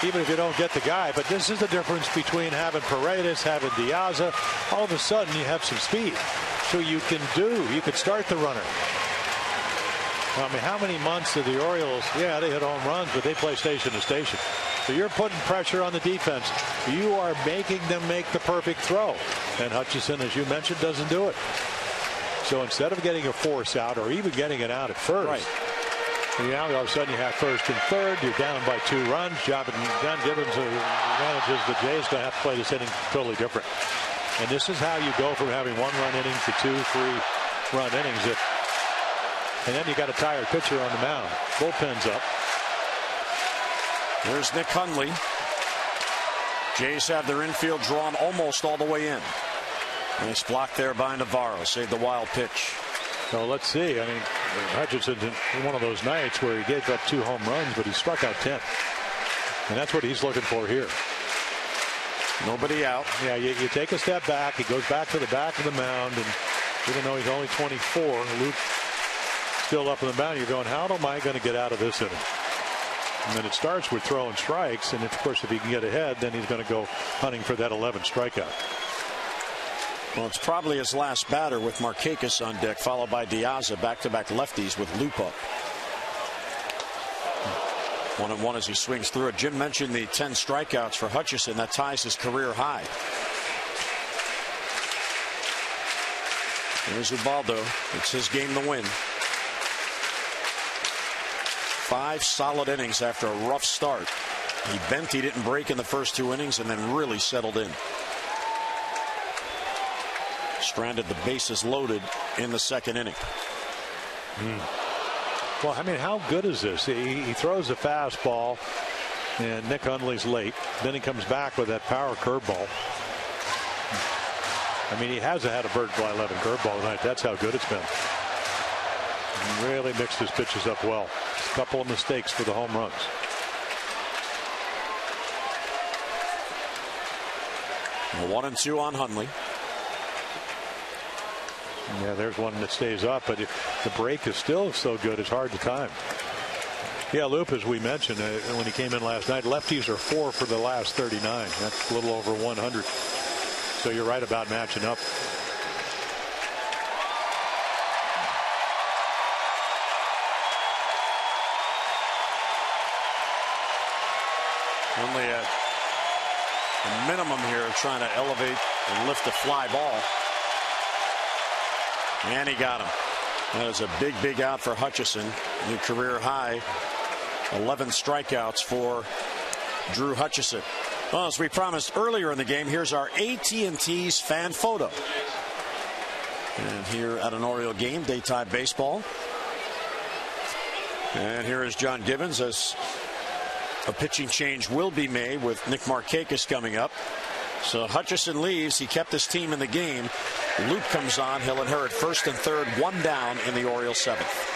even if you don't get the guy. But this is the difference between having Paredes, having Diaza. All of a sudden, you have some speed. So you can start the runner. I mean, how many months did the Orioles, yeah, they hit home runs, but they play station to station. So you're putting pressure on the defense. You are making them make the perfect throw. And Hutchison, as you mentioned, doesn't do it. So instead of getting a force out or even getting it out at first, right. Now all of a sudden you have first and third. You're down by 2 runs. John Gibbons, who manages the Jays, going to have to play this inning totally different. And this is how you go from having 1-run innings to 2, 3-run innings. And then you got a tired pitcher on the mound. Bullpen's up. There's Nick Hundley. Jays have their infield drawn almost all the way in. Nice block there by Navarro. Saved the wild pitch. So let's see. I mean, Hutchinson's in one of those nights where he gave up 2 home runs, but he struck out 10. And that's what he's looking for here. Nobody out. Yeah, you take a step back. He goes back to the back of the mound, and even though he's only 24, Luke still up in the mound. You're going, how am I going to get out of this inning? And then it starts with throwing strikes, and of course, if he can get ahead, then he's going to go hunting for that 11th strikeout. Well, it's probably his last batter with Markakis on deck, followed by Diaz, back-to-back lefties with Loop up. 1-1 as he swings through it. Jim mentioned the 10 strikeouts for Hutchison. That ties his career high. There's Ubaldo. It's his game to win. 5 solid innings after a rough start. He bent, he didn't break in the first 2 innings, and then really settled in. Stranded the bases loaded in the 2nd inning. Well, I mean, how good is this? He throws a fastball, and Nick Hundley's late. Then he comes back with that power curveball. I mean, he hasn't had a bird by 11 curveball tonight. That's how good it's been. He really mixed his pitches up well. A couple of mistakes for the home runs. Well, 1-2 on Hundley. Yeah, there's one that stays up, but the break is still so good, it's hard to time. Yeah, Loop, as we mentioned, when he came in last night, lefties are 4 for the last 39. That's a little over 100. So you're right about matching up. Only at a minimum here, trying to elevate and lift a fly ball. And he got him. That is a big out for Hutchison. New career high. 11 strikeouts for Drew Hutchison. Well, as we promised earlier in the game, here's our AT&T's fan photo. And here at an Oriole game, daytime baseball. And here is John Gibbons as a pitching change will be made with Nick Markakis coming up. So Hutchison leaves. He kept his team in the game. Loop comes on. He'll inherit 1st and 3rd, 1 down in the Orioles 7th.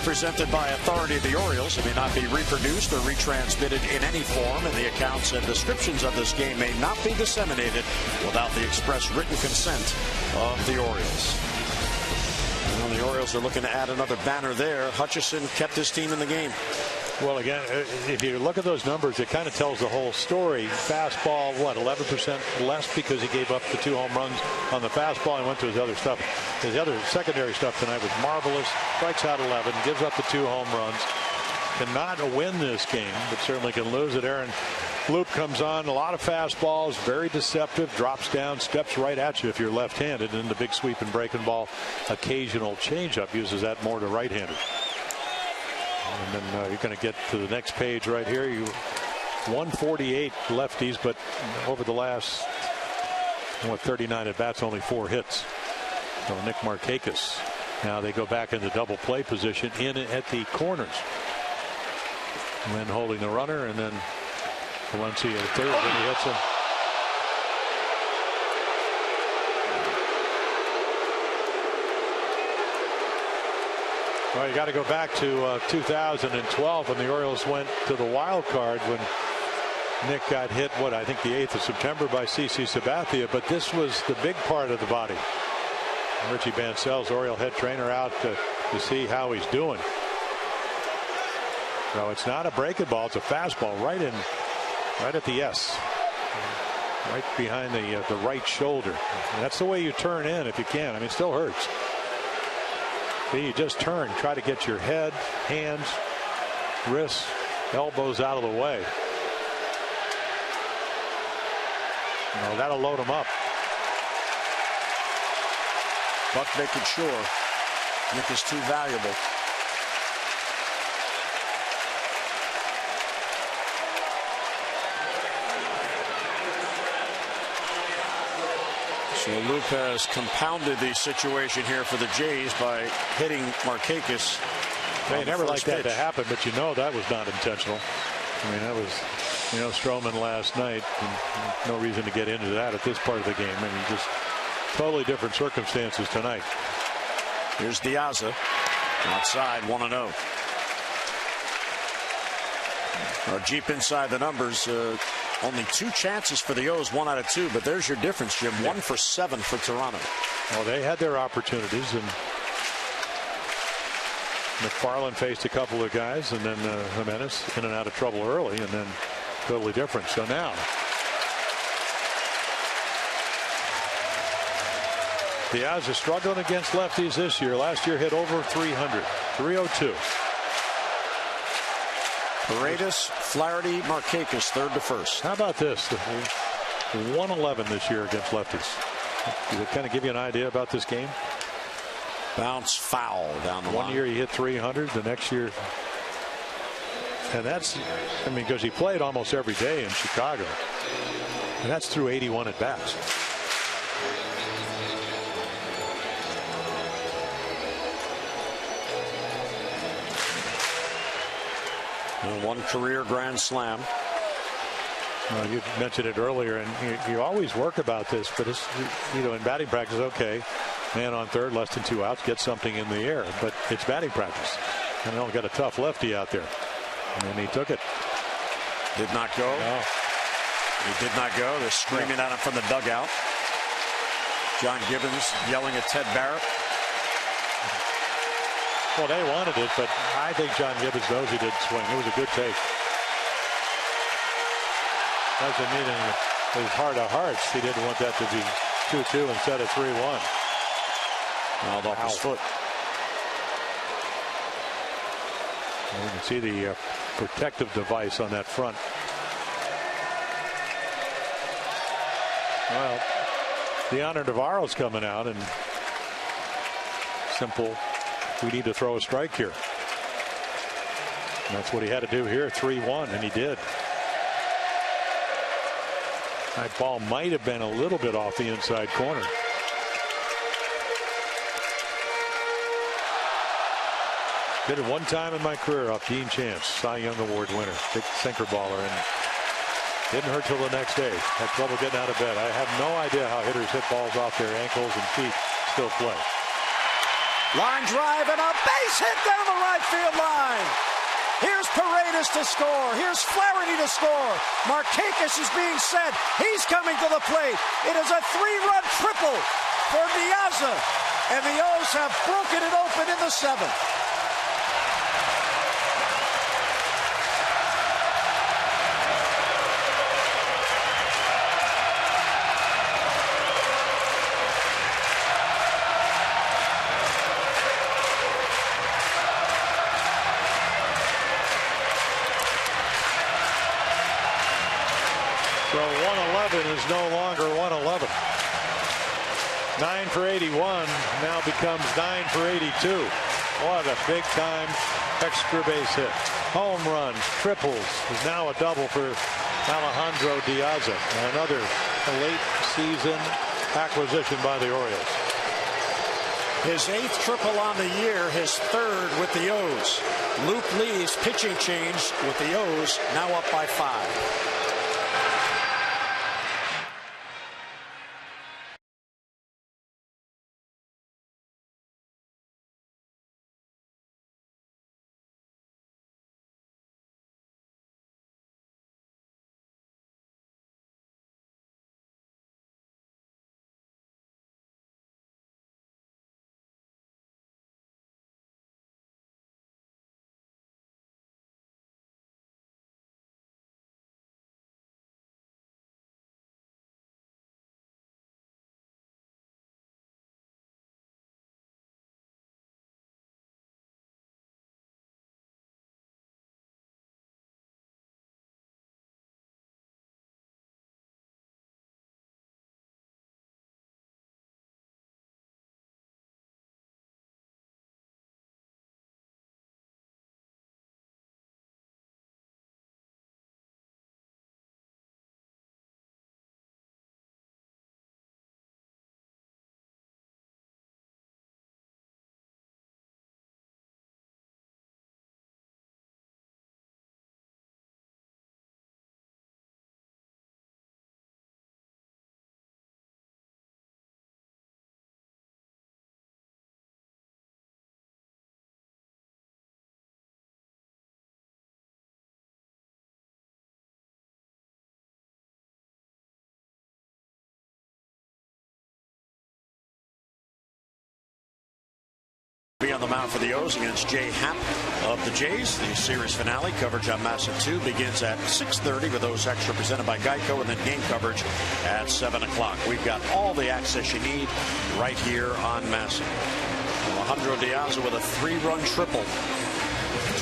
Presented by authority of the Orioles. It may not be reproduced or retransmitted in any form, and the accounts and descriptions of this game may not be disseminated without the express written consent of the Orioles. Well, the Orioles are looking to add another banner there. Hutchison kept his team in the game. Well, again, if you look at those numbers, it kind of tells the whole story. Fastball, 11% less because he gave up the 2 home runs on the fastball and went to his other stuff. His other secondary stuff tonight was marvelous. Strikes out 11, gives up the 2 home runs. Cannot win this game, but certainly can lose it. Aaron Loop comes on, a lot of fastballs, very deceptive, drops down, steps right at you if you're left-handed, and the big sweep and breaking ball, occasional changeup, uses that more to right-handers. And then you're going to get to the next page right here. 148 lefties, but over the last 39 at bats, only 4 hits. So Nick Markakis. Now they go back into double play position in at the corners. And then holding the runner, and then Valencia at third, and he hits him. Well, you got to go back to 2012 when the Orioles went to the wild card when Nick got hit, I think the 8th of September by CC Sabathia, but this was the big part of the body. Richie Bancels, Oriole head trainer, out to see how he's doing. So it's not a breaking ball, it's a fastball right at the S. Right behind the right shoulder. And that's the way you turn in if you can. I mean, it still hurts. See, you just turn, try to get your head, hands, wrists, elbows out of the way. No, that'll load him up. Buck making sure Nick is too valuable. So Luke has compounded the situation here for the Jays by hitting Markakis. They never like that to happen, but you know that was not intentional. I mean, that was, Stroman last night. And no reason to get into that at this part of the game. I mean, just totally different circumstances tonight. Here's Diaza outside, 1-0. Jeep inside the numbers. Only 2 chances for the O's, 1 out of 2. But there's your difference, Jim. 1 for 7 for Toronto. Well, they had their opportunities, and McFarland faced a couple of guys, and then Jimenez in and out of trouble early, and then totally different. So now Diaz is struggling against lefties this year. Last year hit over 300, 302. Paredes, Flaherty, Markakis, 3rd to 1st. How about this? 111 this year against lefties. Does it kind of give you an idea about this game? Bounce foul down the line. One year he hit 300, the next year. And that's, I mean, because he played almost every day in Chicago. And that's through 81 at bats. One career grand slam. Well, you mentioned it earlier, and you always work about this, but it's, in batting practice, okay, man on third, less than 2 outs, get something in the air, but it's batting practice. And they'll get a tough lefty out there. And then he took it. Did not go. No. He did not go. They're screaming at him from the dugout. John Gibbons yelling at Ted Barrett. Well, they wanted it, but I think John Gibbons knows he didn't swing. It was a good take. Doesn't mean in his heart of hearts he didn't want that to be 2-2 instead of 3-1. Fouled off his foot. And you can see the protective device on that front. Well, DIONER Navarro's coming out, and simple. We need to throw a strike here. And that's what he had to do here, 3-1, and he did. That ball might have been a little bit off the inside corner. Did it one time in my career off Gene Chance, Cy Young Award winner, big sinker baller, and didn't hurt till the next day. Had trouble getting out of bed. I have no idea how hitters hit balls off their ankles and feet, still play. Line drive and a base hit down the right field line. Here's Paredes to score. Here's Flaherty to score. Markakis is being set. He's coming to the plate. It is a 3-run triple for Diaza. And the O's have broken it open in the 7th. So 111 is no longer 111. 9 for 81 now becomes 9 for 82. What a big time extra base hit. Home runs, triples, is now a double for Alejandro Diaza. Another late season acquisition by the Orioles. His 8th triple on the year, his 3rd with the O's. Luke Lee's pitching change with the O's now up by 5. the mound for the O's against Jay Happ of the Jays. The series finale coverage on MASN 2 begins at 6:30 with O's Extra presented by Geico, and then game coverage at 7 o'clock. We've got all the access you need right here on MASN. Alejandro Diaz with a 3-run triple.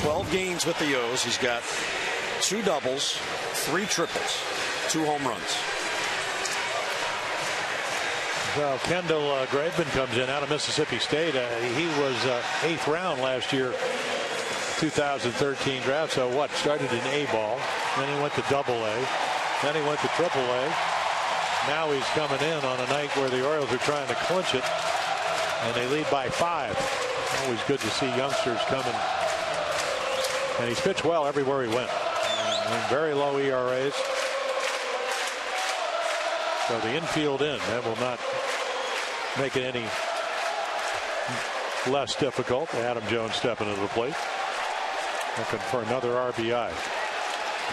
12 games with the O's. He's got 2 doubles, 3 triples, 2 home runs. Well, Kendall Graveman comes in out of Mississippi State. He was 8th round last year, 2013 draft. So what? Started in A-ball, then he went to Double-A, then he went to Triple-A. Now he's coming in on a night where the Orioles are trying to clinch it, and they lead by 5. Always good to see youngsters coming. And he's pitched well everywhere he went. And very low ERAs. So the infield in, that will not make it any less difficult. Adam Jones stepping to the plate, looking for another RBI.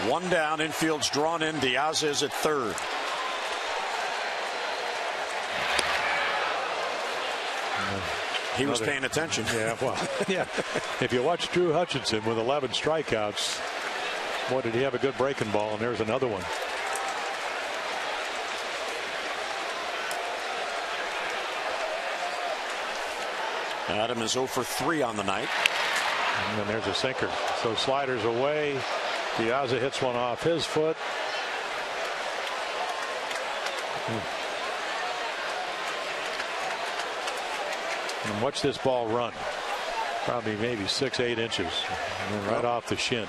1 down, infield's drawn in. Diaz is at third. He was paying attention. Yeah, well, yeah. If you watch Drew Hutchinson with 11 strikeouts, boy, did he have a good breaking ball, and there's another one. Adam is 0 for 3 on the night. And then there's a sinker. So sliders away. Diaz hits one off his foot. And watch this ball run. Probably maybe 6-8 inches. And then right off the shin.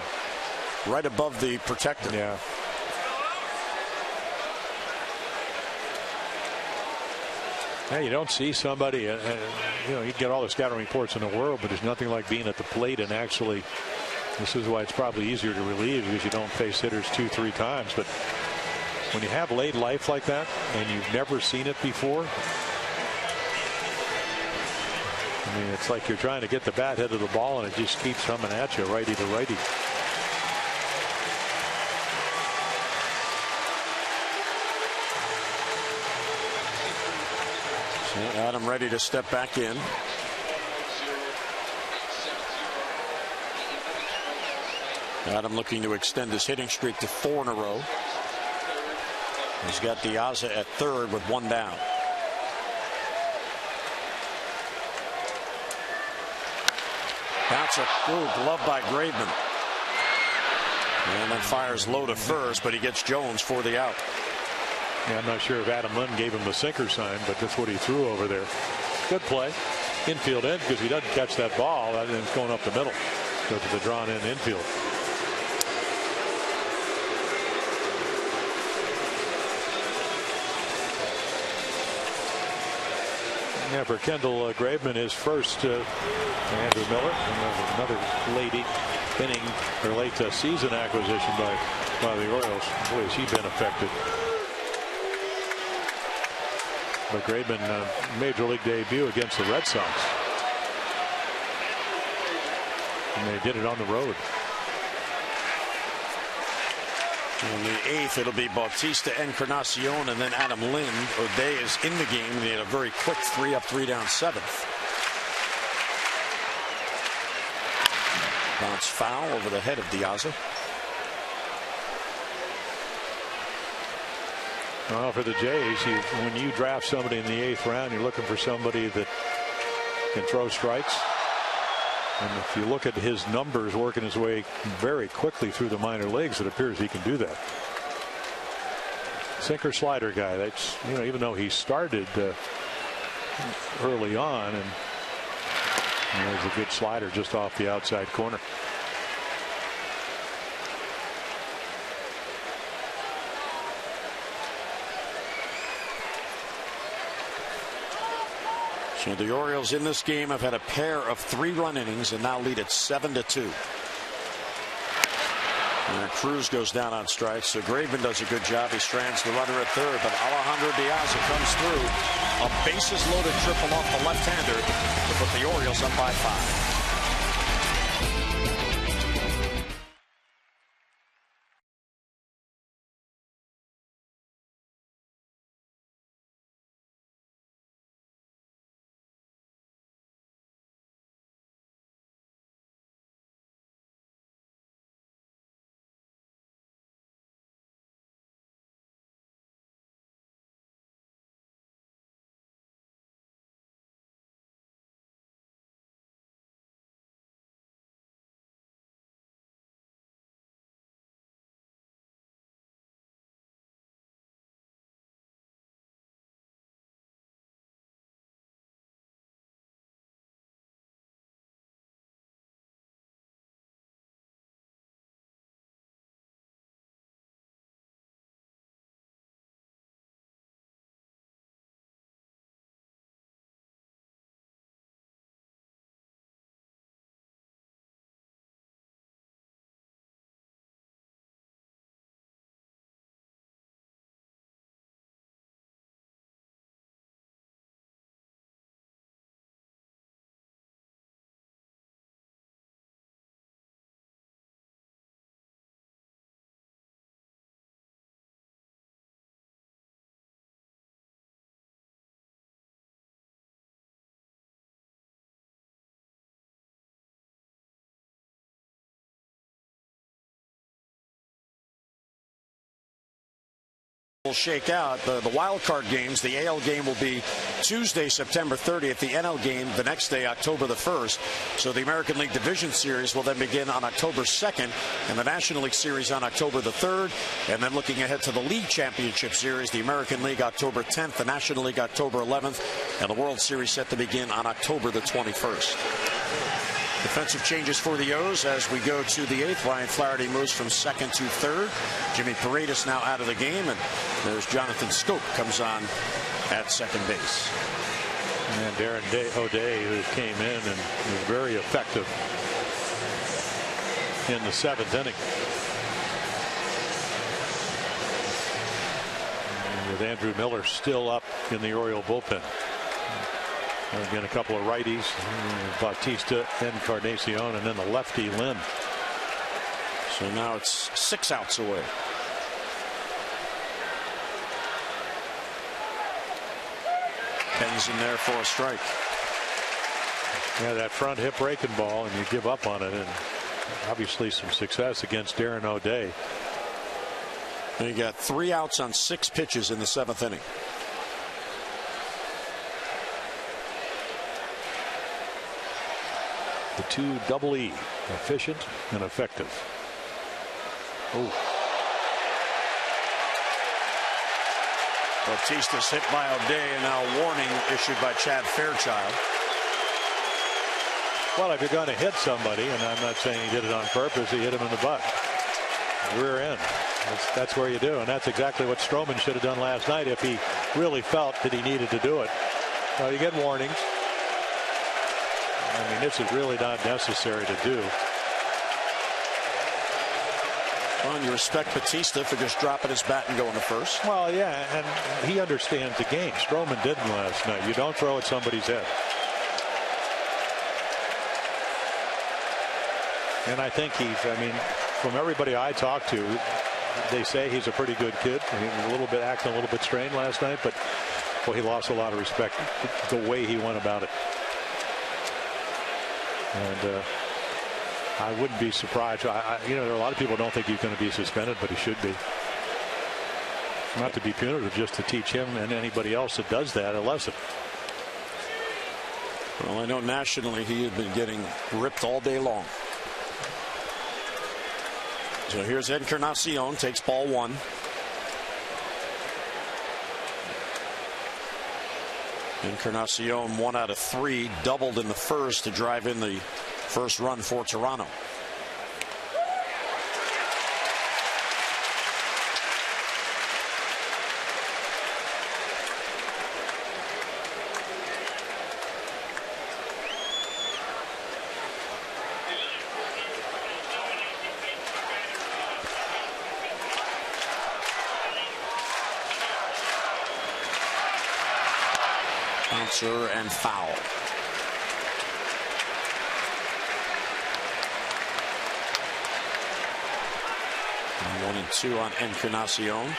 Right above the protector. Yeah. Hey, you don't see somebody, you know, you can get all the scouting reports in the world, but there's nothing like being at the plate and actually, this is why it's probably easier to relieve, because you don't face hitters 2-3 times. But when you have late life like that and you've never seen it before, I mean, it's like you're trying to get the bat head of the ball and it just keeps coming at you, righty to righty. Adam ready to step back in. Adam looking to extend his hitting streak to 4 in a row. He's got Diaz at third with 1 down. That's a glove by Graveman. And then fires low to first, but he gets Jones for the out. Yeah, I'm not sure if Adam Lynn gave him the sinker sign, but that's what he threw over there. Good play. Infield in, because he doesn't catch that ball, and it's going up the middle. Go to the drawn in infield. Yeah, for Kendall Graveman, his first Andrew Miller, another late inning or late season acquisition by the Orioles. Boy, has he been affected. But Graveman, major league debut against the Red Sox. And they did it on the road. In the 8th, it'll be Bautista, Encarnacion, and then Adam Lind. O'Day is in the game. They had a very quick 3 up, 3 down 7th. Bounce foul over the head of Diaz. Well, for the Jays, when you draft somebody in the 8th round, you're looking for somebody that can throw strikes. And if you look at his numbers working his way very quickly through the minor leagues, it appears he can do that. Sinker slider guy. That's, you know, even though he started early on, and there's a good slider just off the outside corner. So the Orioles in this game have had a pair of 3-run innings and now lead at 7-2. And CRUZ goes down on strikes, so Graveman does a good job. He strands the runner at third, but Alejandro Diaz comes through. A bases-loaded triple off the left-hander to put the Orioles up by 5. will shake out. The wild card games, the AL game will be Tuesday, September 30th. The NL game the next day, October the 1st. So the American League Division Series will then begin on October 2nd, and the National League Series on October the 3rd. And then looking ahead to the League Championship Series, the American League October 10th, the National League October 11th, and the World Series set to begin on October the 21st. Defensive changes for the O's as we go to the 8th. Ryan Flaherty moves from 2nd to 3rd. Jimmy Paredes now out of the game, and there's Jonathan Scope comes on at 2nd base. And Darren O'Day, who came in and was very effective in the 7th inning. And with Andrew Miller still up in the Oriole bullpen. Again, a couple of righties, Bautista, Encarnacion, and then the lefty Lynn. So now it's 6 outs away. Penn's in there for a strike. Yeah, that front hip breaking ball, and you give up on it, and obviously some success against Darren O'Day. And you got 3 outs on 6 pitches in the 7th inning. The 2 double E, efficient and effective. Oh. Bautista's hit by O'Day, and now a warning issued by Chad Fairchild. Well, if you're going to hit somebody, and I'm not saying he did it on purpose, he hit him in the butt. Rear end. That's where you do, and that's exactly what Stroman should have done last night if he really felt that he needed to do it. So you get warnings. I mean, this is really not necessary to do. Well, and you respect Bautista for just dropping his bat and going to first. Well, yeah, and he understands the game. Stroman didn't last night. You don't throw at somebody's head. And I think I mean, from everybody I talked to, they say he's a pretty good kid. He was acting a little bit strained last night, but well, he lost a lot of respect the way he went about it. And I wouldn't be surprised. You know, there are a lot of people who don't think he's going to be suspended, but he should be. Not to be punitive, just to teach him and anybody else that does that a lesson. Well, I know nationally he had been getting ripped all day long. So here's Encarnacion, takes ball 1. Encarnacion 1 out of 3, doubled in the first to drive in the first run for Toronto. Bouncer and foul. And 1-2 on Encarnacion.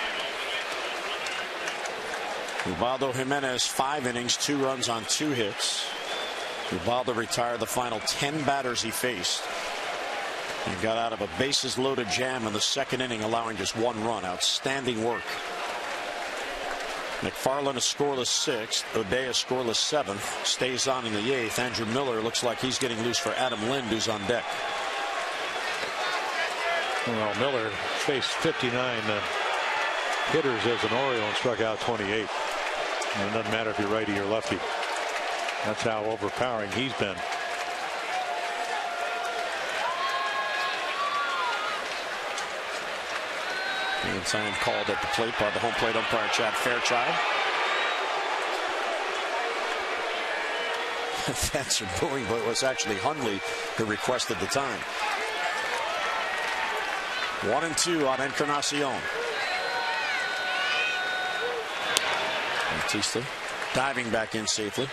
Ubaldo Jimenez, 5 innings, 2 runs on 2 hits. Ubaldo retired the final 10 batters he faced. He got out of a bases loaded jam in the 2nd inning, allowing just 1 run. Outstanding work. McFarland a scoreless 6th. O'Day a scoreless 7th. Stays on in the 8th. Andrew Miller looks like he's getting loose for Adam Lind, who's on deck. Well, Miller faced 59 hitters as an Oriole and struck out 28. And it doesn't matter if you're righty or lefty. That's how overpowering he's been. And time called at the plate by the home plate umpire Chad Fairchild. Fans are booing, but it was actually Hundley who requested the time. 1-2 on Encarnacion. Bautista diving back in safely.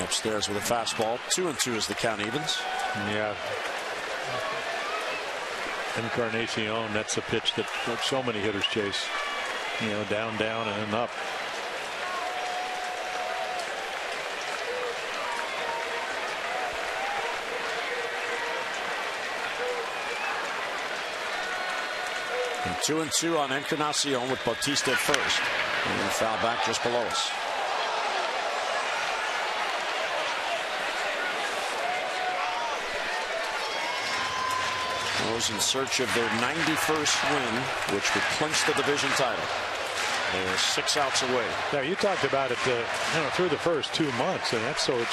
Upstairs with a fastball. 2-2 as the count evens. Yeah. Encarnacion, that's a pitch that so many hitters chase. You know, down, down, and up. And 2-2 on Encarnacion with Bautista at first. And a foul back just below us. Those in search of their 91st win, which would clinch the division title. They are 6 outs away. Now, you talked about it through the first 2 months, and that's so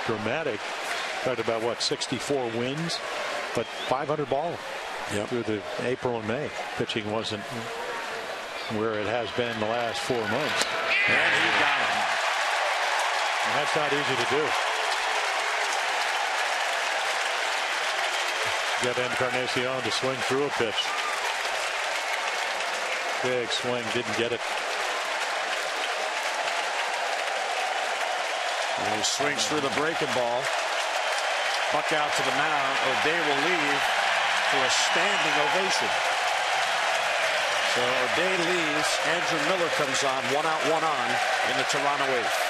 dramatic. Talked about, what, 64 wins, but 500 ball through the April and May. Pitching wasn't where it has been the last 4 months. And he got him. And that's not easy to do. Get Encarnacion to swing through a pitch. Big swing, didn't get it. And he swings through the breaking ball. Buck out to the mound. O'Day will leave for a standing ovation. So O'Day leaves. Andrew Miller comes on. 1 out, 1 on in the Toronto 8th.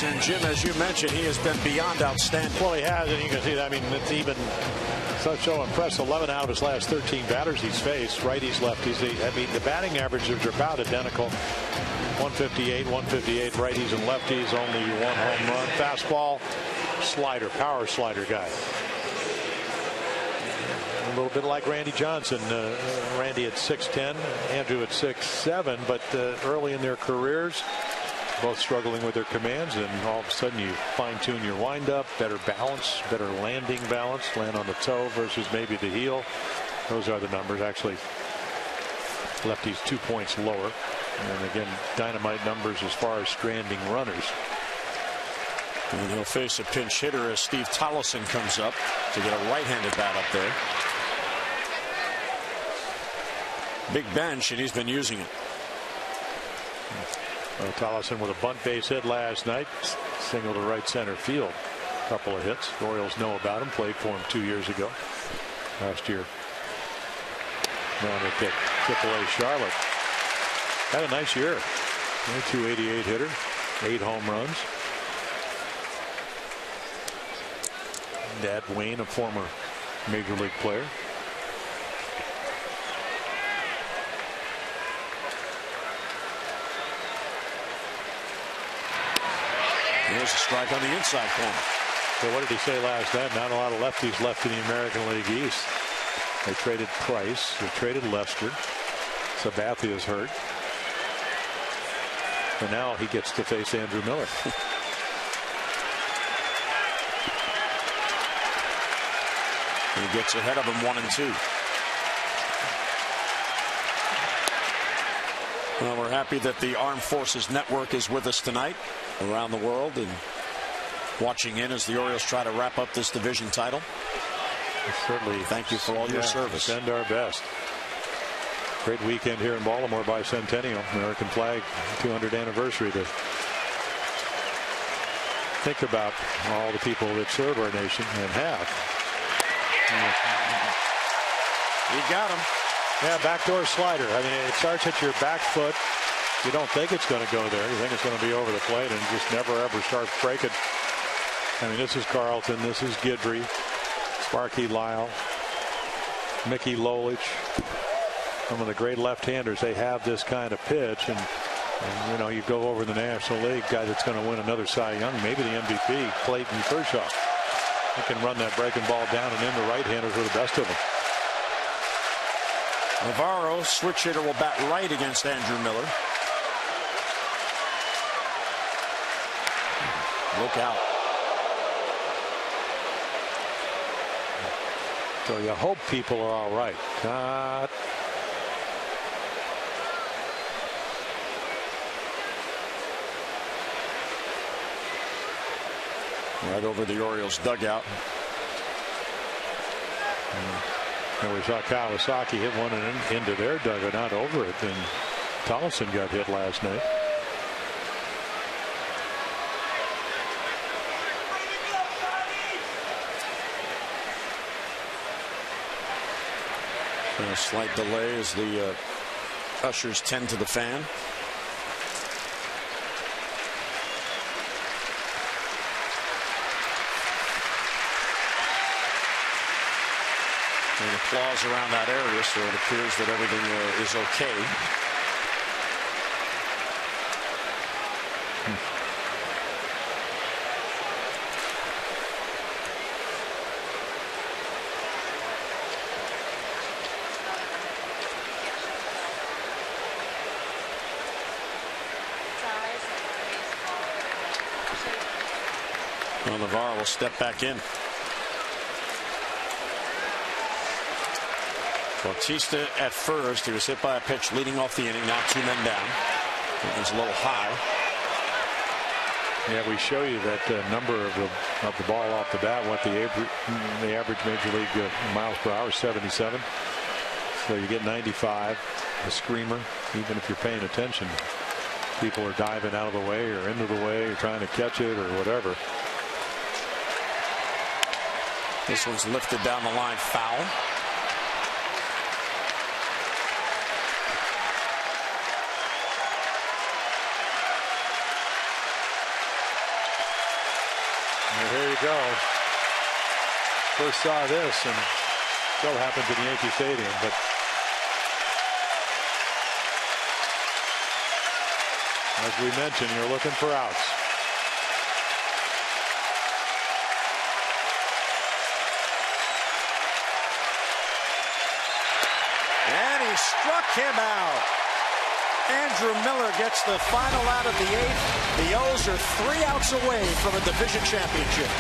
And Jim, as you mentioned, he has been beyond outstanding. Well, he has, and you can see that. I mean, it's even so impressive. 11 out of his last 13 batters he's faced, righties, lefties. I mean, the batting averages are about identical. 158, 158, righties and lefties. Only 1 home run. Fastball, slider, power slider guy. A little bit like Randy Johnson. Randy at 6'10", Andrew at 6'7", but early in their careers, both struggling with their commands, and all of a sudden you fine-tune your windup, better balance, better landing balance, land on the toe versus maybe the heel. Those are the numbers. Actually, lefties 2 points lower, and again, dynamite numbers as far as stranding runners. And he'll face a pinch hitter as Steve Tollefson comes up to get a right-handed bat up there. Big bench, and he's been using it. Tollefson with a bunt base hit last night, single to right center field. Couple of hits. The Orioles know about him. Played for him 2 years ago. Last year, down at AAA Charlotte. Had a nice year. 288 hitter, 8 home runs. Dad Wayne, a former major league player. There's a strike on the inside corner. So what did he say last night? Not a lot of lefties left in the American League East. They traded Price. They traded Lester. Sabathia's hurt. And now he gets to face Andrew Miller. He gets ahead of him 1-2. Well, we're happy that the Armed Forces Network is with us tonight around the world and watching in as the Orioles try to wrap up this division title. Certainly. Thank you for all your service. Send our best. Great weekend here in Baltimore bicentennial, American flag 200th anniversary. To think about all the people that serve our nation and have. You got him. Yeah, backdoor slider. I mean, it starts at your back foot. You don't think it's going to go there. You think it's going to be over the plate, and just never ever starts breaking. I mean, this is Carlton. This is Guidry, Sparky Lyle, Mickey Lolich. Some of the great left-handers, they have this kind of pitch, and you know, you go over the National League, guy that's going to win another Cy Young, maybe the MVP, Clayton Kershaw. He can run that breaking ball down and in. The right-handers are the best of them. NAVARRO, switch hitter, will bat right against Andrew Miller. Look out. So you hope people are all right. Right over the Orioles dugout. And we saw Kawasaki hit one into their dugout, not over it. And Tollefson got hit last night. A slight delay as the ushers tend to the fan. And applause around that area, so it appears that everything is okay. Well, NAVARRO will step back in. Bautista at first. He was hit by a pitch leading off the inning. Now 2 men down. It was a little high. Yeah, we show you that number of the ball off the bat. What the average major league miles per hour is 77. So you get 95. A screamer. Even if you're paying attention, people are diving out of the way or into the way or trying to catch it or whatever. This one's lifted down the line, foul. Here you go. First saw this, and still happens at the Yankee Stadium, but as we mentioned, you're looking for outs. And he struck him out. Andrew Miller gets the final out of the 8th. The O's are 3 outs away from a division championship.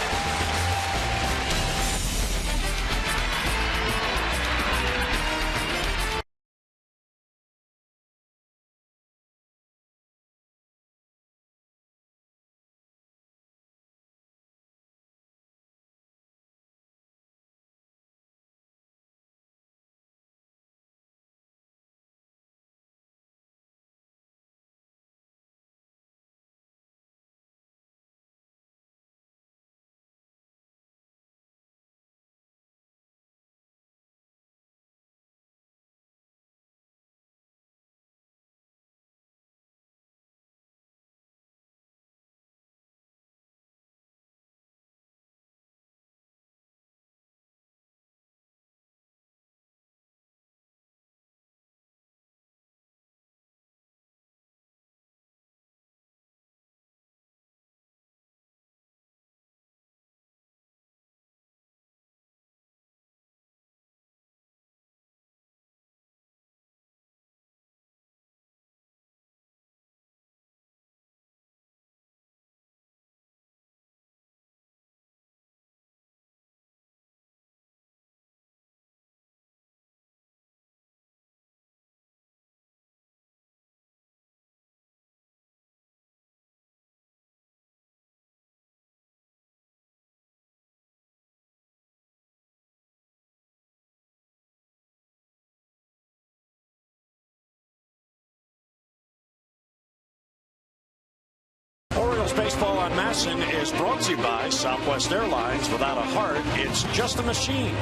Baseball on Masson is brought to you by Southwest Airlines. Without a heart, it's just a machine.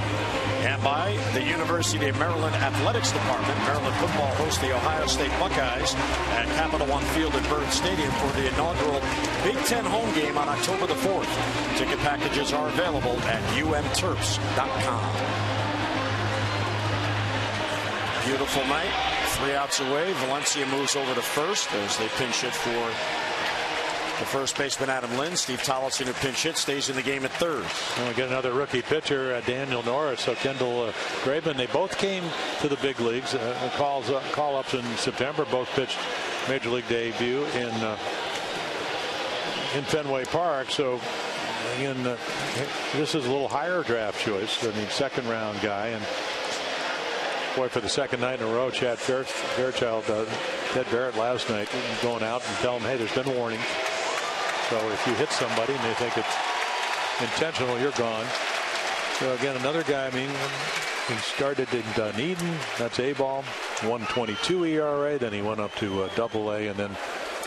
And by the University of Maryland Athletics Department. Maryland football hosts the Ohio State Buckeyes at Capital One Field at Bird Stadium for the inaugural Big Ten home game on October the 4th. Ticket packages are available at umterps.com. Beautiful night. 3 outs away. Valencia moves over to first as they pinch hit for the first baseman, Adam Lynn. Steve Tollefson, who pinch hit, stays in the game at third. And we get another rookie pitcher, Daniel Norris. So Kendall Graveman, they both came to the big leagues. Call-ups in September. Both pitched Major League debut in Fenway Park. So again, this is a little higher draft choice than the second round guy. And boy, for the second night in a row, Chad Fairchild, Ted Barrett last night, going out and telling him, hey, there's been a warning. So if you hit somebody and they think it's intentional, you're gone. So again, another guy, I mean, he started in Dunedin, that's A-ball, 1.22 ERA, then he went up to AA and then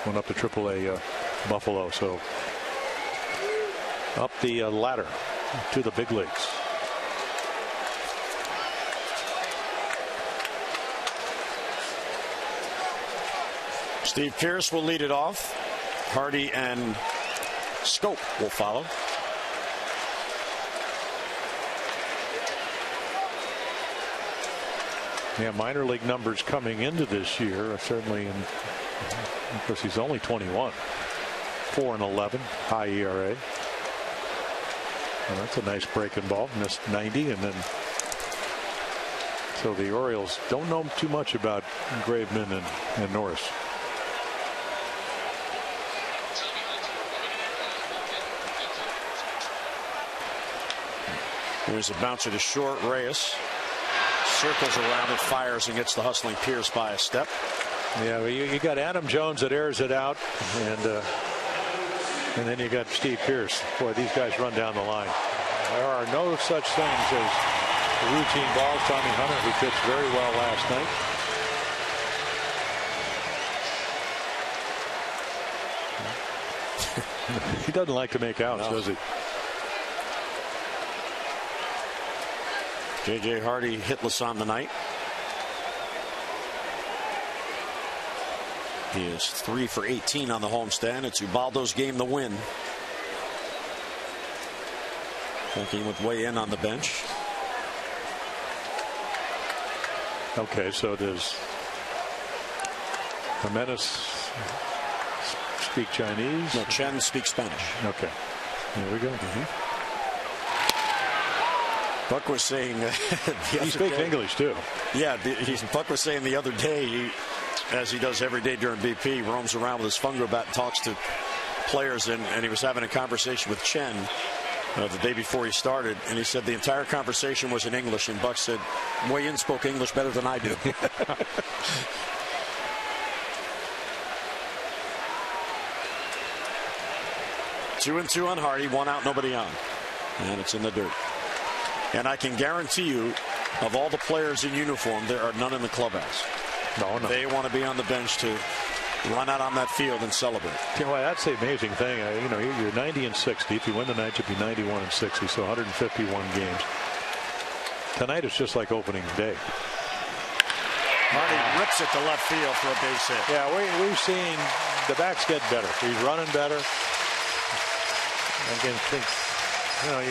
went up to AAA Buffalo. So up the ladder to the big leagues. Steve Pearce will lead it off. Hardy and Scope will follow. Yeah, minor league numbers coming into this year, certainly, of course, he's only 21. 4-11, high ERA. Well, that's a nice breaking ball. Missed 90, and then so the Orioles don't know too much about Graveman and Norris. There's a bouncer to short. Reyes circles around it, fires, and gets the hustling Pierce by a step. Yeah, well, you got Adam Jones that airs it out, and then you got Steve Pearce. Boy, these guys run down the line. There are no such things as routine balls. Tommy Hunter, who pitched very well last night. He doesn't like to make outs, does he? J.J. Hardy hitless on the night. He is 3 for 18 on the homestand. It's Ubaldo's game to win. Working with Way in on the bench. Okay, so does Jimenez speak Chinese? No, Chen speaks Spanish. Okay, there we go. Buck was saying he speaks English too. Yeah, Buck was saying the other day, as he does every day during BP, roams around with his fungo bat and talks to players, and he was having a conversation with Chen the day before he started, and he said the entire conversation was in English, and Buck said, Way-in spoke English better than I do. 2-2 on Hardy, 1 out, nobody on, and it's in the dirt. And I can guarantee you, of all the players in uniform, there are none in the clubhouse. No. They want to be on the bench to run out on that field and celebrate. You know, that's the amazing thing. You know, you're 90 and 60. If you win the night, you'd be 91 and 60. So 151 games. Tonight is just like opening day. Hardy rips it to left field for a base hit. Yeah, we've seen the backs get better. He's running better. Again, you know,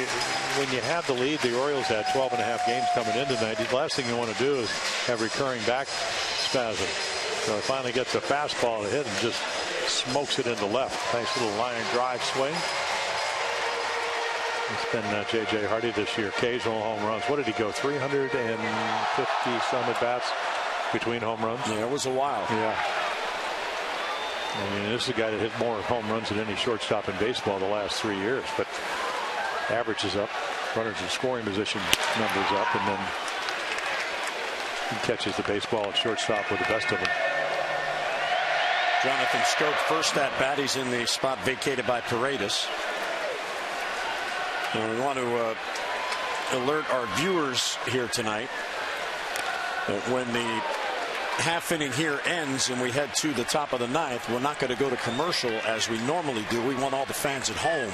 when you have the lead, the Orioles had 12.5 games coming in tonight. The last thing you want to do is have recurring back spasm. So he finally gets a fastball to hit and just smokes it into left. Nice little line drive swing. It's been J.J. Hardy this year. Occasional home runs. What did he go? 350 some at bats between home runs? Yeah, it was a while. Yeah. I mean, this is a guy that hit more home runs than any shortstop in baseball the last 3 years. But average is up, runners in scoring position numbers up, and then he catches the baseball at shortstop with the best of them. Jonathan Scope first at bat. He's in the spot vacated by Paredes. And we want to alert our viewers here tonight that when the half inning here ends and we head to the top of the ninth, we're not going to go to commercial as we normally do. We want all the fans at home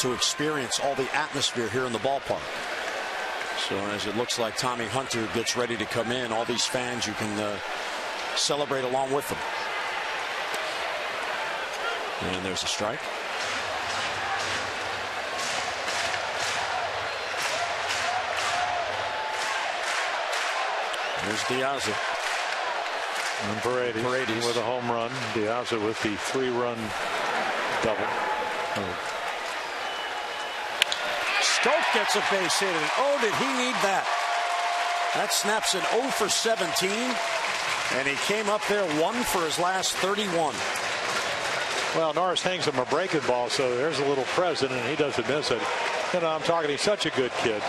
to experience all the atmosphere here in the ballpark. So as it looks like Tommy Hunter gets ready to come in, all these fans, you can celebrate along with them. And there's a strike. There's Diaz. And Paredes with a home run. Diaz with the 3-run double. Stoke gets a base hit, and oh, did he need that? That snaps an 0 for 17, and he came up there 1 for his last 31. Well, Norris hangs him a breaking ball, so there's a little present, and he doesn't miss it. You know, I'm talking, he's such a good kid.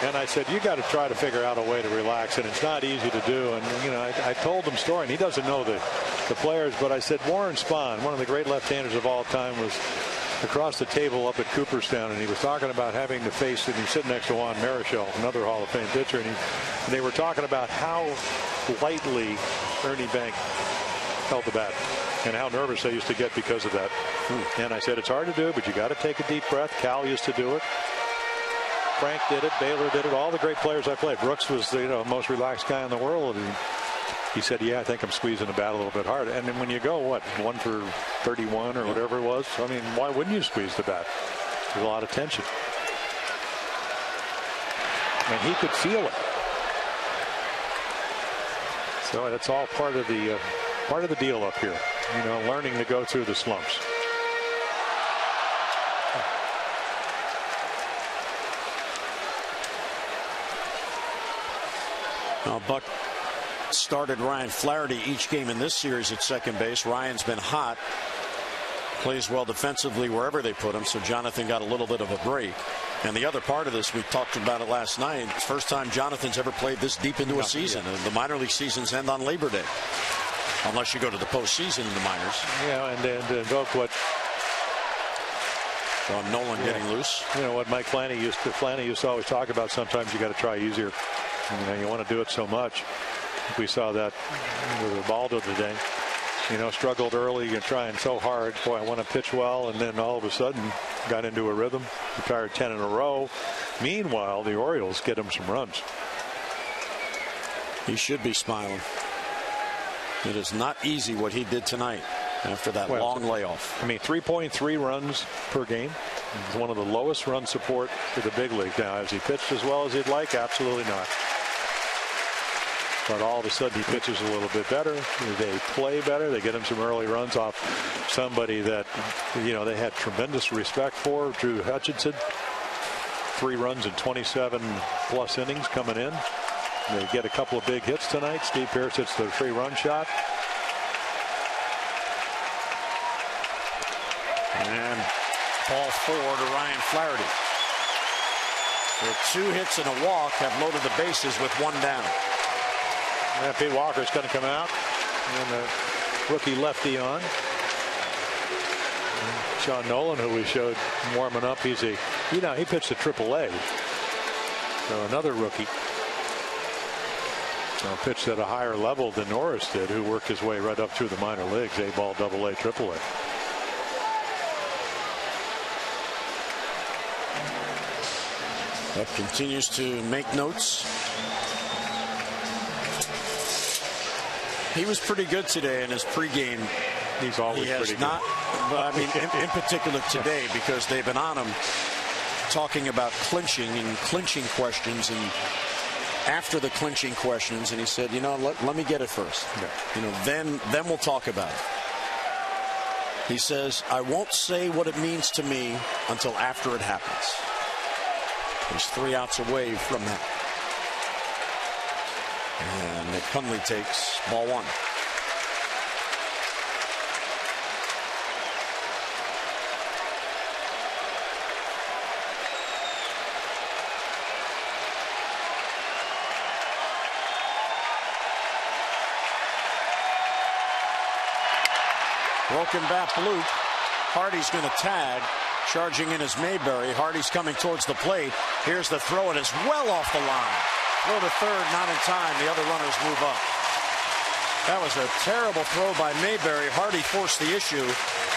And I said, you got to try to figure out a way to relax, and it's not easy to do. And, you know, I told him story, and he doesn't know the players, but I said Warren Spahn, one of the great left-handers of all time, was across the table up at Cooperstown, and he was talking about having to face, and he's sitting next to Juan Marichal, another Hall of Fame pitcher, and they were talking about how lightly Ernie Bank held the bat and how nervous they used to get because of that. And I said, it's hard to do, but you got to take a deep breath. Cal used to do it. Frank did it. Baylor did it. All the great players I played. Brooks was the most relaxed guy in the world. And he said, yeah, I think I'm squeezing the bat a little bit hard. And then when you go, 1 for 31 or whatever it was, I mean, why wouldn't you squeeze the bat? There's a lot of tension. And he could feel it. So that's all part of the deal up here. You know, learning to go through the slumps. Now, Buck started Ryan Flaherty each game in this series at second base. Ryan's been hot, plays well defensively wherever they put him, so Jonathan got a little bit of a break. And the other part of this, we talked about it last night, first time Jonathan's ever played this deep into a season. And the minor league seasons end on Labor Day, unless you go to the postseason in the minors. Yeah, and invoke what Nolan getting loose. You know what Mike Flannery used to always talk about. Sometimes you got to try easier. You know, you want to do it so much. We saw that with Baldo today. You know, struggled early and trying so hard. Boy, I want to pitch well, and then all of a sudden got into a rhythm. Retired 10 in a row. Meanwhile, the Orioles get him some runs. He should be smiling. It is not easy what he did tonight after that long layoff. I mean, 3.3 runs per game. He's one of the lowest run support for the big league. Now, has he pitched as well as he'd like? Absolutely not. But all of a sudden he pitches a little bit better. They play better. They get him some early runs off somebody that, you know, they had tremendous respect for. Drew Hutchinson, 3 runs in 27 plus innings coming in. They get a couple of big hits tonight. Steve Pearce hits the 3-run shot. And ball 4 to Ryan Flaherty. The 2 hits and a walk have loaded the bases with 1 down. Yeah, Pete Walker's going to come out, and the rookie lefty on. Sean Nolan, who we showed warming up, he pitched to AAA. So another rookie. Pitched at a higher level than Norris did, who worked his way right up through the minor leagues, A-ball, AA, AAA. That continues to make notes. He was pretty good today in his pregame. He's always pretty good. But I mean, in particular today, because they've been on him talking about clinching and clinching questions, and after the clinching questions, and he said, you know, let me get it first. Yeah. You know, then we'll talk about it. He says, I won't say what it means to me until after it happens. He's 3 outs away from that. And Nick Hundley takes ball 1. Broken bat Blue. Hardy's going to tag. Charging in is Mayberry. Hardy's coming towards the plate. Here's the throw. It is well off the line. Throw to third, not in time. The other runners move up. That was a terrible throw by Mayberry. Hardy forced the issue,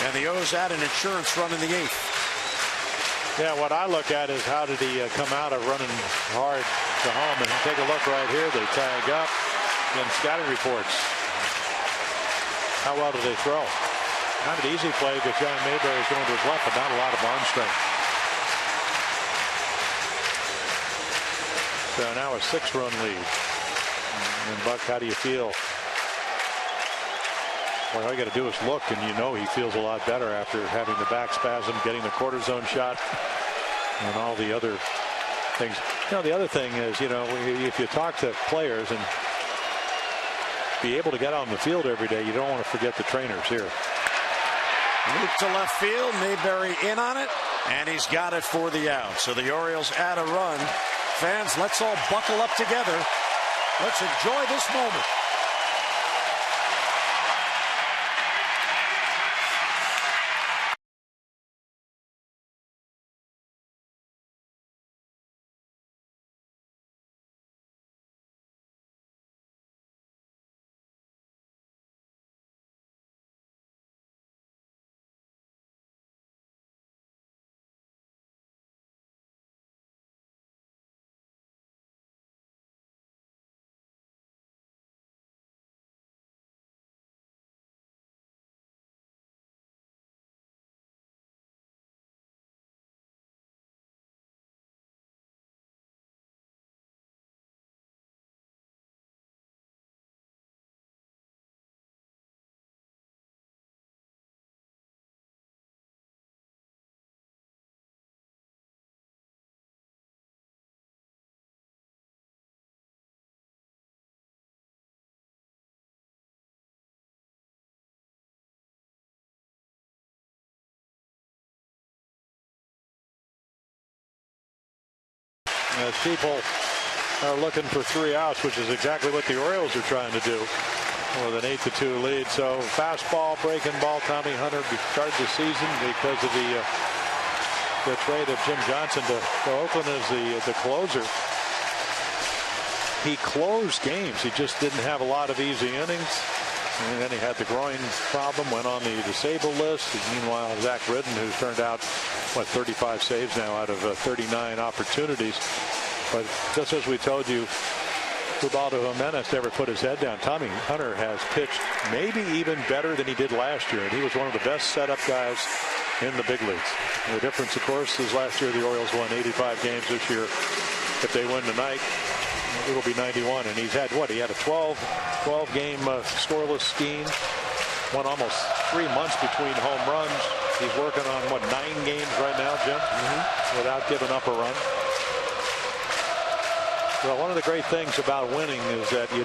and the O's add an insurance run in the 8th. Yeah, what I look at is how did he come out of running hard to home. And take a look right here. They tag up. And scouting reports. How well do they throw? Not an easy play because John Mayberry is going to his left, but not a lot of arm strength. So now a 6-run lead. And Buck, how do you feel? Well, all you got to do is look, and you know he feels a lot better after having the back spasm, getting the cortisone shot, and all the other things. You know, the other thing is, you know, if you talk to players and be able to get on the field every day, you don't want to forget the trainers here. Loop to left field, Mayberry in on it, and he's got it for the out. So the Orioles add a run. Fans, let's all buckle up together. Let's enjoy this moment. As people are looking for 3 outs, which is exactly what the Orioles are trying to do with an 8-2 lead. So fastball, breaking ball. Tommy Hunter started the season because of the trade of Jim Johnson to Oakland as the closer. He closed games. He just didn't have a lot of easy innings. And then he had the groin problem, went on the disabled list. And meanwhile, Zach Ridden, who's turned out, 35 saves now out of 39 opportunities. But just as we told you, Ubaldo Jimenez never put his head down. Tommy Hunter has pitched maybe even better than he did last year. And he was one of the best setup guys in the big leagues. And the difference, of course, is last year the Orioles won 85 games. This year, if they win tonight, it'll be 91. And he's had what? He had a 12-game scoreless scheme. Won almost 3 months between home runs. He's working on, 9 games right now, Jim? Without giving up a run. Well, one of the great things about winning is that you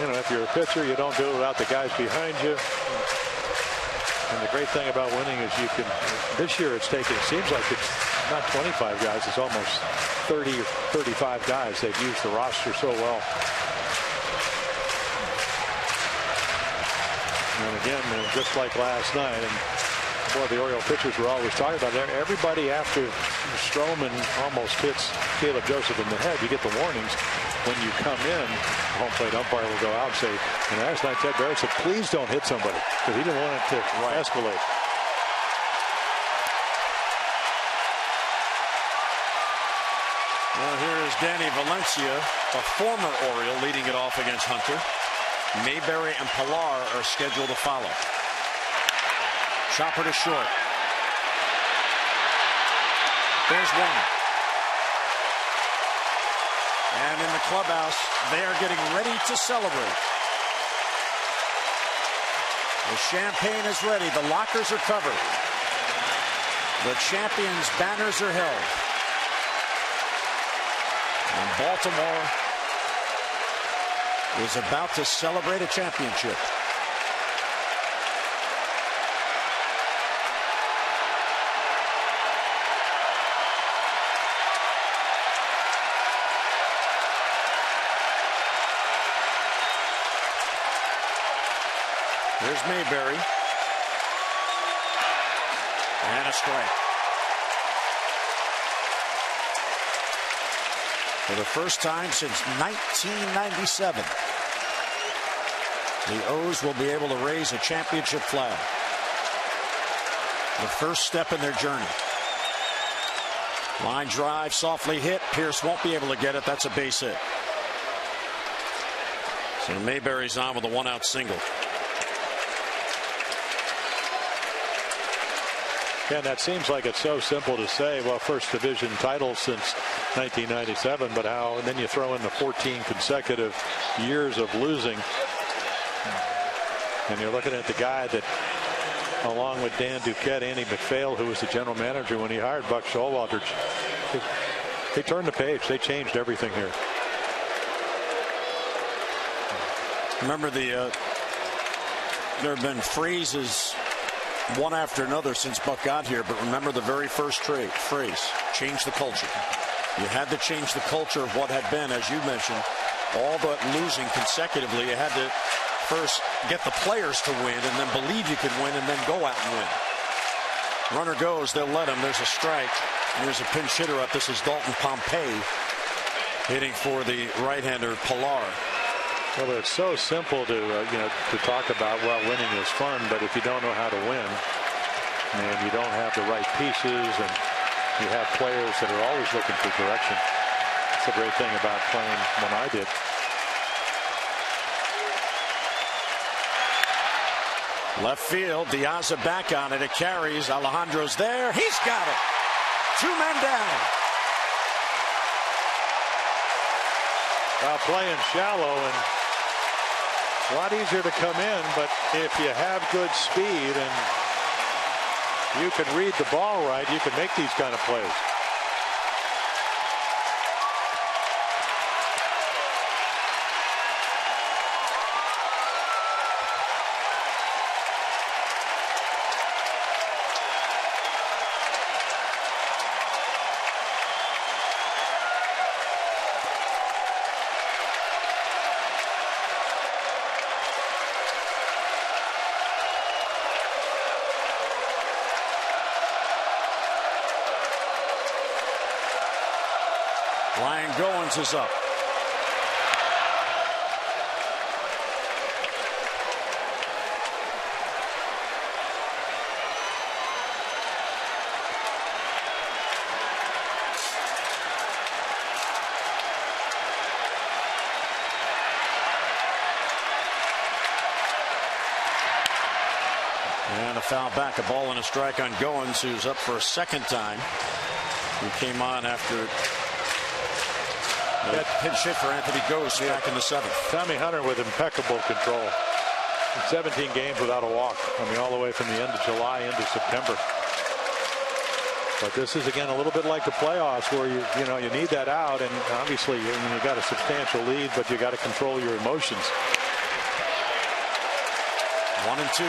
know, if you're a pitcher, you don't do it without the guys behind you. And the great thing about winning is you can, this year it's taken, seems like it's not 25 guys, it's almost 30 or 35 guys. They've used the roster so well. And again, just like last night, and boy, the Oriole pitchers were always talking about it. Everybody after Stroman almost hits Caleb Joseph in the head, you get the warnings. When you come in, the home plate umpire will go out and say, and last night Ted Barrett said, please don't hit somebody, because he didn't want it to escalate. Well, here is Danny Valencia, a former Oriole, leading it off against Hunter. Mayberry and Pilar are scheduled to follow. Chopper to short. There's one. And in the clubhouse, they are getting ready to celebrate. The champagne is ready. The lockers are covered. The champions' banners are held. And Baltimore is about to celebrate a championship. There's Mayberry. And a strike. For the first time since 1997, the O's will be able to raise a championship flag. The first step in their journey. Line drive, softly hit. Pierce won't be able to get it. That's a base hit. So Mayberry's on with a one-out single. And that seems like it's so simple to say, well, first division title since 1997, but how, and then you throw in the 14 consecutive years of losing. And you're looking at the guy that, along with Dan Duquette, Andy MacPhail, who was the general manager when he hired Buck Showalter, they turned the page. They changed everything here. Remember there have been phrases one after another since Buck got here, but remember the very first phrase, change the culture. You had to change the culture of what had been, as you mentioned, all but losing consecutively. You had to first get the players to win and then believe you could win and then go out and win. Runner goes, they'll let him. There's a strike. Here's a pinch hitter up. This is Dalton Pompey hitting for the right-hander Pilar. Well, it's so simple to to talk about, well, winning is fun, but if you don't know how to win and you don't have the right pieces and you have players that are always looking for direction, that's a great thing about playing when I did. Left field, Diaz back on it. It carries. Alejandro's there. He's got it. 2 men down. Well, playing shallow and a lot easier to come in, but if you have good speed and you can read the ball right, you can make these kind of plays. Ryan Goins is up. And a foul back, a ball and a strike on Goins, who's up for a second time. Who came on after that pinch hit for Anthony Ghost back in the 7th. Tommy Hunter with impeccable control. 17 games without a walk. I mean, all the way from the end of July into September. But this is, again, a little bit like the playoffs where you need that out, and obviously you got a substantial lead, but you got to control your emotions. 1-2.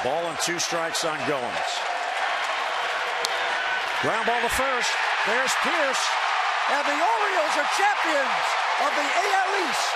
Ball and 2 strikes on Goins. Ground ball to first. There's Pierce. And the Orioles are champions of the AL East.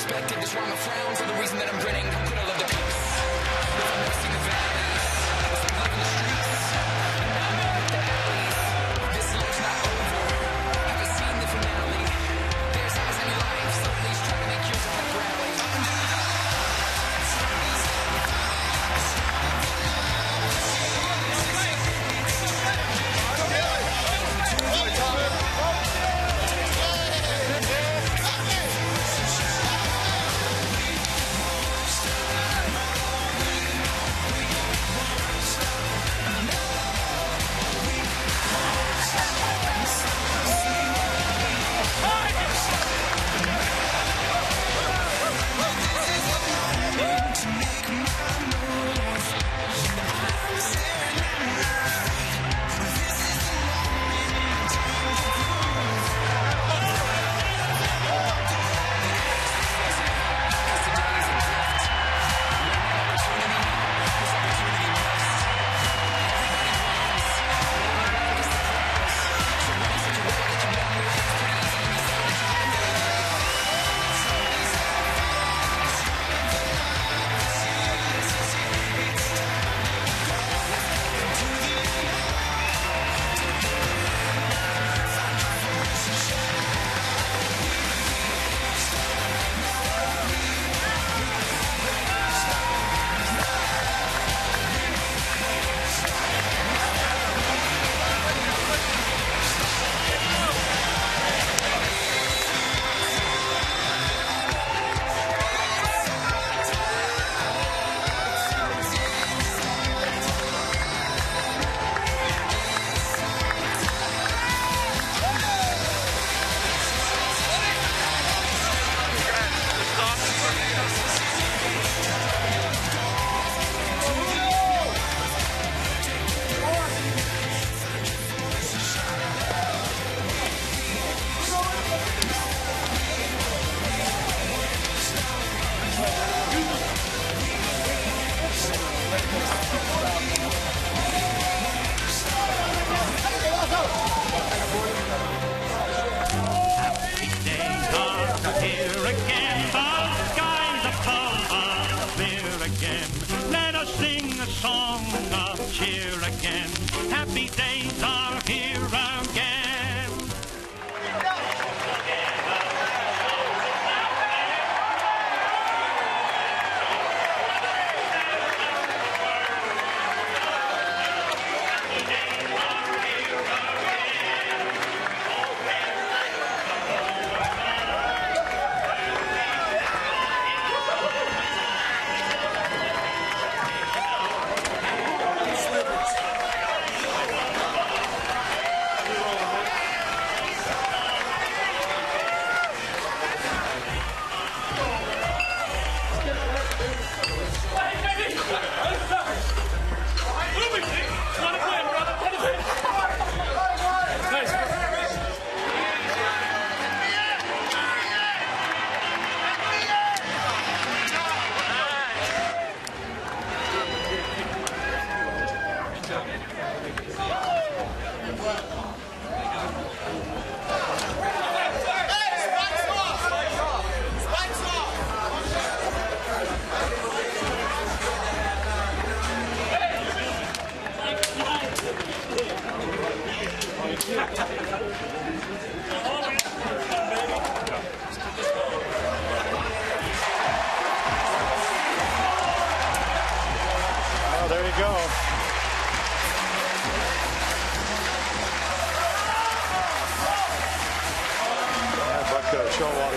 perspective, this why my frowns are the reason that I'm grinning. How could I love the peace? If I'm never seen the valleys, if I'm living the streets, and now I'm out with the alleys. This life's not over, haven't seen the finale. There's always a new life, somebody's trying to make yours a pep rally.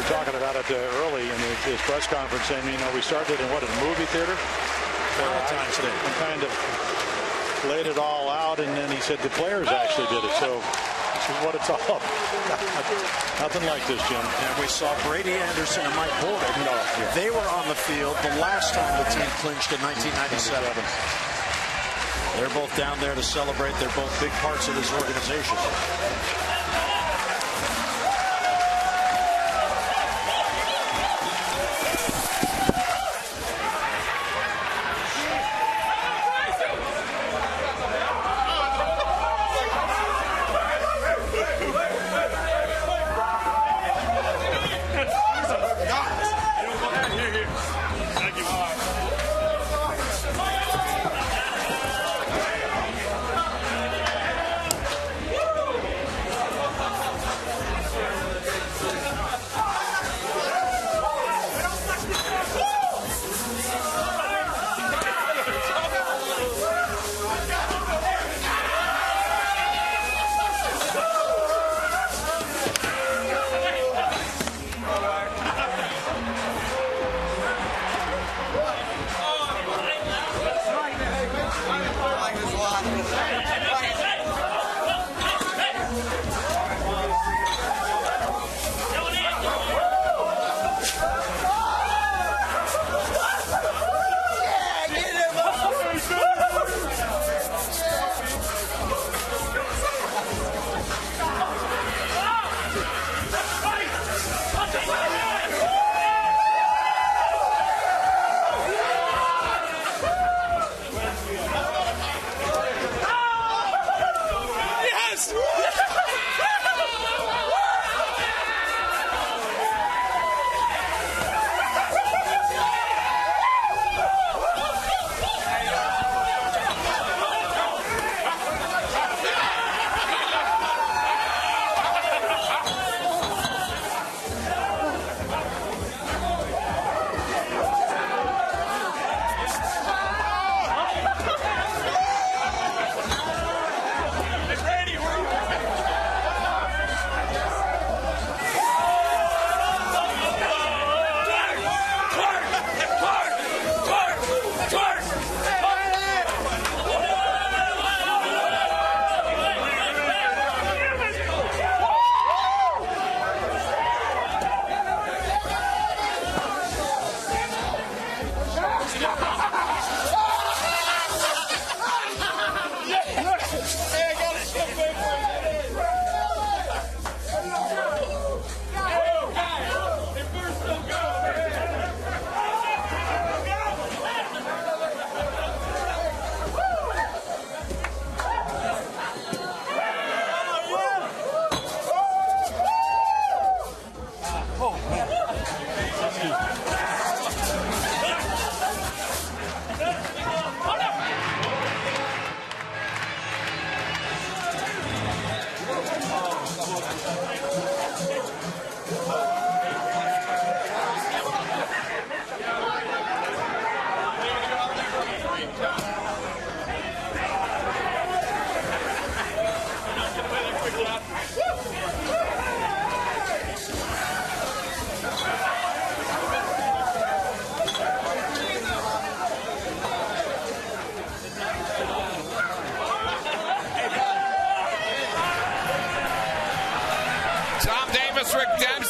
Talking about it early in his press conference, saying, you know, we started in a movie theater. And kind of laid it all out, and then he said the players actually did it. So this is what it's all about. Nothing like this, Jim. And we saw Brady Anderson and Mike Borden. They were on the field the last time the team clinched in 1997. They're both down there to celebrate. They're both big parts of this organization.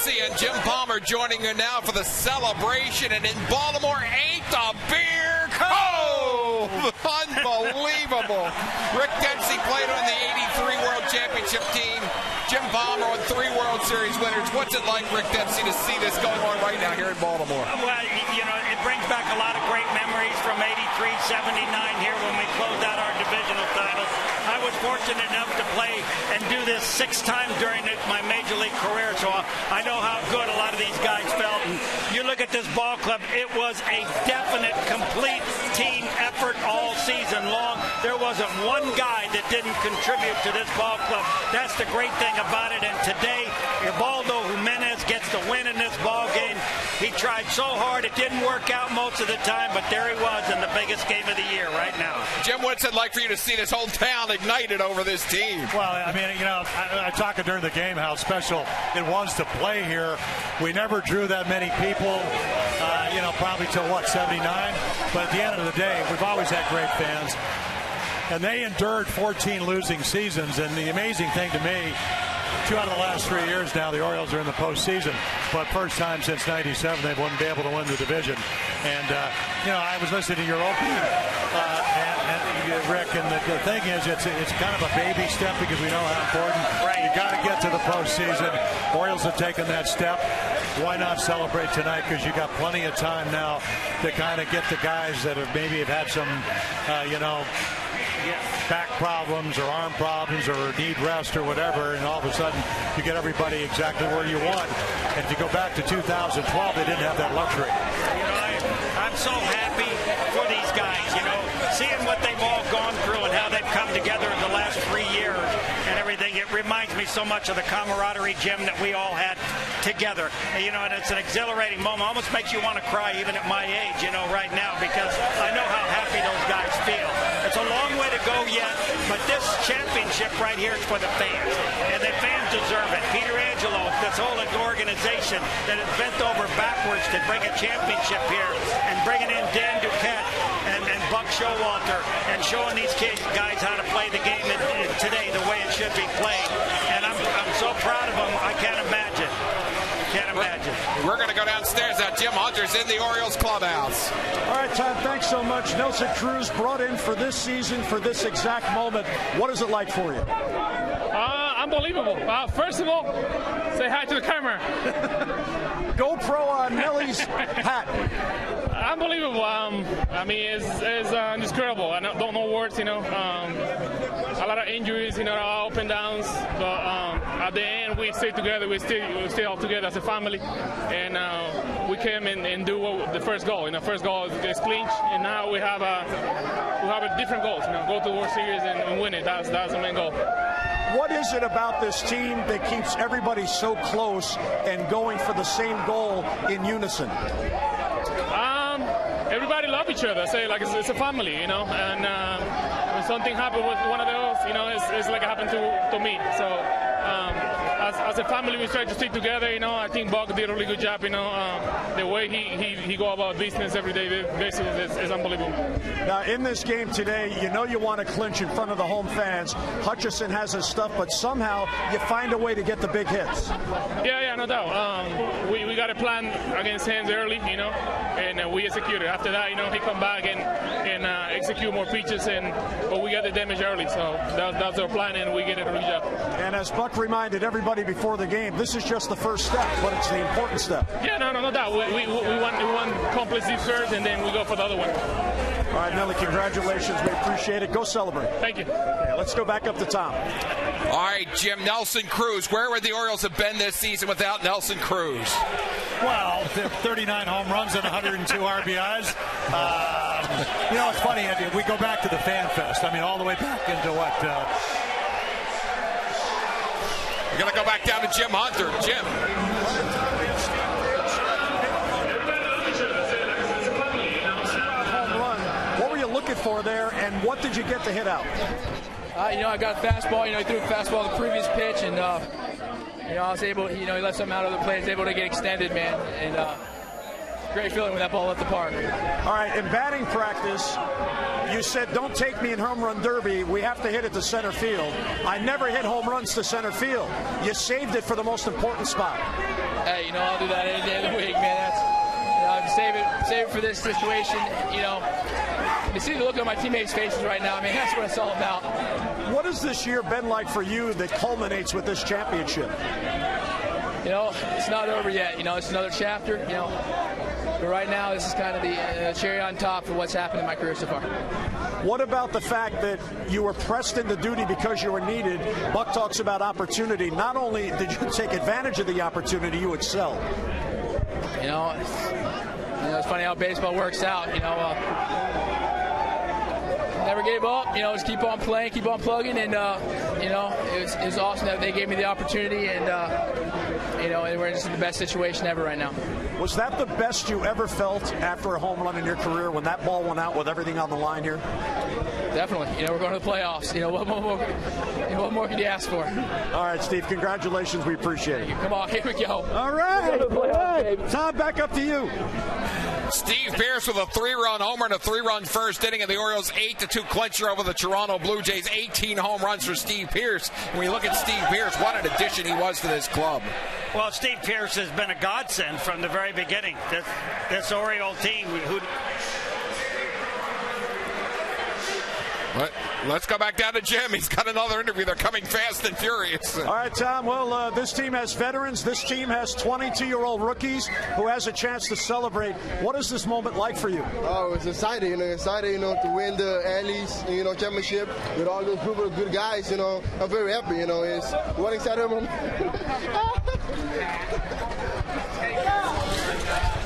Valencia and Jim Palmer joining you now for the celebration. And in Baltimore, ain't the beer cold! Unbelievable. Rick Dempsey played on the 83 World Championship team. Jim Palmer on 3 World Series winners. What's it like, Rick Dempsey, to see this going on right now here in Baltimore? Well, you know, it brings back a lot of great memories from 83, 79 here when we closed out our divisional title. I was fortunate enough to play and do this 6 times during my major league career, so I know how good a lot of these guys felt. And you look at this ball club, it was a definite, complete team effort all season long. There wasn't one guy that didn't contribute to this ball club. That's the great thing about it. And today, Ubaldo Jimenez gets the win in this ball game. He tried so hard. It didn't work out most of the time, but there he was in the biggest game of the year right now. Jim, what's it like for you to see this whole town ignited over this team? Well, I mean, you know, I talked during the game how special it was to play here. We never drew that many people, you know, probably till, 79? But at the end of the day, we've always had great fans. And they endured 14 losing seasons. And the amazing thing to me, 2 out of the last 3 years now, the Orioles are in the postseason. But first time since '97, they wouldn't be able to win the division. And, you know, I was listening to your opening, Rick, and the thing is, it's kind of a baby step because we know how important. Right. You got to get to the postseason. Orioles have taken that step. Why not celebrate tonight? Because you got plenty of time now to kind of get the guys that have maybe have had some, you know, back problems or arm problems or need rest or whatever, and all of a sudden you get everybody exactly where you want. And if you go back to 2012, they didn't have that luxury. You know, I'm so happy for these guys, you know, seeing what they've all gone through and how they've come together in the last 3 years and everything. It reminds me so much of the camaraderie, Jim, that we all had together. You know, and it's an exhilarating moment. Almost makes you want to cry even at my age, you know, right now, because I know how happy those guys feel. It's a long way to go yet, but this championship right here is for the fans, and the fans deserve it. Peter Angelo, this whole organization that has bent over backwards to bring a championship here, and bringing in Dan Duquette and Buck Showalter, and showing these guys how to play the game today the way it should be played. And I'm so proud of them. I can't imagine. We're going to go downstairs now. Jim Hunter's in the Orioles clubhouse. All right, Tom, thanks so much. Nelson Cruz brought in for this season, for this exact moment. What is it like for you? Unbelievable. First of all, say hi to the camera. GoPro on Nelly's hat. Unbelievable. I mean, it's indescribable. I don't know words, you know. A lot of injuries, you know, up and downs. But at the end, we stay together. We stay all together as a family. And we came and do the first goal. You know, first goal is clinch. And now we have a different goals. You know, go to the World Series and win it. That's the main goal. What is it about this team that keeps everybody so close and going for the same goal in unison? Everybody love each other. Say like it's a family, you know. And when something happened with one of those, you know, it's like it happened to me. So as a family, we try to stick together. You know, I think Buck did a really good job. You know, the way he go about business every day basically is unbelievable. Now in this game today, you know you want to clinch in front of the home fans. Hutchison has his stuff, but somehow you find a way to get the big hits. Yeah, no doubt. We got a plan against hands early, you know, and we executed. After that, you know, he come back and execute more pitches, but we got the damage early, so that's our plan, and we get a really job. And as Buck reminded everybody before the game, this is just the first step, but it's the important step. Yeah, no doubt. We want to accomplish this first, and then we go for the other one. All right, Nelly, congratulations. We appreciate it. Go celebrate. Thank you. Okay, let's go back up to Tom. All right, Jim, Nelson Cruz. Where would the Orioles have been this season without Nelson Cruz? Well, 39 home runs and 102 RBIs. You know, it's funny, Andy, we go back to the Fan Fest. I mean, all the way back into what? We're going to go back down to Jim Hunter. Jim. Home run. What were you looking for there, and what did you get to hit out? You know, I got a fastball. You know, he threw a fastball the previous pitch, and you know, I was able. You know, he left something out of the play. I was able to get extended, man, and great feeling when that ball left the park. All right, in batting practice, you said, don't take me in home run derby. We have to hit it to center field. I never hit home runs to center field. You saved it for the most important spot. hey, I'll do that any day of the week, man. That's, save it for this situation, You see the look on my teammates' faces right now. I mean, that's what it's all about. What has this year been like for you that culminates with this championship? It's not over yet. It's another chapter. But right now, this is kind of the cherry on top for what's happened in my career so far. What about the fact that you were pressed into duty because you were needed? Buck talks about opportunity. Not only did you take advantage of the opportunity, you excelled. It's funny how baseball works out. Never gave up. Just keep on playing, keep on plugging, and it was awesome that they gave me the opportunity, and we're just in the best situation ever right now. Was that the best you ever felt after a home run in your career when that ball went out with everything on the line here? Definitely. We're going to the playoffs. What more can you ask for? All right, Steve. Congratulations. We appreciate it. Come on, here we go. All right. Tom, back up to you. Steve Pearce with a 3-run homer and a 3-run first inning of the Orioles' 8-2 clincher over the Toronto Blue Jays. 18 home runs for Steve Pearce. When you look at Steve Pearce, what an addition he was to this club. Well, Steve Pearce has been a godsend from the very beginning. This Oriole team, Let's go back down to Jim. He's got another interview. They're coming fast and furious. All right, Tom. Well, this team has veterans. This team has 22-year-old rookies who has a chance to celebrate. What is this moment like for you? Oh, it's exciting. Exciting, to win the A's, championship with all those group of good guys. I'm very happy. It's one exciting moment.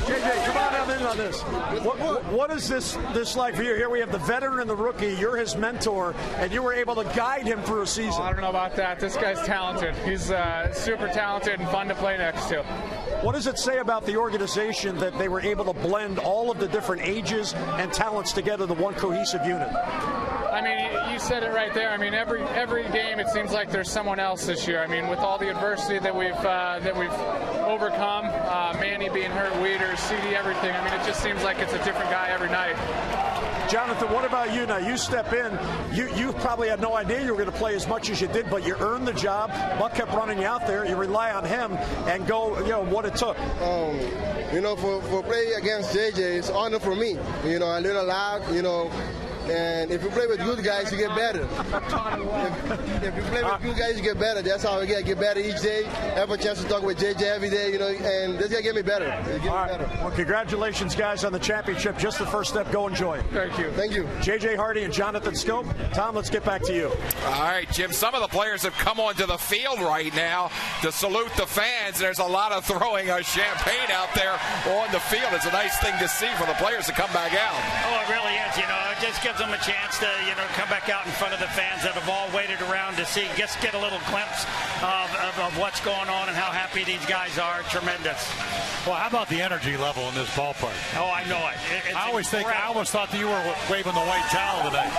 JJ, come on in on this. What is this like for you? Here we have the veteran and the rookie. You're his mentor, and you were able to guide him through a season. I don't know about that. This guy's talented. He's super talented and fun to play next to. What does it say about the organization that they were able to blend all of the different ages and talents together to one cohesive unit? I mean, you said it right there. I mean, every game it seems like there's someone else this year. I mean, with all the adversity that we've overcome, Manny being hurt, Weeders, CD, everything. I mean, it just seems like it's a different guy every night. Jonathan, what about you now? You step in. You probably had no idea you were going to play as much as you did, but you earned the job. Buck kept running you out there. You rely on him and go, what it took. For playing against JJ, it's honor for me. I learn a lot, And if you play with good guys, you get better. If you play with good guys, you get better. That's how I get better each day. Have a chance to talk with JJ every day, and this guy get me better. Well, congratulations, guys, on the championship. Just the first step. Go enjoy it. Thank you. Thank you. JJ Hardy and Jonathan Scope. Tom, let's get back to you. All right, Jim. Some of the players have come onto the field right now to salute the fans. There's a lot of throwing champagne out there on the field. It's a nice thing to see for the players to come back out. Oh, it really is. It just gives them a chance to, come back out in front of the fans that have all waited around to see, just get a little glimpse of what's going on and how happy these guys are. Tremendous. Well, how about the energy level in this ballpark? Oh, I know it. I almost thought that you were waving the white towel today.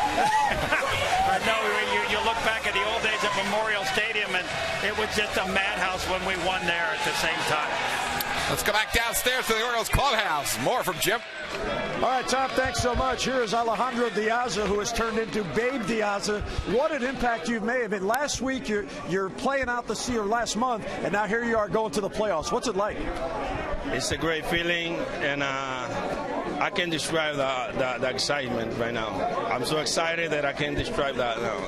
No, you look back at the old days at Memorial Stadium, and it was just a madhouse when we won there at the same time. Let's go back downstairs to the Orioles clubhouse. More from Jim. All right, Tom, thanks so much. Here is Alejandro Diaza, who has turned into Babe Diaza. What an impact you've made. I mean, last week you're playing out the season, or last month, and now here you are going to the playoffs. What's it like? It's a great feeling, and I can't describe the excitement right now. I'm so excited that I can't describe that now.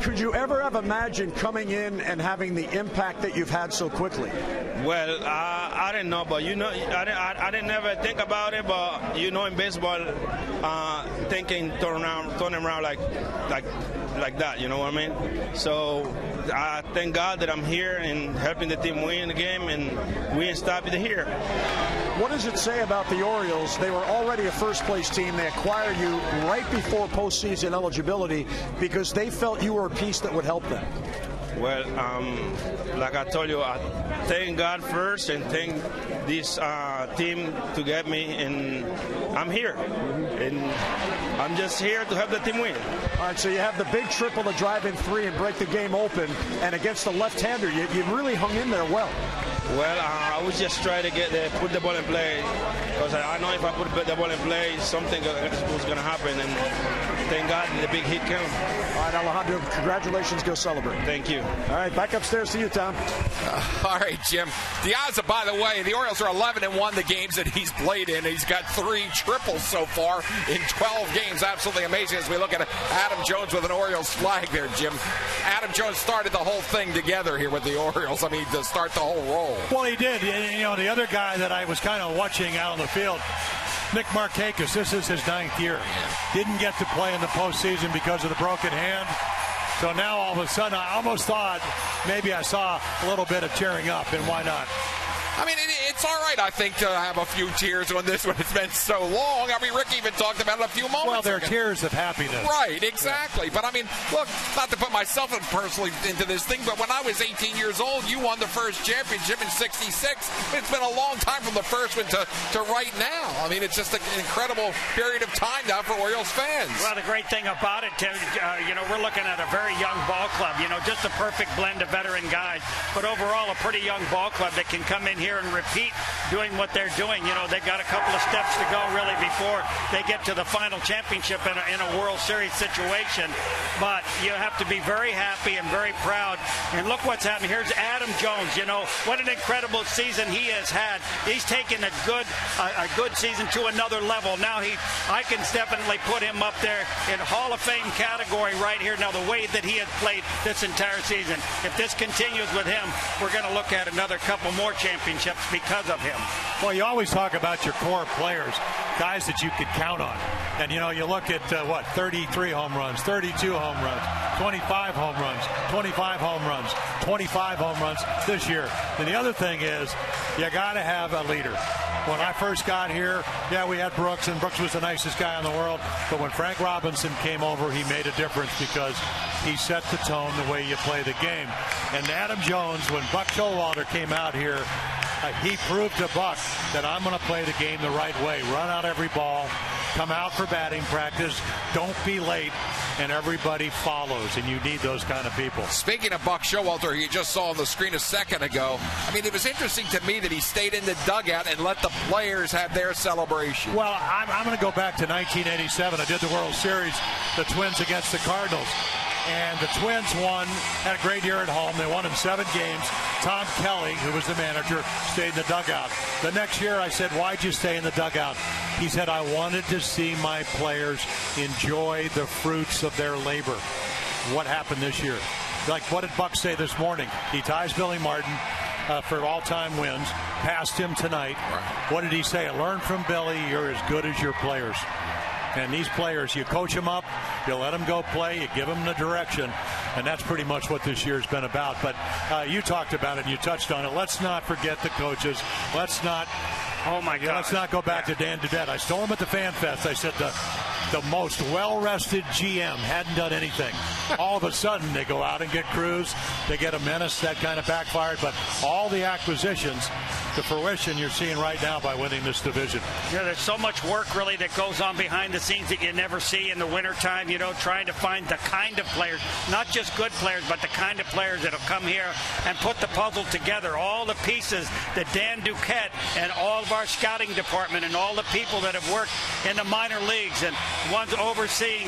Could you ever have imagined coming in and having the impact that you've had so quickly? Well, I didn't know, but I didn't never think about it. But in baseball, thinking turn around like that. You know what I mean? So I thank God that I'm here and helping the team win the game, and we ain't stopping here. What does it say about the Orioles? They were already a first-place team. They acquired you right before postseason eligibility because they felt you were a piece that would help them. Well, like I told you, I thank God first and thank this team to get me, and I'm here. And I'm just here to help the team win. All right, so you have the big triple to drive in 3 and break the game open, and against the left-hander, you really hung in there well. Well, I was just trying to put the ball in play, because I know if I put the ball in play, something was going to happen, and thank God the big hit came. All right, Alejandro, congratulations. Go celebrate. Thank you. All right, back upstairs to you, Tom. All right, Jim. Diaz, by the way, the Orioles are 11-1 the games that he's played in. He's got 3 triples so far in 12 games. Absolutely amazing as we look at Adam Jones with an Orioles flag there, Jim. Adam Jones started the whole thing together here with the Orioles. I mean, to start the whole roll. Well, he did. And, the other guy that I was kind of watching out on the field, Nick Markakis, this is his 9th year. Didn't get to play in the postseason because of the broken hand. So now all of a sudden I almost thought maybe I saw a little bit of tearing up, and why not? I mean, it's all right, I think, to have a few tears on this one. It's been so long. I mean, Rick even talked about it a few moments ago. Well, they're tears of happiness. Right, exactly. Yeah. But, I mean, look, not to put myself personally into this thing, but when I was 18 years old, you won the first championship in '66. It's been a long time from the first one to right now. I mean, it's just an incredible period of time now for Orioles fans. Well, the great thing about it, Tim, we're looking at a very young ball club, just a perfect blend of veteran guys, but overall a pretty young ball club that can come in here and repeat doing what they're doing. They've got a couple of steps to go really before they get to the final championship in a World Series situation. But you have to be very happy and very proud. And look what's happening. Here's Adam Jones. What an incredible season he has had. He's taken a good season to another level. Now I can definitely put him up there in Hall of Fame category right here. Now the way that he has played this entire season, if this continues with him, we're going to look at another couple more championships because of him. Well, you always talk about your core players, guys that you could count on. And, you look at, 33 home runs, 32 home runs, 25 home runs, 25 home runs, 25 home runs this year. And the other thing is you got to have a leader. When I first got here, we had Brooks, and Brooks was the nicest guy in the world. But when Frank Robinson came over, he made a difference because he set the tone the way you play the game. And Adam Jones, when Buck Showalter came out here, he proved to Buck that I'm going to play the game the right way. Run out every ball, come out for batting practice, don't be late, and everybody follows, and you need those kind of people. Speaking of Buck Showalter, you just saw on the screen a second ago. I mean, it was interesting to me that he stayed in the dugout and let the players have their celebration. Well, I'm going to go back to 1987. I did the World Series, the Twins against the Cardinals. And the Twins had a great year at home. They won in 7 games. Tom Kelly, who was the manager, stayed in the dugout. The next year I said, why'd you stay in the dugout? He said, I wanted to see my players enjoy the fruits of their labor. What happened this year? Like, what did Buck say this morning? He ties Billy Martin for all-time wins. Passed him tonight. Right. What did he say? Learn from Billy. You're as good as your players. And these players, you coach them up, you let them go play, you give them the direction, and that's pretty much what this year's been about. But you talked about it and you touched on it. Let's not forget the coaches. Let's not go back to Dan Dudette. I told him at the Fan Fest, I said the most well-rested GM hadn't done anything. All of a sudden, they go out and get CRUZ. They get a Menace. That kind of backfired. But all the acquisitions to fruition you're seeing right now by winning this division. There's so much work, really, that goes on behind the scenes that you never see in the wintertime, trying to find the kind of players, not just good players, but the kind of players that will come here and put the puzzle together. All the pieces that Dan Duquette and all of our scouting department and all the people that have worked in the minor leagues and ones overseeing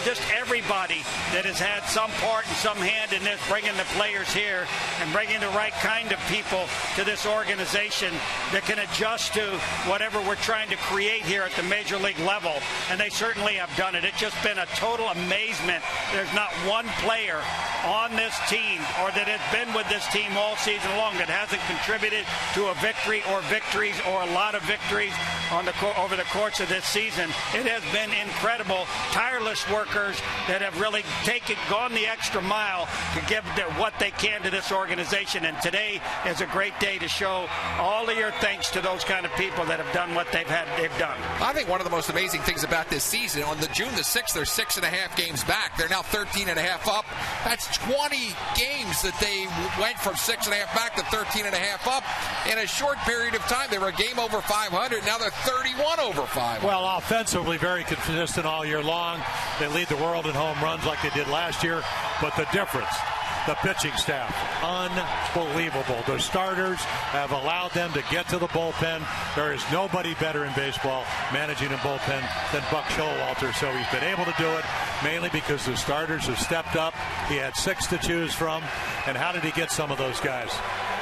just everybody that has had some part and some hand in this, bringing the players here and bringing the right kind of people to this organization that can adjust to whatever we're trying to create here at the major league level. And they certainly have done it. It's just been a total amazement. There's not one player on this team or that has been with this team all season long that hasn't contributed to a victory or victories or a lot of victories over the course of this season. It has been incredible, tireless workers that have really gone the extra mile to give what they can to this organization. And today is a great day to show all of your thanks to those kind of people that have done what they've done. I think one of the most amazing things about this season, on the June the 6th, they're 6.5 games back. They're now 13.5 up. That's 20 games that they went from 6.5 back to 13.5 up. In a short period of time, they were a game over 500. Now they're 31 over 500. Well, offensively, very consistent all year long. They lead the world in home runs like they did last year. But the difference, the pitching staff, unbelievable. The starters have allowed them to get to the bullpen. There is nobody better in baseball managing a bullpen than Buck Showalter. So he's been able to do it mainly because the starters have stepped up. He had 6 to choose from. And how did he get some of those guys?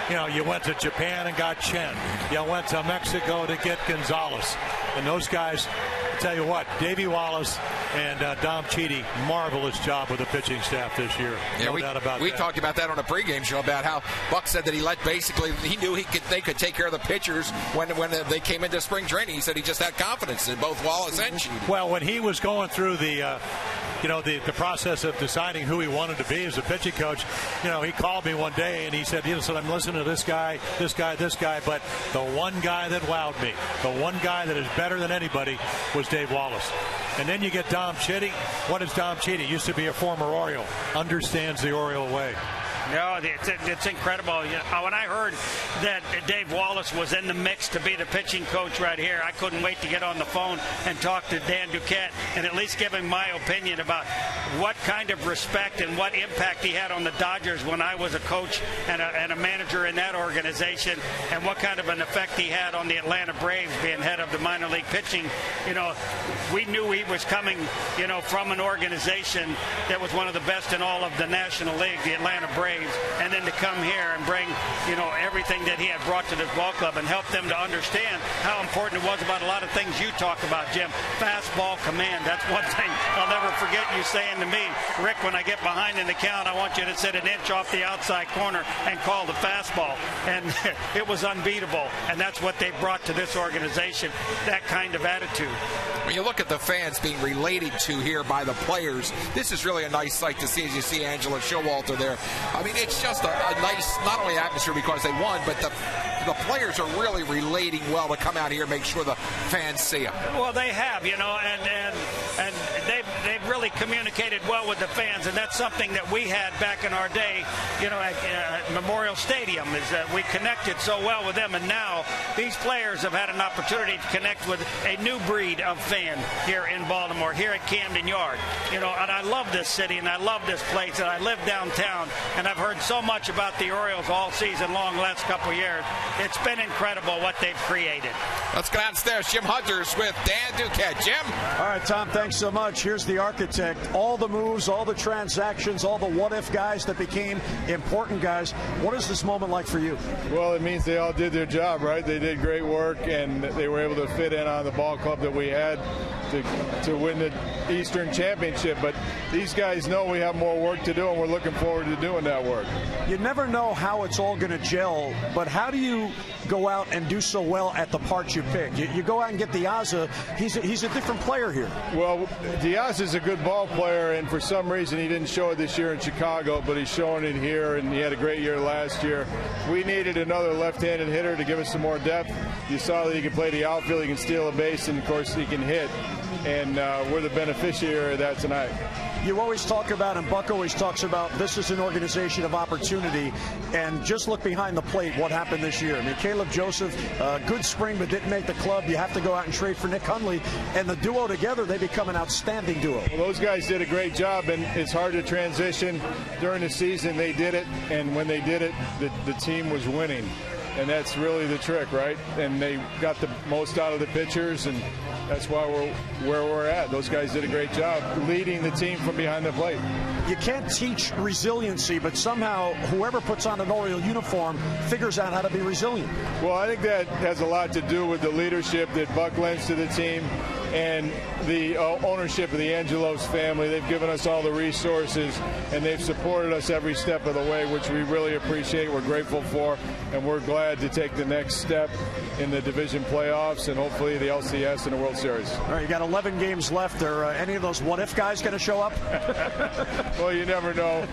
You know, you went to Japan and got Chen. You went to Mexico to get Gonzalez. And those guys, I tell you what, Davey Wallace and Dom Chidi, marvelous job with the pitching staff this year. No doubt about that. We talked about that on a pregame show about how Buck said that he knew they could take care of the pitchers when they came into spring training. He said he just had confidence in both Wallace and Chidi. Well, when he was going through the process of deciding who he wanted to be as a pitching coach, he called me one day and he said, I'm listening to this guy, but the one guy that wowed me, the one guy that is better than anybody was Dave Wallace. And then you get Dom Chidi. What is Dom Chidi? Used to be a former Oriole. Understands the Oriole way. No, it's incredible. When I heard that Dave Wallace was in the mix to be the pitching coach right here, I couldn't wait to get on the phone and talk to Dan Duquette and at least give him my opinion about what kind of respect and what impact he had on the Dodgers when I was a coach and a manager in that organization, and what kind of an effect he had on the Atlanta Braves being head of the minor league pitching. We knew he was coming, from an organization that was one of the best in all of the National League, the Atlanta Braves. And then to come here and bring, everything that he had brought to this ball club and help them to understand how important it was about a lot of things you talk about, Jim. Fastball command. That's one thing I'll never forget you saying to me, Rick, when I get behind in the count, I want you to sit an inch off the outside corner and call the fastball. And it was unbeatable. And that's what they brought to this organization, that kind of attitude. When you look at the fans being related to here by the players, this is really a nice sight to see as you see Angela Showalter there. I mean, it's just a nice, not only atmosphere because they won, but the players are really relating well to come out here and make sure the fans see them. Well, they have, and they've really communicated well with the fans, and that's something that we had back in our day, at Memorial Stadium, is that we connected so well with them, and now these players have had an opportunity to connect with a new breed of fan here in Baltimore, here at Camden Yard. And I love this city, and I love this place, and I live downtown, and I've heard so much about the Orioles all season long, last couple of years. It's been incredible what they've created. Let's go downstairs. Jim Hunters with Dan Duquette. Jim? All right, Tom, thanks so much. Here's the architect. All the moves, all the transactions, all the what-if guys that became important guys. What is this moment like for you? Well, it means they all did their job, right? They did great work, and they were able to fit in on the ball club that we had to win the Eastern Championship. But these guys know we have more work to do, and we're looking forward to doing that work. You never know how it's all going to gel, but how do you go out and do so well at the parts you pick? You go out and get Diaza. He's a different player here. Well, Diaz is a good ball player, and for some reason he didn't show it this year in Chicago, but he's showing it here, and he had a great year last year. We needed another left-handed hitter to give us some more depth. You saw that he can play the outfield, he can steal a base, and of course he can hit, and we're the beneficiary of that tonight. You always talk about, and Buck always talks about, this is an organization of opportunity, and just look behind the plate what happened this year. I mean, Caleb Joseph, good spring but didn't make the club. You have to go out and trade for Nick Hundley, and the duo together, they become an outstanding duo. Well, those guys did a great job, and it's hard to transition. During the season, they did it, and when they did it, the team was winning. And that's really the trick, right? And they got the most out of the pitchers, and that's why we're where we're at. Those guys did a great job leading the team from behind the plate. You can't teach resiliency, but somehow whoever puts on an Oriole uniform figures out how to be resilient. Well, I think that has a lot to do with the leadership that Buck lends to the team and the ownership of the Angelos family. They've given us all the resources, and they've supported us every step of the way, which we really appreciate, we're grateful for, and we're glad to take the next step in the division playoffs and hopefully the LCS and the World Series. All right, you got 11 games left. Are any of those what-if guys going to show up? Well, you never know.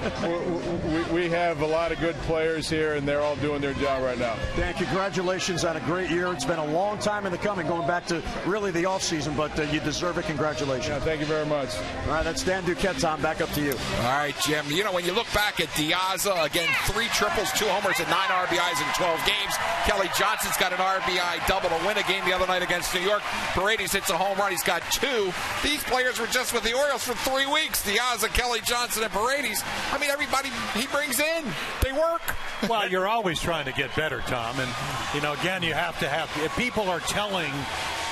We have a lot of good players here, and they're all doing their job right now. Dan, congratulations on a great year. It's been a long time in the coming, going back to really the offseason, but you deserve it. Congratulations. Yeah, thank you very much. All right, that's Dan Duquette. Tom, back up to you. All right, Jim. When you look back at Diaza, again, 3 triples, 2 homers, and 9 RBIs in 12 games. Kelly Johnson's got an RBI double to win a game the other night against New York. Paredes hits a home run. He's got 2. These players were just with the Orioles for 3 weeks. Diaza, Kelly Johnson, Johnson and Paredes. I mean, everybody he brings in, they work. Well, you're always trying to get better, Tom. And, again, you have to have – if people are telling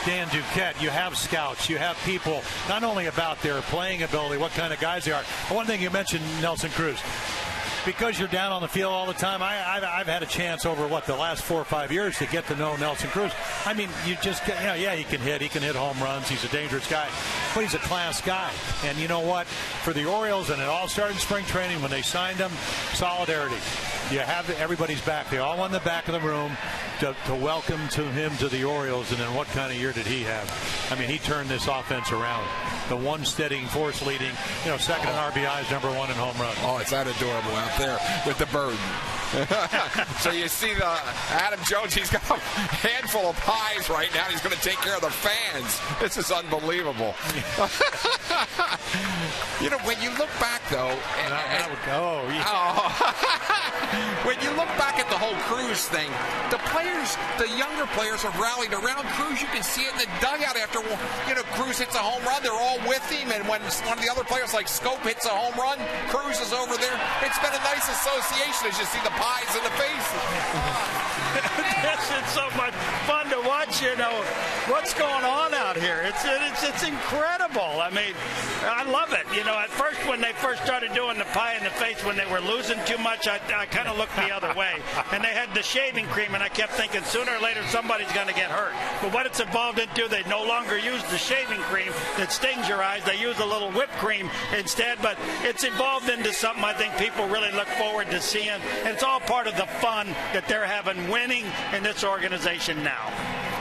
Dan Duquette, you have scouts, you have people not only about their playing ability, what kind of guys they are. One thing you mentioned, Nelson Cruz. Because you're down on the field all the time, I've had a chance over, the last 4 or 5 years to get to know Nelson Cruz. I mean, you just get, he can hit home runs. He's a dangerous guy, but he's a class guy. And you know what? For the Orioles, and it all started in spring training when they signed him, solidarity. You have everybody's back. They all in the back of the room to welcome him to the Orioles. And then what kind of year did he have? I mean, he turned this offense around. The one steadying force leading, second in RBIs, number one in home runs. Oh, it's that adorable out there with the bird. So you see Adam Jones, he's got a handful of pies right now. He's going to take care of the fans. This is unbelievable. When you look back, though. When you look back at the whole Cruz thing, the younger players have rallied around Cruz. You can see it in the dugout after, Cruz hits a home run. They're all with him. And when one of the other players like Scope hits a home run, Cruz is over there. It's been a nice association as you see the pies in the faces. It's so much fun to watch, what's going on out here. It's incredible. I mean, I love it. At first, when they first started doing the pie in the face, when they were losing too much, I kind of looked the other way. And they had the shaving cream, and I kept thinking sooner or later somebody's going to get hurt. But what it's evolved into, they no longer use the shaving cream that stings your eyes. They use a little whipped cream instead. But it's evolved into something I think people really look forward to seeing. And it's all part of the fun that they're having winning in this organization now.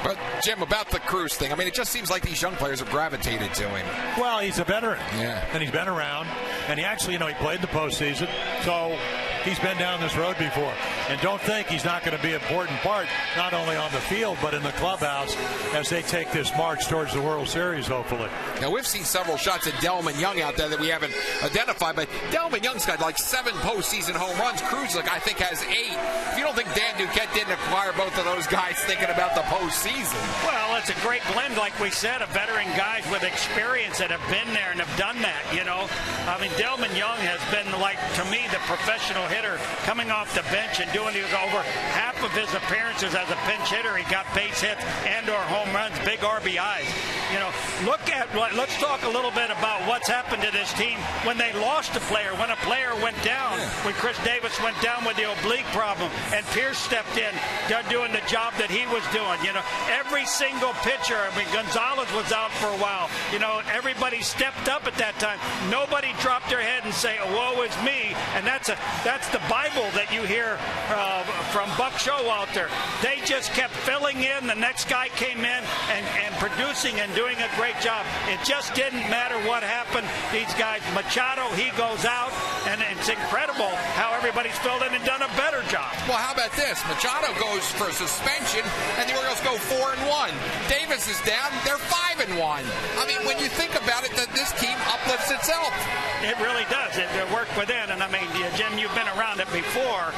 But, Jim, about the Cruz thing, I mean, it just seems like these young players have gravitated to him. Well, he's a veteran. Yeah. And he's been around. And he actually, he played in the postseason. So he's been down this road before. And don't think he's not going to be an important part, not only on the field, but in the clubhouse as they take this march towards the World Series, hopefully. Now, we've seen several shots at Delman Young out there that we haven't identified, but Delman Young's got like 7 postseason home runs. Cruz, I think, has 8. If you don't think Dan Duquette didn't acquire both of those guys thinking about the postseason. Well, it's a great blend, like we said, of veteran guys with experience that have been there and have done that, I mean, Delman Young has been, to me, the professional hitter coming off the bench and doing over half of his appearances as a pinch hitter. He got base hits and or home runs, big RBIs. Let's talk a little bit about what's happened to this team when they lost a player, when a player went down, when Chris Davis went down with the oblique problem and Pierce stepped in, doing the job that he was doing. Every single pitcher, Gonzalez was out for a while. Everybody stepped up at that time. Nobody dropped their head and say, woe is me. And that's the Bible that you hear from Buck Showalter. They just kept filling in. The next guy came in and producing and doing a great job. It just didn't matter what happened. These guys, Machado, he goes out, and it's incredible how everybody's filled in and done a better job. Well, how about this? Machado goes for suspension, and the Orioles go 4-1. Davis is down. They're 5-1. I mean, when you think about it, that this team uplifts itself. It really does. It worked within. And I mean, Jim, you've been around it before.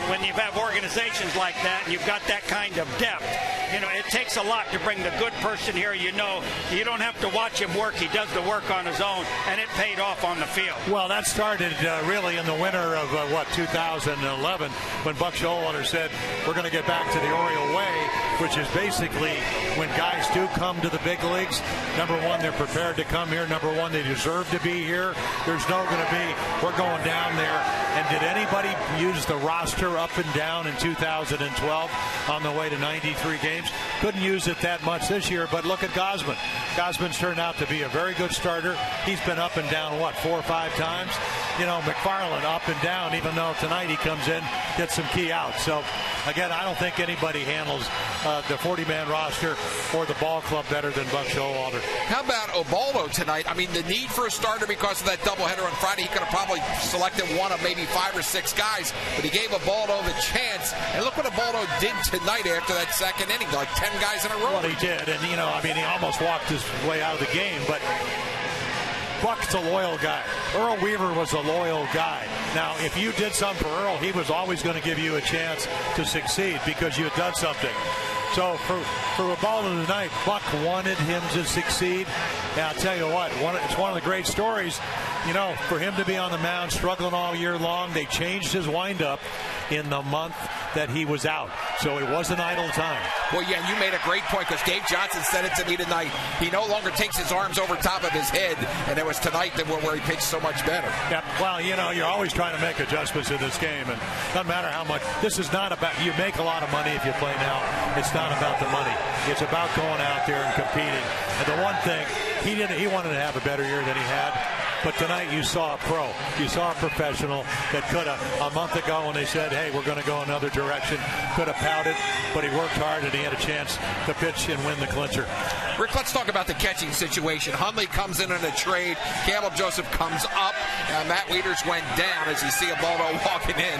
When you have organizations like that and you've got that kind of depth, it takes a lot to bring the good person here. You don't have to watch him work. He does the work on his own, and it paid off on the field. Well, that started really in the winter of 2011 when Buck Showalter said we're going to get back to the Oriole way, which is basically when guys do come to the big leagues, number one, they're prepared to come here. Number one, they deserve to be here. There's no going to be, we're going down there. And did anybody use the roster up and down in 2012 on the way to 93 games? Couldn't use it that much this year, but look at Gausman. Gausman's turned out to be a very good starter. He's been up and down, 4 or 5 times? McFarland up and down, even though tonight he comes in, gets some key outs. So, again, I don't think anybody handles the 40-man roster or the ball club better than Buck Showalter. How about Ubaldo tonight? I mean, the need for a starter because of that doubleheader on Friday. He could have probably selected one of maybe 5 or 6 guys, but he gave Ubaldo the chance. And look what Ubaldo did tonight after that second inning, like 10 guys in a row. Well, he did, and he almost walked his way out of the game, but Buck's a loyal guy. Earl Weaver was a loyal guy. Now, if you did something for Earl, he was always going to give you a chance to succeed because you had done something. So for Ubaldo tonight, Buck wanted him to succeed. And I'll tell you what, it's one of the great stories. you know, for him to be on the mound struggling all year long, they changed his windup in the month that he was out. So it wasn't idle time. Well, yeah, you made a great point because Dave Johnson said it to me tonight. He no longer takes his arms over top of his head, and it was tonight that where he pitched so much better. Yeah, well, you know, you're always trying to make adjustments in this game, and doesn't matter how much. This is not about, you make a lot of money if you play now. It's not about the money. It's about going out there and competing. And the one thing, he wanted to have a better year than he had. But tonight you saw a pro. You saw a professional that could have, a month ago when they said, hey, we're going to go another direction, could have pouted, but he worked hard and he had a chance to pitch and win the clincher. Rick, let's talk about the catching situation. Hundley comes in a trade. Caleb Joseph comes up. Matt Wieters went down as you see a ball walking in.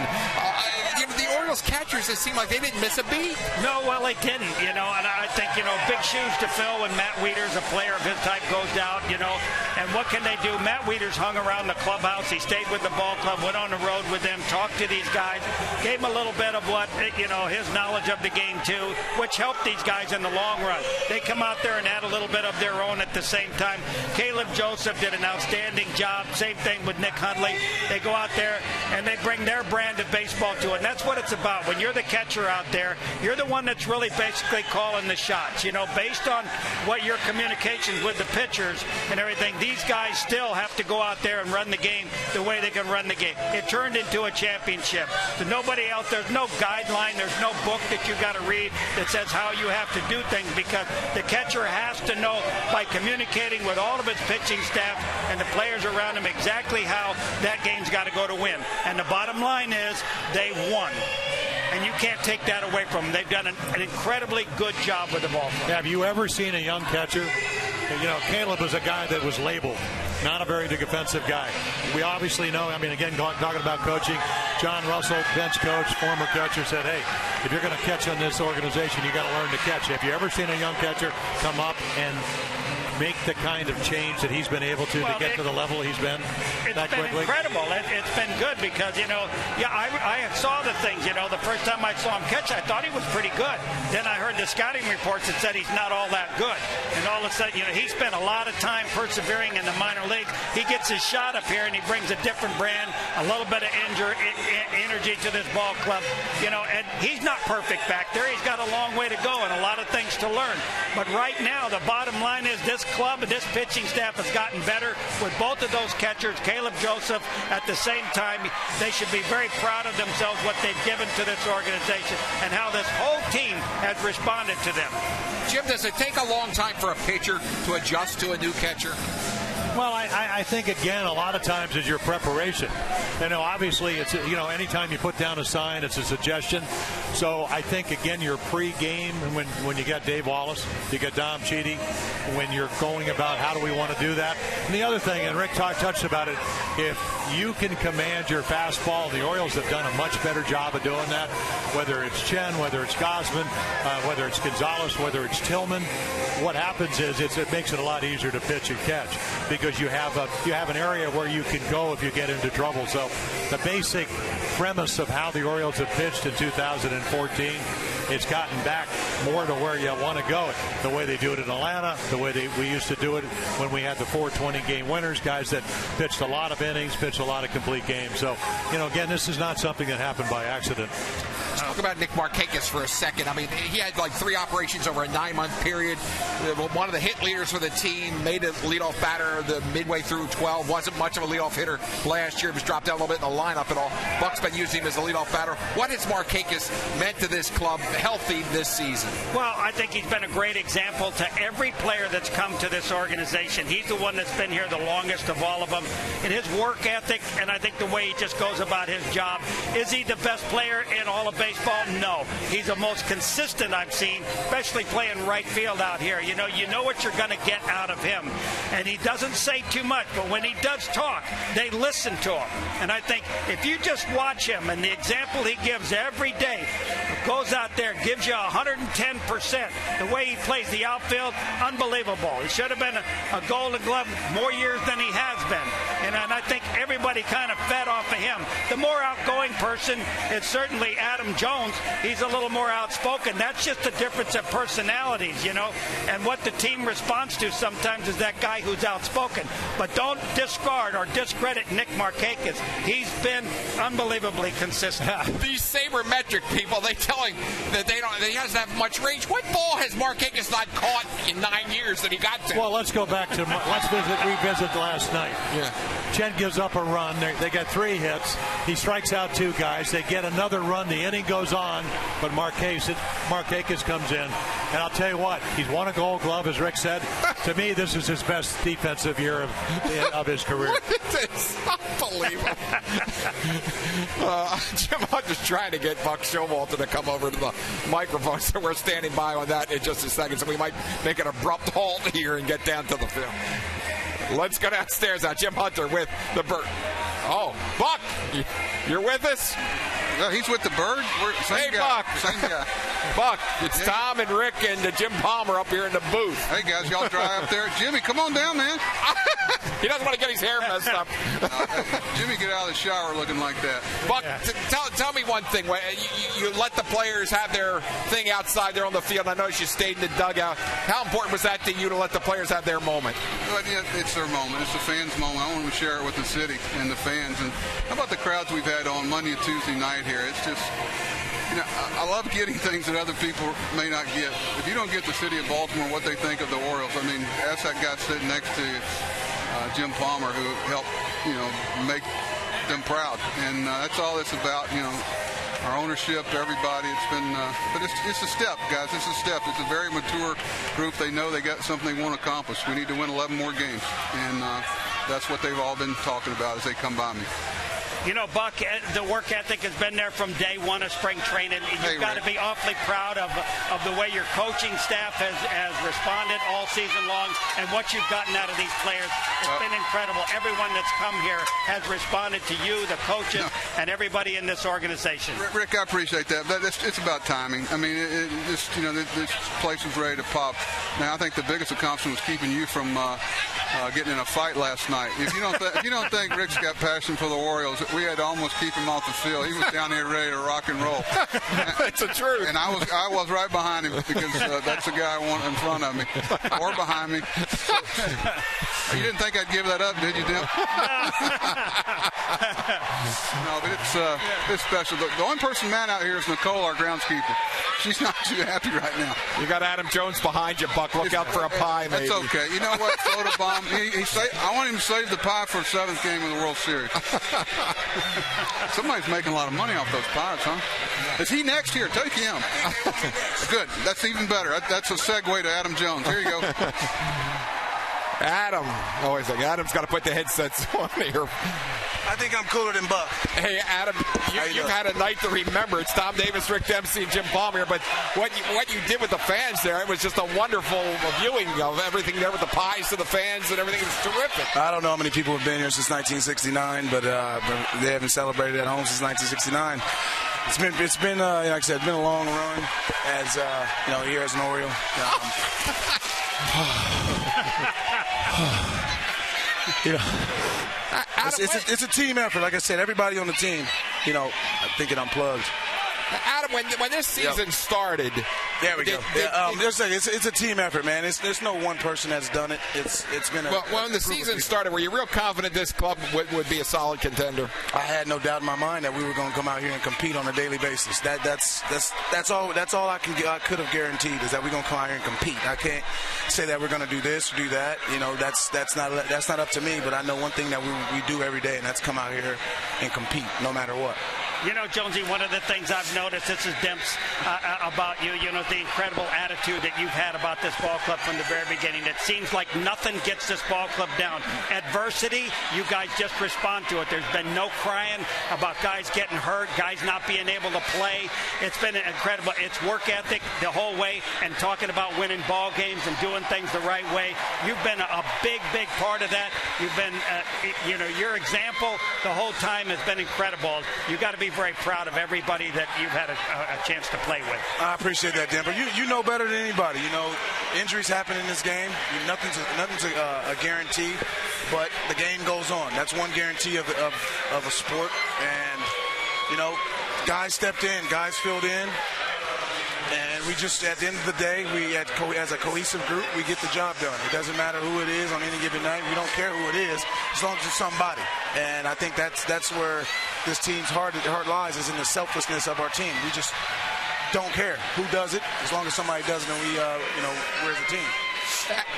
The Orioles catchers, it seemed like they didn't miss a beat. No, well, they didn't, you know, and I think, you know, big shoes to fill when Matt Wieters, a player of his type, goes down, you know, and what can they do? Matt Wieters hung around the clubhouse. He stayed with the ball club, went on the road with them, talked to these guys, gave them a little bit of what, you know, his knowledge of the game, too, which helped these guys in the long run. They come out there and add a little bit of their own at the same time. Caleb Joseph did an outstanding job. Same thing with Nick Hundley. They go out there and they bring their brand of baseball to it. And that's what it's about. When you're the catcher out there, you're the one that's really basically calling the shots. You know, based on what your communications with the pitchers and everything, these guys still have to go out there and run the game the way they can run the game. It turned into a championship. So nobody else, there's no guideline, there's no book that you got to read that says how you have to do things, because the catcher has to know by communicating with all of his pitching staff and the players around him exactly how that game's got to go to win. And the bottom line is they won. And you can't take that away from them. They've done an incredibly good job with the ball. Have you ever seen a young catcher? You know, Caleb was a guy that was labeled, not a very defensive guy. We obviously know, I mean, again, talking about coaching, John Russell, bench coach, former catcher, said, hey, if you're going to catch on this organization, you got to learn to catch. Have you ever seen a young catcher come up and make the kind of change that he's been able to get to the level he's been that quickly? It's been incredible. It's been good because, you know, yeah, I saw the things, you know, the first time I saw him catch, I thought he was pretty good. Then I heard the scouting reports that said he's not all that good. And all of a sudden, you know, he spent a lot of time persevering in the minor leagues. He gets his shot up here and he brings a different brand, a little bit of energy to this ball club, you know, and he's not perfect back there. He's got a long way to go and a lot of things to learn. But right now, the bottom line is this club and this pitching staff has gotten better with both of those catchers. Caleb Joseph, at the same time, they should be very proud of themselves, what they've given to this organization and how this whole team has responded to them. Jim, does it take a long time for a pitcher to adjust to a new catcher? Well, I think, again, a lot of times is your preparation. You know, obviously, it's, you know, anytime you put down a sign, it's a suggestion. So I think, again, your pre-game, when you got Dave Wallace, you got Dom Chidi, when you're going about how do we want to do that. And the other thing, and Rick touched about it, if you can command your fastball, the Orioles have done a much better job of doing that, whether it's Chen, whether it's Gausman, whether it's Gonzalez, whether it's Tillman. What happens is it makes it a lot easier to pitch and catch, because you have an area where you can go if you get into trouble. So the basic premise of how the Orioles have pitched in 2014, it's gotten back more to where you want to go. The way they do it in Atlanta, the way we used to do it when we had the 420 game winners, guys that pitched a lot of innings, pitched a lot of complete games. So, you know, again, this is not something that happened by accident. Let's talk about Nick Markakis for a second. I mean, he had like 3 operations over a 9-month period. One of the hit leaders for the team, made a leadoff batter the midway through 12. Wasn't much of a leadoff hitter last year. He was dropped down a little bit in the lineup at all. Buck's been using him as a leadoff batter. What has Markakis meant to this club healthy this season? Well, I think he's been a great example to every player that's come to this organization. He's the one that's been here the longest of all of them. And his work ethic, and I think the way he just goes about his job. Is he the best player in all of baseball? No. He's the most consistent I've seen, especially playing right field out here. You know what you're going to get out of him. And he doesn't say too much, but when he does talk, they listen to him. And I think if you just watch him and the example he gives every day, goes out there, gives you 110%. The way he plays the outfield, unbelievable. He should have been a Golden Glove more years than he has been. And I think everybody kind of fed off of him. The more outgoing person is certainly Adam Jones. He's a little more outspoken. That's just the difference of personalities, you know. And what the team responds to sometimes is that guy who's outspoken. But don't discard or discredit Nick Markakis. He's been unbelievably consistent. These sabermetric people, they tell him that he doesn't have much range. What ball has Markakis not caught in 9 years that he got to? Well, let's go back to revisit last night. Yeah. Chen gives up a run. They got 3 hits. He strikes out 2 guys. They get another run. The inning goes on, but Markakis comes in. And I'll tell you what, he's won a Gold Glove, as Rick said. To me, this is his best defensive year of his career. What is this? Unbelievable. Jim Hunter's trying to get Buck Showalter to come over to the microphone, so we're standing by on that in just a second. So we might make an abrupt halt here and get down to the film. Let's go downstairs now. Jim Hunter with the Bird. Oh, Buck, you're with us? He's with the Bird. Hey, Buck. Same guy. Buck, it's Tom and Rick and Jim Palmer up here in the booth. Hey, guys, y'all dry up there. Jimmy, come on down, man. He doesn't want to get his hair messed up. Jimmy, get out of the shower looking like that. Buck, tell me one thing. You let the players have their thing outside there on the field. I noticed you stayed in the dugout. How important was that to you to let the players have their moment? Well, yeah, it's their moment. It's the fans' moment. I want them to share it with the city and the fans. And how about the crowds we've had on Monday and Tuesday night here? It's just, you know, I love getting things that other people may not get. If you don't get the city of Baltimore what they think of the Orioles, I mean, that's that guy sitting next to Jim Palmer, who helped, you know, make them proud. And that's all it's about, you know, our ownership, everybody. It's been, but it's a step, guys. It's a step. It's a very mature group. They know they got something they want to accomplish. We need to win 11 more games. And that's what they've all been talking about as they come by me. You know, Buck, the work ethic has been there from day one of spring training. You've got to be awfully proud of the way your coaching staff has responded all season long and what you've gotten out of these players. It's been incredible. Everyone that's come here has responded to you, the coaches, and everybody in this organization. Rick, I appreciate that. But it's about timing. I mean, this place was ready to pop. Now, I think the biggest accomplishment was keeping you from getting in a fight last night. If you don't think Rick's got passion for the Orioles, we had to almost keep him off the field. He was down here ready to rock and roll. That's the truth. And I was right behind him because that's the guy I want in front of me or behind me. So, you didn't think I'd give that up, did you, Tim? No, but it's special. The only person mad out here is Nicole, our groundskeeper. She's not too happy right now. You got Adam Jones behind you, Buck. Look out for a pie, maybe. That's okay. You know what? Soda bomb. I want him to save the pie for the 7th game of the World Series. Somebody's making a lot of money off those pies, huh? Is he next here? Take him. Good. That's even better. That's a segue to Adam Jones. Here you go. Adam. Always like Adam's got to put the headsets on here. I think I'm cooler than Buck. Hey, Adam, you've had a night to remember. It's Tom Davis, Rick Dempsey, and Jim Palmer. But what you did with the fans there, it was just a wonderful viewing of everything there with the pies to the fans and everything. It was terrific. I don't know how many people have been here since 1969, but they haven't celebrated at home since 1969. It's been like I said, it's been a long run as here as an Oriole. It's a team effort. Like I said, everybody on the team, thinking I'm plugged. Adam, when this season started, there we go. It's a team effort, man. There's no one person that's done it. It's been when the season started, were you real confident this club would be a solid contender? I had no doubt in my mind that we were going to come out here and compete on a daily basis. That's all I could have guaranteed is that we're going to come out here and compete. I can't say that we're going to do this or do that. That's not up to me. But I know one thing that we do every day, and that's come out here and compete no matter what. You know, Jonesy, one of the things I've noticed, this is Demps, about you, the incredible attitude that you've had about this ball club from the very beginning. It seems like nothing gets this ball club down. Adversity, you guys just respond to it. There's been no crying about guys getting hurt, guys not being able to play. It's been incredible. It's work ethic the whole way and talking about winning ball games and doing things the right way. You've been a big, big part of that. You've been, your example the whole time has been incredible. You've got to be very proud of everybody that you've had a chance to play with. I appreciate that, Denver. You know better than anybody. You know, injuries happen in this game. Nothing's a guarantee, but the game goes on. That's one guarantee of a sport. And, you know, guys stepped in, guys filled in. And we just, at the end of the day, as a cohesive group, we get the job done. It doesn't matter who it is on any given night. We don't care who it is, as long as it's somebody. And I think that's where this team's heart lies, is in the selflessness of our team. We just don't care who does it, as long as somebody does it, and we're the team.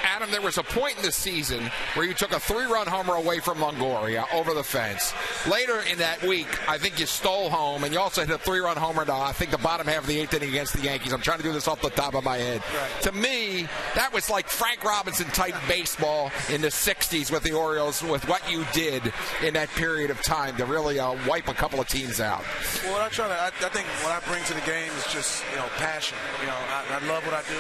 Adam, there was a point in the season where you took a 3-run homer away from Longoria over the fence. Later in that week, I think you stole home, and you also hit a 3-run homer to, I think, the bottom half of the 8th inning against the Yankees. I'm trying to do this off the top of my head. Right. To me, that was like Frank Robinson-type baseball in the 60s with the Orioles, with what you did in that period of time to really wipe a couple of teams out. Well, I think what I bring to the game is just, passion. I love what I do.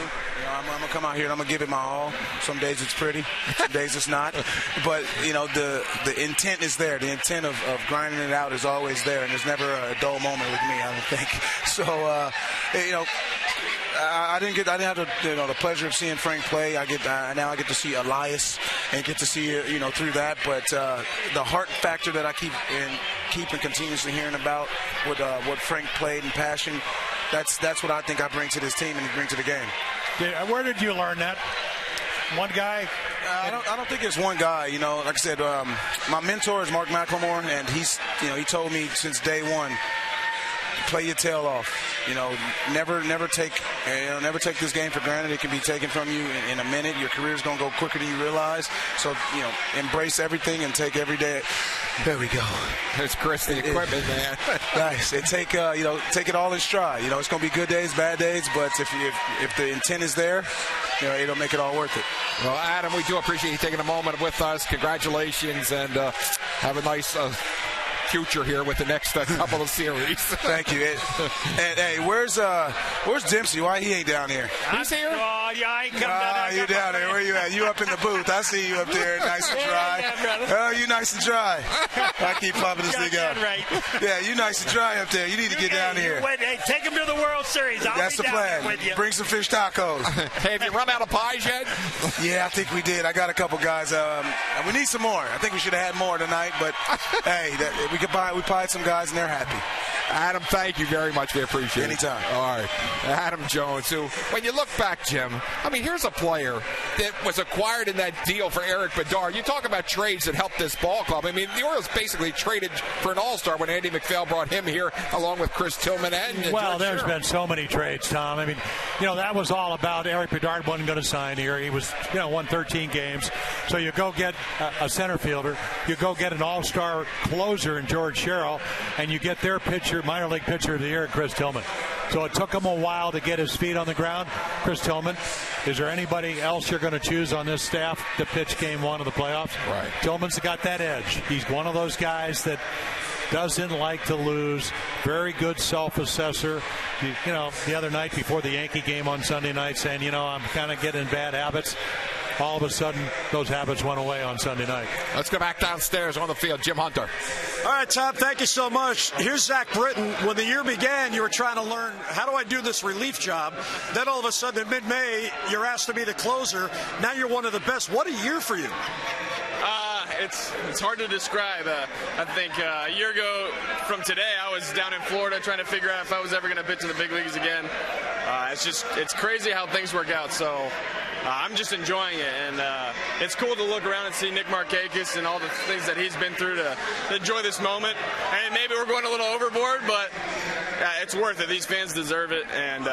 I'm going to come out here and I'm going to give it my all. Some days it's pretty, some days it's not. But, the intent is there. The intent of grinding it out is always there, and there's never a dull moment with me, I don't think. So, I didn't have the pleasure of seeing Frank play. Now I get to see Elias and get to see through that. But the heart factor that I keep continuously hearing about with what Frank played and passion, that's what I think I bring to this team and bring to the game. Where did you learn that? One guy? I don't think it's one guy. Like I said, my mentor is Mark McLemore, and he told me since day one, play your tail off. Never take this game for granted. It can be taken from you in a minute. Your career's going to go quicker than you realize. So, embrace everything and take every day. There we go. There's Chris, the equipment, man. Nice. And take it all in stride. It's going to be good days, bad days, but if the intent is there, it'll make it all worth it. Well, Adam, we do appreciate you taking a moment with us. Congratulations, and have a nice future here with the next couple of series. Thank you. And hey, where's Dempsey? Why he ain't down here? He's here. Oh, yeah, I ain't come down. You down there? Where you at? You up in the booth? I see you up there, nice and dry. Yeah, you nice and dry. I keep popping this thing up. Right. Yeah, you nice and dry up there. You need to get down here. Hey, take him to the World Series. That's the plan. With you. Bring some fish tacos. Hey, have you run out of pies yet? Yeah, I think we did. I got a couple guys. We need some more. I think we should have had more tonight, but hey, we pied some guys and they're happy. Adam, thank you very much. We appreciate it. Anytime. All right. Adam Jones, who, when you look back, Jim, here's a player that was acquired in that deal for Eric Bedard. You talk about trades that helped this ball club. The Orioles basically traded for an all-star when Andy McPhail brought him here, along with Chris Tillman and well, there's Sherrill. been so many trades, Tom. That was all about Eric Bedard wasn't going to sign here. He was, won 13 games. So you go get a center fielder, you go get an all-star closer in George Sherrill, and you get their minor league pitcher of the year, Chris Tillman. So it took him a while to get his feet on the ground. Chris Tillman, is there anybody else you're going to choose on this staff to pitch game 1 of the playoffs? Right. Tillman's got that edge. He's one of those guys that doesn't like to lose. Very good self-assessor. The other night before the Yankee game on Sunday night saying, I'm kind of getting bad habits. All of a sudden, those habits went away on Sunday night. Let's go back downstairs on the field. Jim Hunter. All right, Tom, thank you so much. Here's Zach Britton. When the year began, you were trying to learn, how do I do this relief job? Then all of a sudden, in mid-May, you're asked to be the closer. Now you're one of the best. What a year for you. It's hard to describe. I think a year ago from today, I was down in Florida trying to figure out if I was ever going to pitch in the big leagues again. It's crazy how things work out. So I'm just enjoying it, and it's cool to look around and see Nick Markakis and all the things that he's been through to enjoy this moment. And maybe we're going a little overboard, but it's worth it. These fans deserve it, and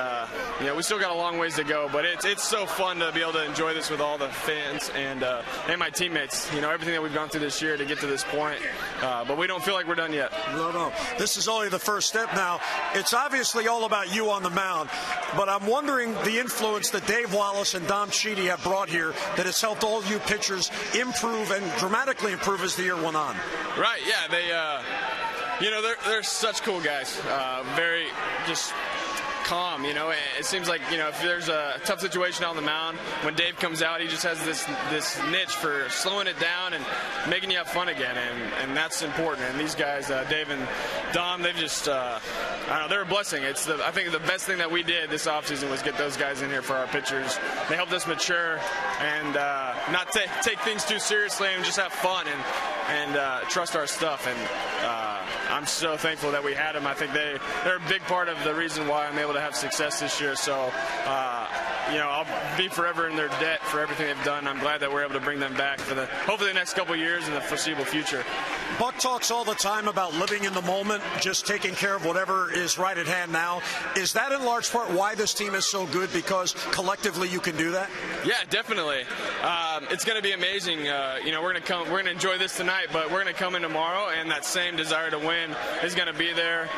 we still got a long ways to go. But it's so fun to be able to enjoy this with all the fans and my teammates. Everything that we've gone through this year to get to this point, but we don't feel like we're done yet. No. This is only the first step now. It's obviously all about you on the mound, but I'm wondering the influence that Dave Wallace and Dom Sheedy have brought here that has helped all you pitchers improve and dramatically improve as the year went on. Right, yeah, they, they're such cool guys. Very just calm. You know, it seems like, you know, if there's a tough situation on the mound, when Dave comes out, he just has this niche for slowing it down and making you have fun again, and that's important. And these guys, Dave and Dom, they've just, I don't know, they're a blessing. I think the best thing that we did this offseason was get those guys in here for our pitchers. They helped us mature and not take things too seriously and just have fun and trust our stuff. And I'm so thankful that we had them. I think they're a big part of the reason why I'm able to have success this year. So, you know, I'll be forever in their debt for everything they've done. I'm glad that we're able to bring them back for hopefully the next couple of years in the foreseeable future. Buck talks all the time about living in the moment, just taking care of whatever is right at hand now. Is that in large part why this team is so good, because collectively you can do that? Yeah, definitely. It's going to be amazing. You know, we're going to enjoy this tonight, but we're going to come in tomorrow, and that same desire to win is going to be there.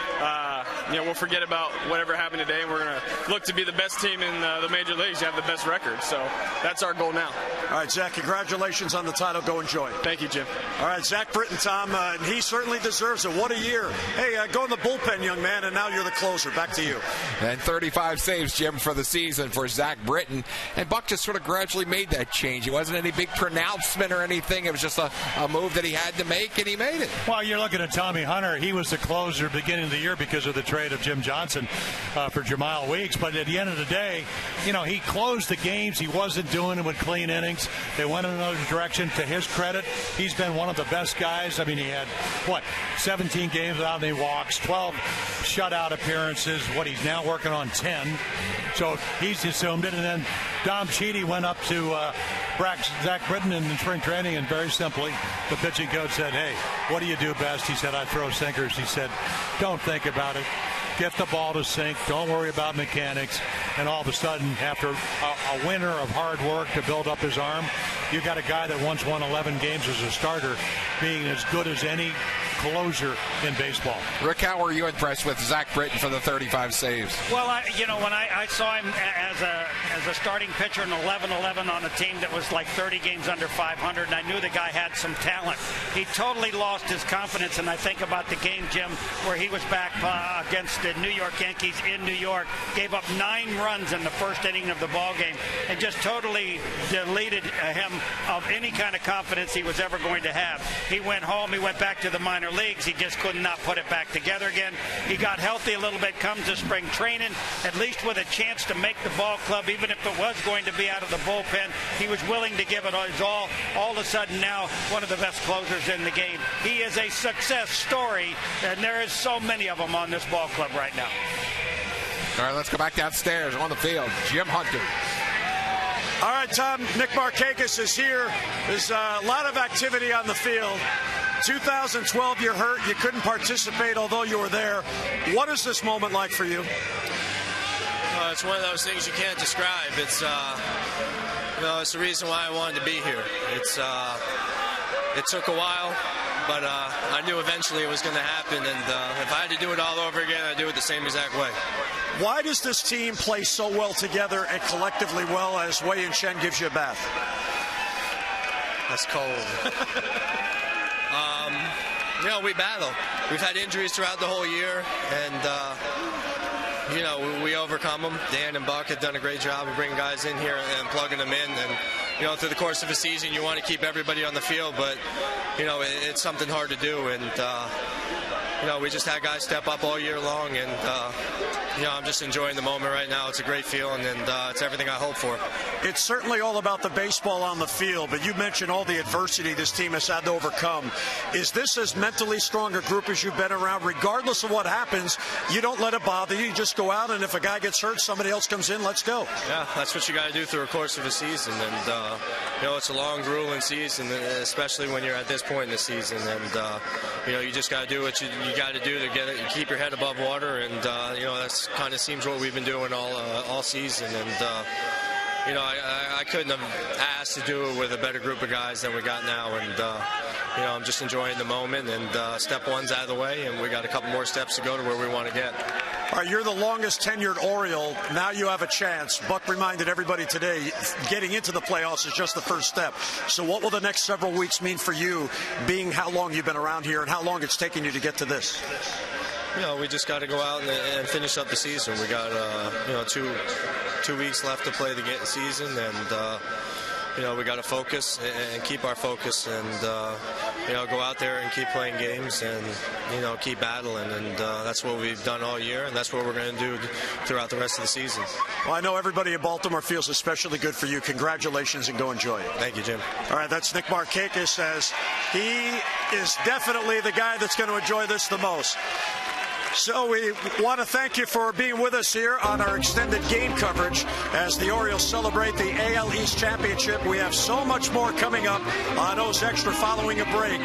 You know, we'll forget about whatever happened today, and we're going to look to be the best team in the major leagues, have the best record. So that's our goal now. All right, Zach, congratulations on the title. Go enjoy it. Thank you, Jim. All right, Zach Britton, Tom, he certainly deserves it. What a year. Hey, go in the bullpen, young man, and now you're the closer. Back to you. And 35 saves, Jim, for the season for Zach Britton. And Buck just sort of gradually made that change. It wasn't any big pronouncement or anything. It was just a move that he had to make, and he made it. Well, you're looking at Tommy Hunter. He was the closer beginning of the year because of the trade of Jim Johnson for Jamal Weeks. But at the end of the day, you know, he closed the games. He wasn't doing it with clean innings. They went in another direction. To his credit, he's been one of the best guys. I mean, he had, 17 games without any walks, 12 shutout appearances. He's now working on 10. So he's assumed it. And then Dom Sheedy went up to Zach Britton in spring training, and very simply, the pitching coach said, hey, what do you do best? He said, I throw sinkers. He said, don't think about it. Get the ball to sink. Don't worry about mechanics. And all of a sudden, after a winter of hard work to build up his arm, you got a guy that once won 11 games as a starter, being as good as any closer in baseball. Rick, how were you impressed with Zach Britton for the 35 saves? Well, when I saw him as a starting pitcher in 11-11 on a team that was like 30 games under 500, and I knew the guy had some talent. He totally lost his confidence, and I think about the game, Jim, where he was back against the New York Yankees in New York, gave up 9 runs in the first inning of the ball game, and just totally deleted him of any kind of confidence he was ever going to have. He went home, he went back to the minor leagues, he just could not put it back together again. He got healthy a little bit, comes to spring training, at least with a chance to make the ball club, even if it was going to be out of the bullpen. He was willing to give it his all. All of a sudden now, one of the best closers in the game. He is a success story, and there is so many of them on this ball club right now. All right, let's go back downstairs on the field. Jim Hunter. All right, Tom, Nick Markakis is here. There's a lot of activity on the field. 2012, you're hurt. You couldn't participate, although you were there. What is this moment like for you? It's one of those things you can't describe. It's, it's the reason why I wanted to be here. It took a while, but I knew eventually it was going to happen. And if I had to do it all over again, I'd do it the same exact way. Why does this team play so well together and collectively well as Wei and Shen gives you a bath? That's cold. We battle. We've had injuries throughout the whole year, and we overcome them. Dan and Buck have done a great job of bringing guys in here and plugging them in. And through the course of a season, you want to keep everybody on the field, but it's something hard to do. And we just had guys step up all year long, and I'm just enjoying the moment right now. It's a great feeling, and it's everything I hope for. It's certainly all about the baseball on the field, but you mentioned all the adversity this team has had to overcome. Is this as mentally strong a group as you've been around? Regardless of what happens, you don't let it bother you. You just go out, and if a guy gets hurt, somebody else comes in, let's go. Yeah, that's what you got to do through the course of a season, and it's a long, grueling season, especially when you're at this point in the season, and you just got to do what you got to do to get it, keep your head above water, and that's kind of seems what we've been doing all season, and I couldn't have asked to do it with a better group of guys than we got now, and I'm just enjoying the moment, and step one's out of the way, and we got a couple more steps to go to where we want to get. All right, you're the longest tenured Oriole. Now you have a chance. Buck reminded everybody today, getting into the playoffs is just the first step. So what will the next several weeks mean for you, being how long you've been around here and how long it's taken you to get to this? we just got to go out and finish up the season. We got 2 weeks left to play the season, and we got to focus and keep our focus, and go out there and keep playing games, and keep battling, and that's what we've done all year, and that's what we're going to do throughout the rest of the season. Well, I know everybody in Baltimore feels especially good for you. Congratulations, and go enjoy it. Thank you, Jim. All right, that's Nick Markakis, as he is definitely the guy that's going to enjoy this the most. So we want to thank you for being with us here on our extended game coverage as the Orioles celebrate the AL East Championship. We have so much more coming up on O's Extra following a break.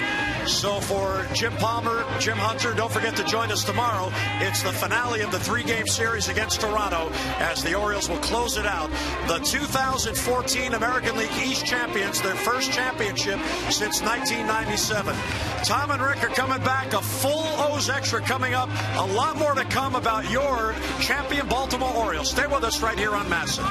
So for Jim Palmer, Jim Hunter, don't forget to join us tomorrow. It's the finale of the 3-game series against Toronto as the Orioles will close it out. The 2014 American League East champions, their first championship since 1997. Tom and Rick are coming back. A full O's Extra coming up. A lot more to come about your champion Baltimore Orioles. Stay with us right here on Masson.